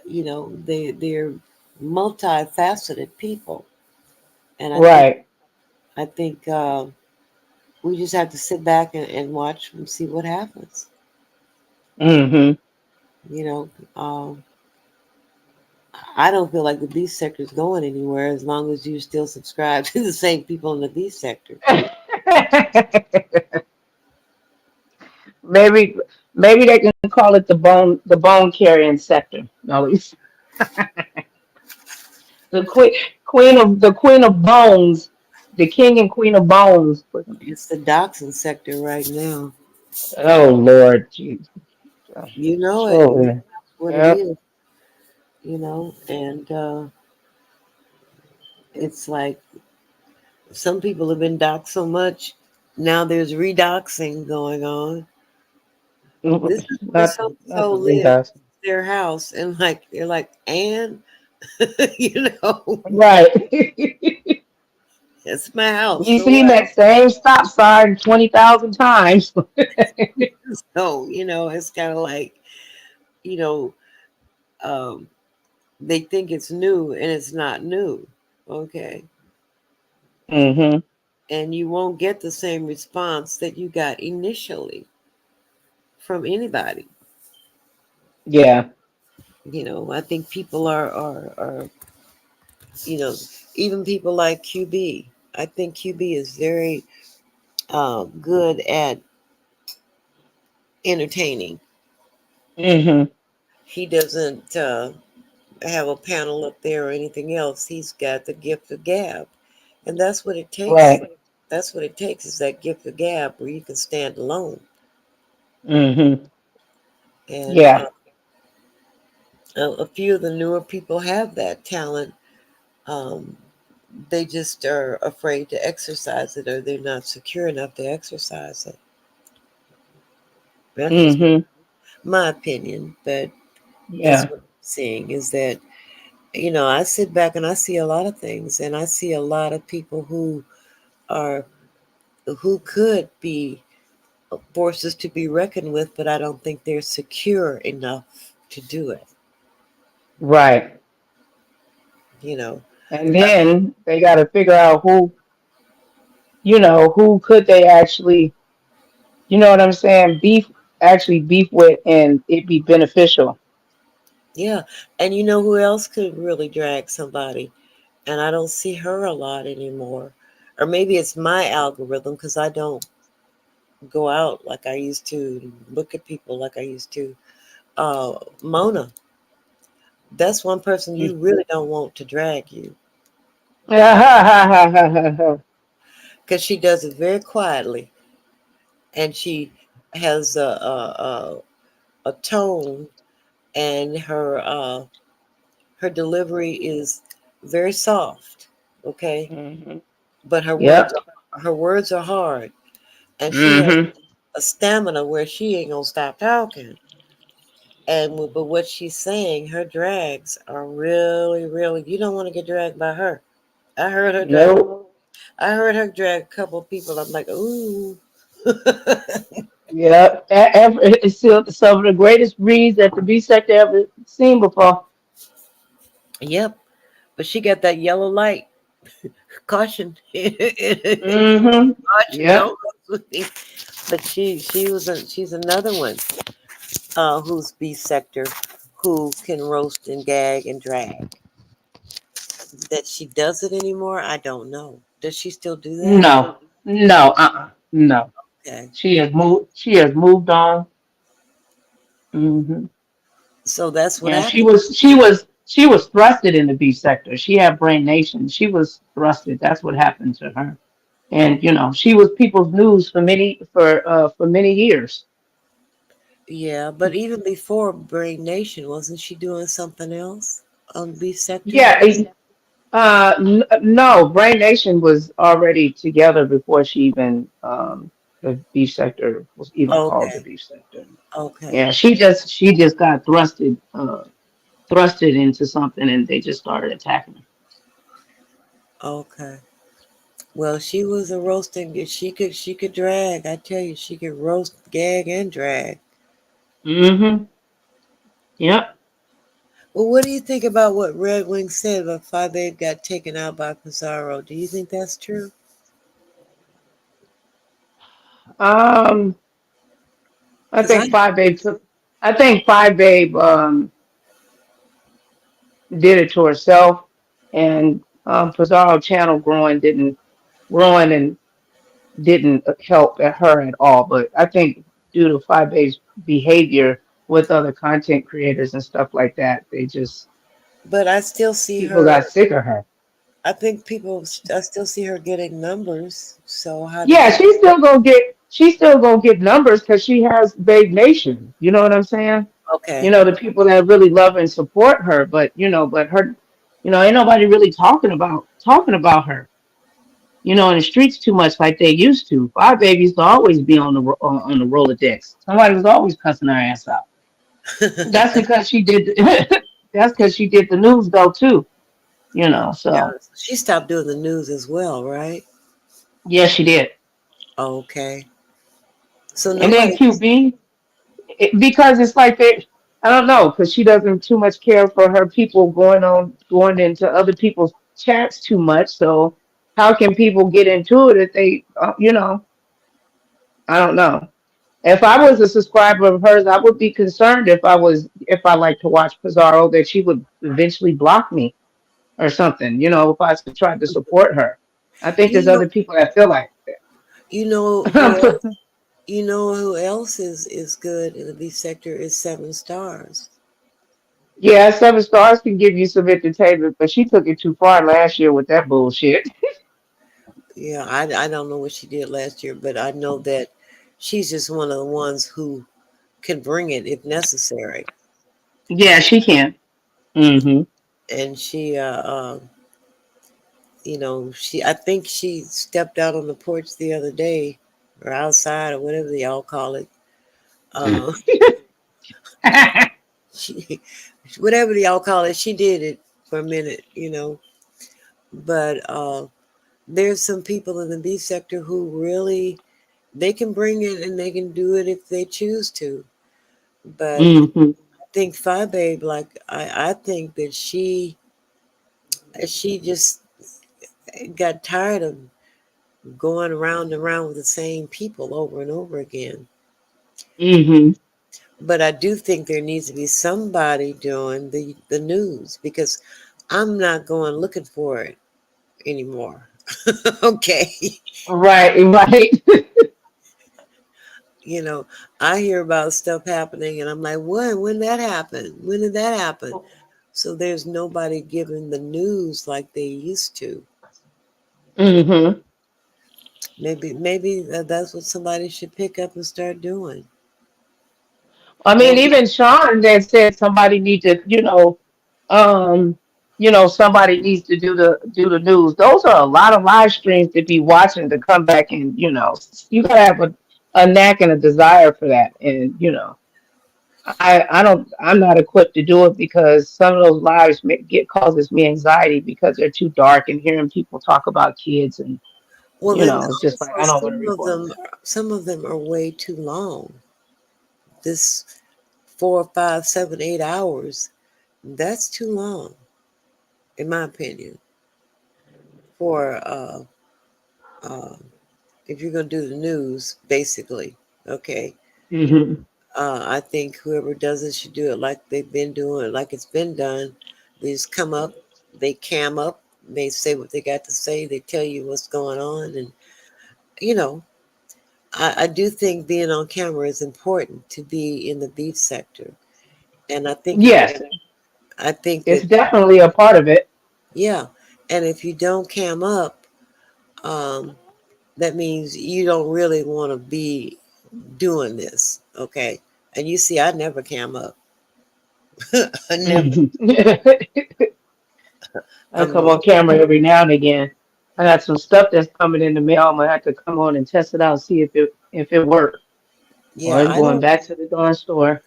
they're multifaceted people, and
Right.
I think we just have to sit back and watch and see what happens.
Mm-hmm.
You know, um, I don't feel like the B sector is going anywhere as long as you still subscribe to the same people in the B sector.
maybe maybe they can call it the bone carrying sector. No, it's the queen of bones, the king and queen of bones.
It's the dachshund sector right now.
Oh Lord, Jesus.
You know it. You know
Oh,
what it
yeah.
is. And it's like some people have been doxxed so much. Now there's redoxing going on. This is where
Not
so
not
so
the
lives,
redox.
their house, and like they're like, and you know,
Right.
it's my house.
We've
So
seen
what?
that same stop sign 20,000 times.
So it's kind of like you know, um, they think it's new, and it's not new. Okay,
Hmm.
and you won't get the same response that you got initially from anybody.
Yeah.
I think people are you know, even people like QB. I think QB is very good at entertaining.
Hmm.
He doesn't have a panel up there or anything else. He's got the gift of gab, and that's what it takes.
Right.
That's what it takes is that gift of gab where you can stand alone.
Hmm.
And
Yeah.
a few of the newer people have that talent. Um, they just are afraid to exercise it, or they're not secure enough to exercise it. That's just
Hmm.
my opinion, but that's
Yeah.
what I'm seeing is that, I sit back and I see a lot of things, and I see a lot of people are, who could be forces to be reckoned with, but I don't think they're secure enough to do it,
Right.
you know.
And then they got to figure out who could they actually, you know what I'm saying, beef with and it be beneficial.
Yeah. And you know who else could really drag somebody? And I don't see her a lot anymore. Or maybe it's my algorithm because I don't go out like I used to, look at people like I used to. Mona, that's one person you really don't want to drag you because she does it very quietly, and she has a tone, and her delivery is very soft. Okay,
Hmm.
but
Yep.
her words are hard, and she has
Hmm.
a stamina where she ain't gonna stop talking. But what she's saying, her drags are really, really. You don't want to get dragged by her. I heard her drag.
Nope.
I heard her drag a couple of people. I'm like, ooh.
Yep. It's still some of the greatest breeds that the B sector ever seen before.
Yep. But she got that yellow light. Caution. Caution.
Hmm.
Don't
Yep.
mess with me. But she's another one who's B sector, who can roast and gag and drag. That she does it anymore, I don't know. Does she still do that?
No, no, no.
Okay.
She has moved. She has moved on. Hmm.
So that's what
Yeah,
happened.
she was thrusted in the B sector. She had brain nation. She was thrusted. That's what happened to her. And she was people's news for many years.
Yeah, but even before Brain Nation, wasn't she doing something else on B sector?
Yeah, no, Brain Nation was already together before she even the beef sector was even called the
Okay.
beef sector.
Okay.
Yeah, she just got thrusted into something and they just started attacking her.
Okay. Well, she was a roasting. She could drag. I tell you, she could roast, gag, and drag.
Mm-hmm. Yep.
Well, what do you think about what Red Wing said about Five Babe got taken out by Pizarro? Do you think that's true?
Um, I
Because
think Five Babe took I think Five Babe did it to herself and Pizarro channel growing and didn't help at her at all. But I think due to Five Babe's behavior with other content creators and stuff like that,
but I still see
people
her.
got sick of her.
I think people. I still see her getting numbers. So how does
Yeah,
that?
she's still gonna get numbers because she has Babe Nation. You know what I'm saying?
Okay.
The people that really love and support her, but her, ain't nobody really talking about her. In the streets too much like they used to. Five Baby used to always be on the Rolodex. Somebody was always cussing her ass out. That's because she did. That's because she did the news though too.
Yeah.
So
She stopped doing the news as well, right?
yeah, she did.
Okay. So
And then
nobody.
QB, because it's like they, I don't know, because she doesn't too much care for her people going into other people's chats too much. So how can people get into it if they, I don't know. If I was a subscriber of hers, I would be concerned if I like to watch Pizarro that she would eventually block me or something. If I tried to support her. I think
You
there's
know.
other people that feel like
You know who else?
that.
You know who else is good in the B sector is Seven Stars.
Yeah, Seven Stars can give you some entertainment, but she took it too far last year with that bullshit.
Yeah, I don't know what she did last year, but I know that she's just one of the ones who can bring it if necessary.
Yeah, she can. Hmm.
And she I think she stepped out on the porch the other day, or outside, or whatever y'all call it. Uh, she, whatever y'all call it, she did it for a minute. But there's some people in the B sector who really they can bring it and they can do it if they choose to. But
Hmm.
I think Five Babe, like I think that she just got tired of going around and around with the same people over and over again.
Hmm.
But I do think there needs to be somebody doing the news because I'm not going looking for it anymore. Okay.
Right, right.
You know, I hear about stuff happening and I'm like, when that happened? When did that happen? So there's nobody giving the news like they used to.
Hmm.
Maybe that's what somebody should pick up and start doing.
I mean,
Or
even Sean that said somebody need to, um, somebody needs to do the news. Those are a lot of live streams to be watching to come back and, you gotta have a knack and a desire for that. And, I'm not equipped to do it because some of those lives causes me anxiety because they're too dark and hearing people talk about kids and,
well, then
it's just like
also
I don't want to record that.
some of them are way too long. This 4, 5, 7, 8 hours, that's too long, in my opinion, for uh, if you're gonna do the news, basically. Okay.
Hmm.
I think whoever does it should do it like they've been doing, like it's been done. They just come up, they cam up, they say what they got to say, they tell you what's going on, and you know, I do think being on camera is important to be in the beef sector, and I think if
Yes,
I think
it's
that
definitely a part of it.
yeah, and if you don't cam up, um, that means you don't really want to be doing this, okay? And you see, I never cam up. I never.
Mhm. I
I'm
come on camera every now and again. I got some stuff that's coming in the mail. I'm gonna have to come on and test it out, see if it works, or
yeah.
it's
I
going
don't.
back to the darn store.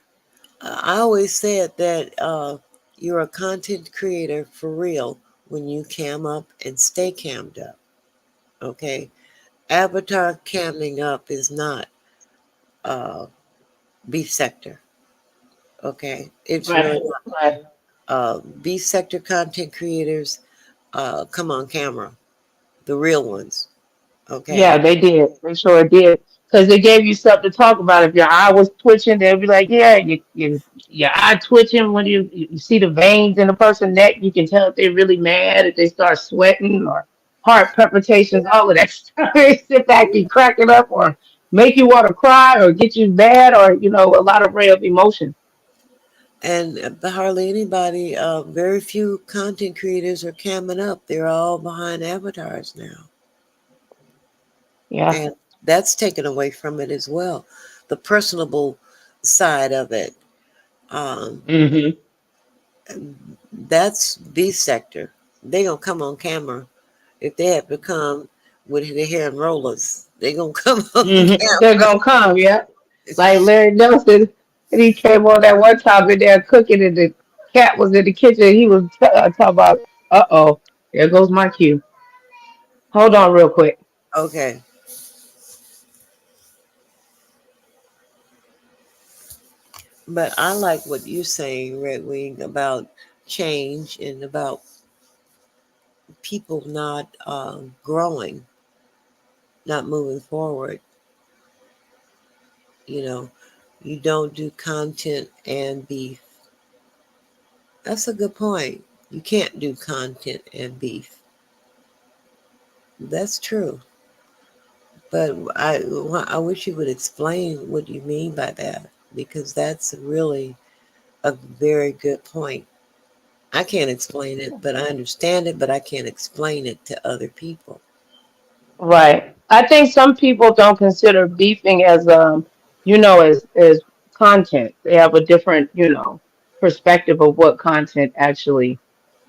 I always said that you're a content creator for real when you cam up and stay cammed up. Okay, avatar camming up is not uh, beef sector. Okay, it's
Right,
really not.
right.
Beef sector content creators come on camera, the real ones.
Yeah,
Okay,
they did. They sure did. Because they gave you something to talk about. If your eye was twitching, they'd be like, yeah, your eye twitching when you see the veins in the person's neck. You can tell if they're really mad, if they start sweating or heart palpitations, all of that stuff. They sit back and crack it up or make you want to cry or get you mad or, a lot of ray of emotion.
and hardly anybody. Very few content creators are camming up. They're all behind avatars now.
Yeah.
And that's taken away from it as well. The personable side of it, um,
Hmm.
that's B sector. They gonna come on camera if they have to come with their hair and rollers. They gonna come on
They're
camera.
gonna come, yeah. Like Larry Nelson, and he came on that one time in there cooking, and the cat was in the kitchen. He was talking about, "Uh-oh, there goes my cue. Hold on, real quick."
Okay, but I like what you're saying, Red Wing, about change and about people not growing, not moving forward. You know, you don't do content and beef. That's a good point. You can't do content and beef. That's true. But I wish you would explain what you mean by that because that's really a very good point. I can't explain it, but I understand it, but I can't explain it to other people.
Right. I think some people don't consider beefing as as content. They have a different, perspective of what content actually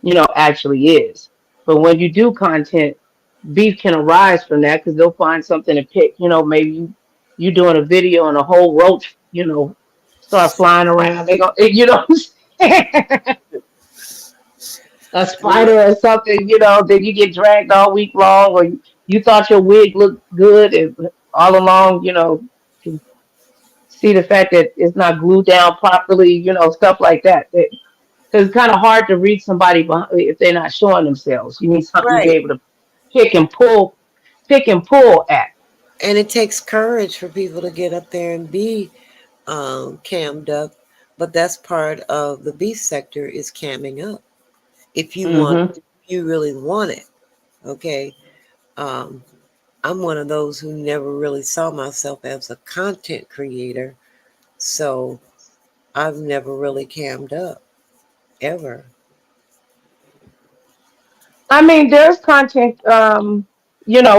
is. But when you do content, beef can arise from that because they'll find something to pick. Maybe you doing a video and a whole roach, start flying around. They go, what I'm saying? A spider or something, then you get dragged all week long, or you thought your wig looked good, and all along, can see the fact that it's not glued down properly, stuff like that. Because it's kind of hard to read somebody if they're not showing themselves. You need something to be
Right.
able to pick and pull, pick and pull at.
And it takes courage for people to get up there and be cammed up. But that's part of the beef sector is camming up. If you want,
Hmm.
you really want it. Okay. Um, I'm one of those who never really saw myself as a content creator. So I've never really cammed up ever.
I mean, there's content,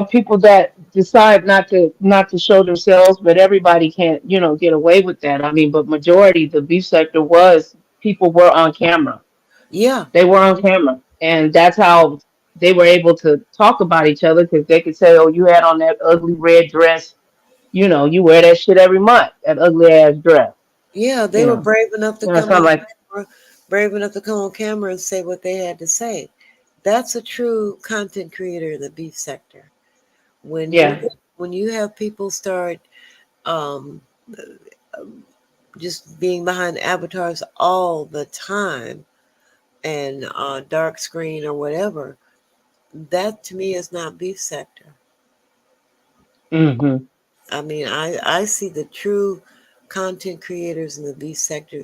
people that decide not to show themselves, but everybody can't, get away with that. I mean, but majority the beef sector was people were on camera.
Yeah.
They were on camera, and that's how they were able to talk about each other because they could say, "Oh, you had on that ugly red dress. You wear that shit every month. That ugly ass dress.
Yeah. They
You
were
know,
brave enough to come
something
on
like."
camera, brave enough to come on camera and say what they had to say. That's a true content creator in the beef sector. When you
Yeah.
when you have people start um, just being behind avatars all the time and dark screen or whatever, that to me is not beef sector.
Hmm.
I mean, I see the true content creators in the V sector,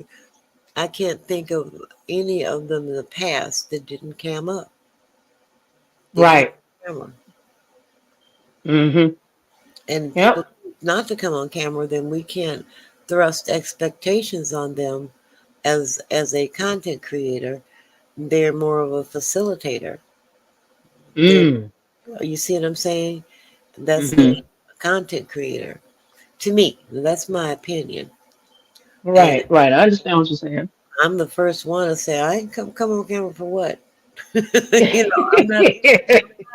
I can't think of any of them in the past that didn't cam up. They had
Right.
a camera.
Mm-hmm.
And people
Yep.
not to come on camera, then we can't thrust expectations on them as a content creator. They're more of a facilitator. They're,
Mm.
you see what I'm saying? That's the
Mm-hmm.
content creator. To me, that's my opinion. And
Right. Right. I understand what you're saying.
I'm the first one to say I ain't come on camera for what? I'm not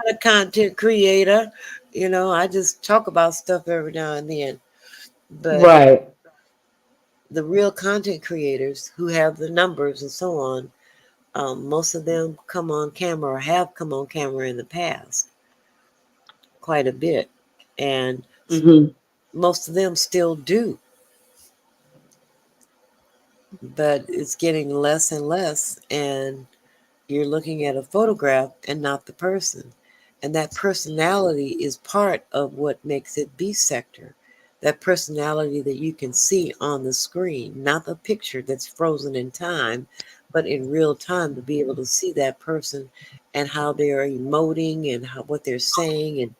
a content creator. I just talk about stuff every now and then. But
Right.
the real content creators who have the numbers and so on, most of them come on camera or have come on camera in the past quite a bit. And
Mm-hmm.
most of them still do, but it's getting less and less. And you're looking at a photograph and not the person. And that personality is part of what makes it B sector. That personality that you can see on the screen, not the picture that's frozen in time, but in real time to be able to see that person and how they're emoting and what they're saying and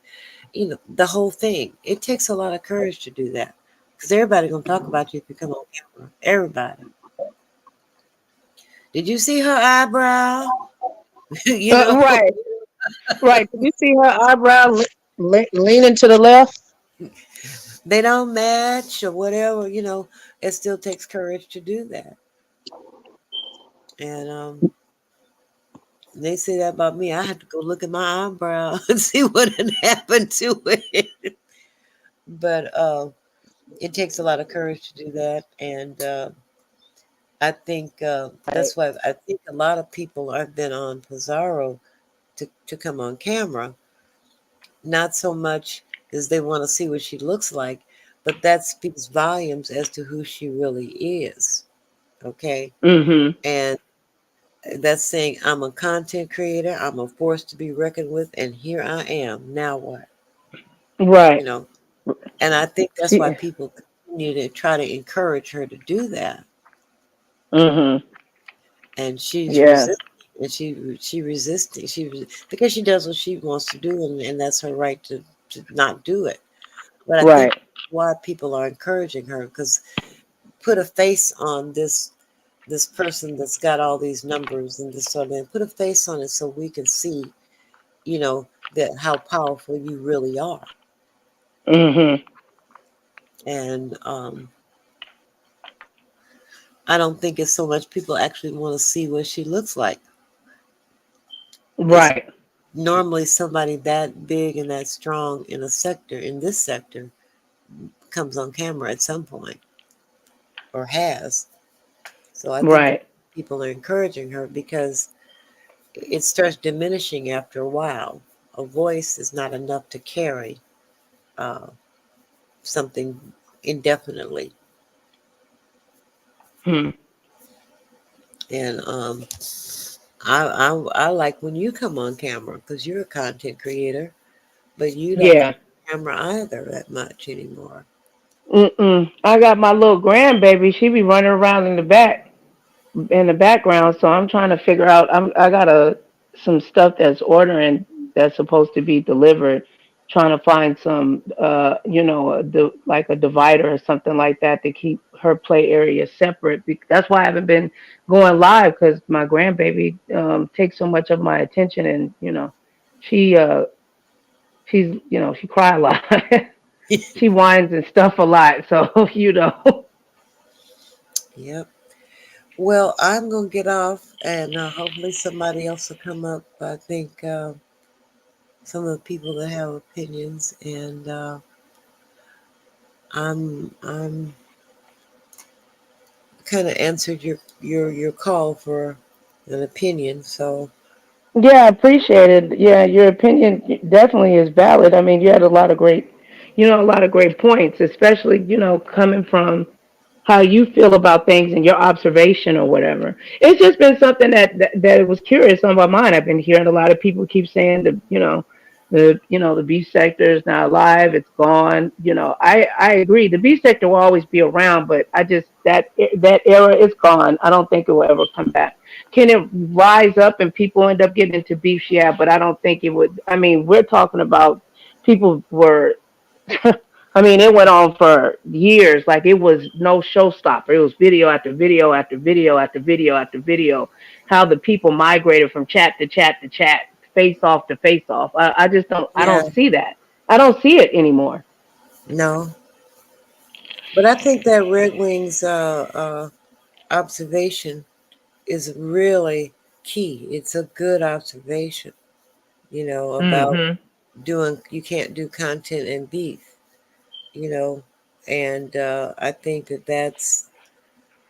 the whole thing. It takes a lot of courage to do that because everybody gonna talk about you if you come on camera. Everybody. Did you see her eyebrow? you know,
Right. Right. Did you see her eyebrow leaning to the left?
they don't match or whatever, it still takes courage to do that. And they say that about me. I have to go look at my eyebrow and see what had happened to it. But it takes a lot of courage to do that. And I think that's why I think a lot of people have been on Pizarro to come on camera. Not so much because they want to see what she looks like, but that speaks volumes as to who she really is. Okay.
Mm-hmm.
And that's saying I'm a content creator, I'm a force to be reckoned with, and here I am. Now what? You
Right.
know, and I think that's why
She.
people continue to try to encourage her to do that.
Mm-hmm.
And she's
Yeah.
resisting, and she resisting. Because she does what she wants to do, and that's her right to not do it. But I think
Right.
why people are encouraging her because put a face on this person that's got all these numbers and this sort of thing. Put a face on it so we can see, you know, that how powerful you really are.
Mm-hmm.
And I don't think it's so much people actually want to see what she looks like. It's
Right.
normally somebody that big and that strong in this sector, comes on camera at some point or has. So I think
Right.
people are encouraging her because it starts diminishing after a while. A voice is not enough to carry uh, something indefinitely.
Hmm.
And I like when you come on camera because you're a content creator, but you don't come
Yeah.
on camera either that much anymore.
Mm-mm. I got my little grandbaby. She be running around in the background. So I'm trying to figure out. I got some stuff that's ordering that's supposed to be delivered. Trying to find some, like a divider or something like that to keep her play area separate. That's why I haven't been going live because my grandbaby takes so much of my attention, and she she cry a lot. She whines and stuff a lot. So
Yep. Well, I'm gonna get off, and hopefully somebody else will come up. I think some of the people that have opinions, and I'm kind of answered your call for an opinion. So
Yeah, I appreciate it. Yeah, your opinion definitely is valid. I mean, you had a lot of great points, especially, coming from how you feel about things and your observation or whatever. It's just been something that it was curious on my mind. I've been hearing a lot of people keep saying that, The beef sector is not alive. It's gone. I agree. The beef sector will always be around, but I just that era is gone. I don't think it will ever come back. Can it rise up and people end up getting into beef? Yeah, but I don't think it would. I mean, we're talking about people were. I mean, it went on for years. Like it was no showstopper. It was video after video after video after video after video. How the people migrated from chat to chat to chat, face off to face off. I just don't. I
Yeah,
don't see that. I don't see it anymore.
no. But I think that Red Wings observation is really key. It's a good observation, about
Hmm.
you can't do content and beef, you know, and I think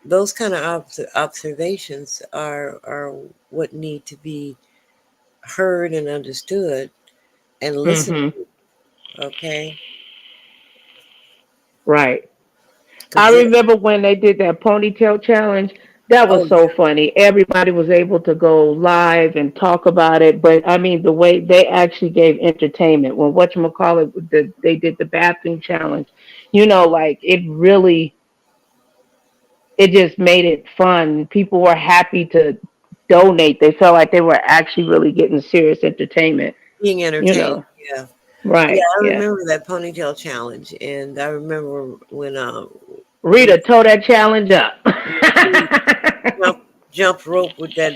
those kind of observations are what need to be heard and understood and listened
Hmm.
to. Okay,
Right. I
because
remember when they did that ponytail challenge. That was
oh
so funny. Everybody was able to go live and talk about it, but I mean the way they actually gave entertainment when whatchamacallit they did the bathroom challenge. Like it just made it fun. People were happy to donate. They felt like they were actually really getting serious entertainment.
being
You
entertained.
know.
Yeah, yeah,
Right.
I
Yeah.
remember that ponytail challenge, and I remember when
Rita tore that challenge up.
Rita jump jump rope with that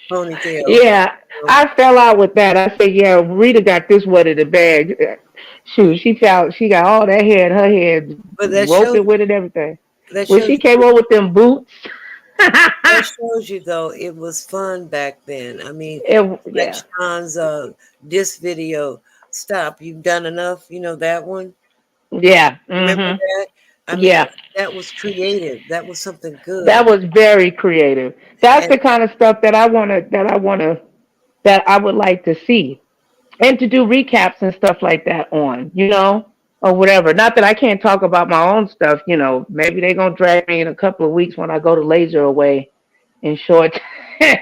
ponytail.
Yeah, I fell out with that. I said, "Yeah, Rita got this wet in the bag. Shoot, she got all that hair in her head,
But
roped it with it, everything.
that
When
shows
she came over with them boots,
that shows you though it was fun back then. I mean, like
yeah,
Sean's this video. Stop! You've done enough. You know that one.
yeah,
Remember
hmm,
that? I mean,
yeah.
that was creative. That was something
That
good.
was very creative. That's
And
the kind of stuff that I would like to see. And to do recaps and stuff like that or whatever. Not that I can't talk about my own stuff. Maybe they're gonna drag me in a couple of weeks when I go to Laser Away in short.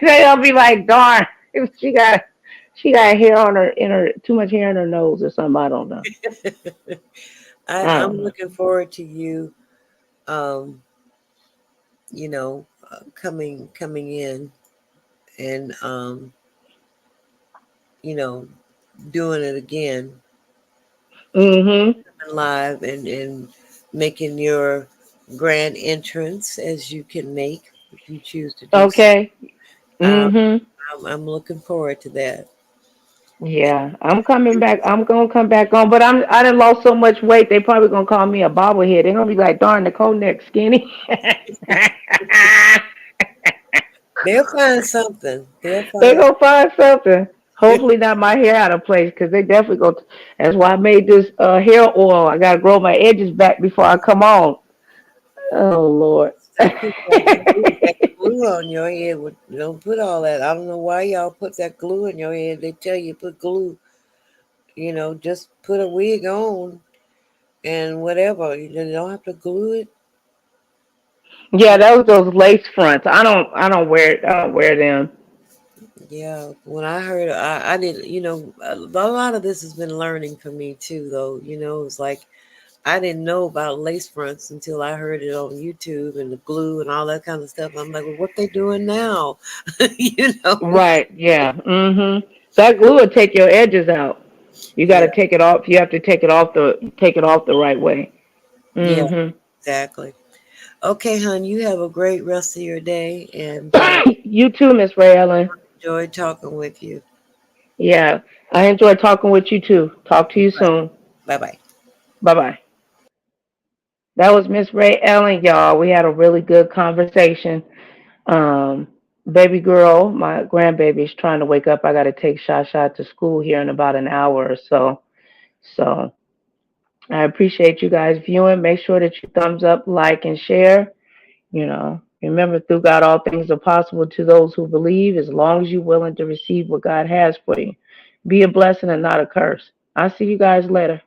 They'll be like, darn, she got hair on her too much hair in her nose or something. I don't know. I
I'm
don't know.
looking forward to you. Um, coming in and you know, doing it again
Mhm.
live and making your grand entrance as you can make if you choose to do so.
Okay.
Um,
Mhm.
I'm looking forward to that.
Yeah, I'm coming back. I'm gonna come back on, but I done lost so much weight. They probably gonna call me a bobblehead. They're gonna be like, "Darn, Nicole neck skinny."
They'll find something. They'll
They
find.
gonna find something. Hopefully not my hair out of place, because they definitely go. That's why I made this hair oil. I gotta grow my edges back before I come on. Oh Lord.
Some people have that glue on your head. Don't put all that. I don't know why y'all put that glue on your head. They tell you put glue. Just put a wig on and whatever. You don't have to glue it.
Yeah, those lace fronts. I don't wear them.
Yeah, when I heard, I did, a lot of this has been learning for me too, though. It's like I didn't know about lace fronts until I heard it on YouTube and the glue and all that kind of stuff. I'm like, well, what they doing now? you know?
Right. Yeah. Mhm. That glue will take your edges out. You got
Yeah,
to take it off. You have to take it off the right way.
yeah,
Mhm.
exactly. Okay, hon, you have a great rest of your day and
You too, Miss Ray Ellen.
enjoyed talking with you.
Yeah, I enjoyed talking with you too. Talk to you soon.
Bye bye.
Bye bye. That was Miss Ray Ellen, y'all. We had a really good conversation. Um, Baby girl, my grandbaby is trying to wake up. I got to take Shasha to school here in about an hour or so. So I appreciate you guys viewing. Make sure that you thumbs up, like, and share. Remember, through God, all things are possible to those who believe, as long as you're willing to receive what God has for you. Be a blessing and not a curse. I'll see you guys later.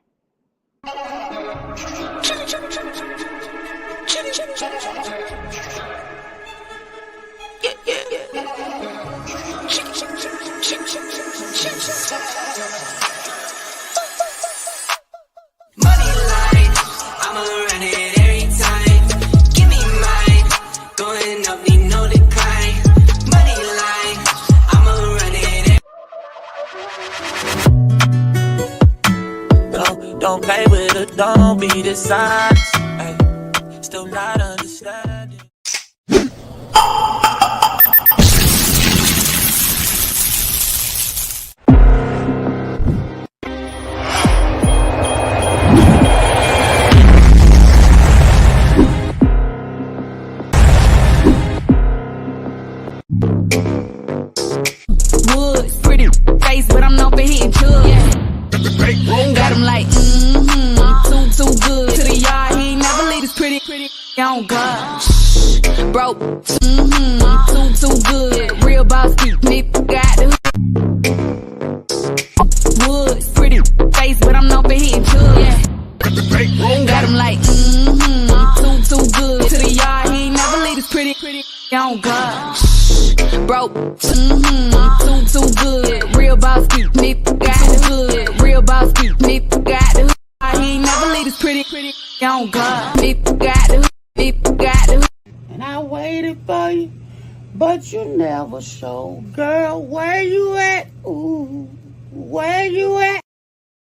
don't be dishonest. Ay, still not understanding.
Woods, pretty face, but I'm known for hitting chugs. Yeah. Got him like, too good. To the yard, he ain't never leave his pretty on God. Broke, too good. Real boss, nigga got the Woods, pretty face, but I'm known for hitting chugs. Yeah. Got him like, too good. To the yard, he ain't never leave his pretty on God. Broke, too good. Real boss, nigga got the hood. Real boss, nigga got the hood. He ain't never leave his pretty on God. Nigga got the hood. Nigga got the hood.
And I waited for you, but you never showed. Girl, where you at? Ooh, where you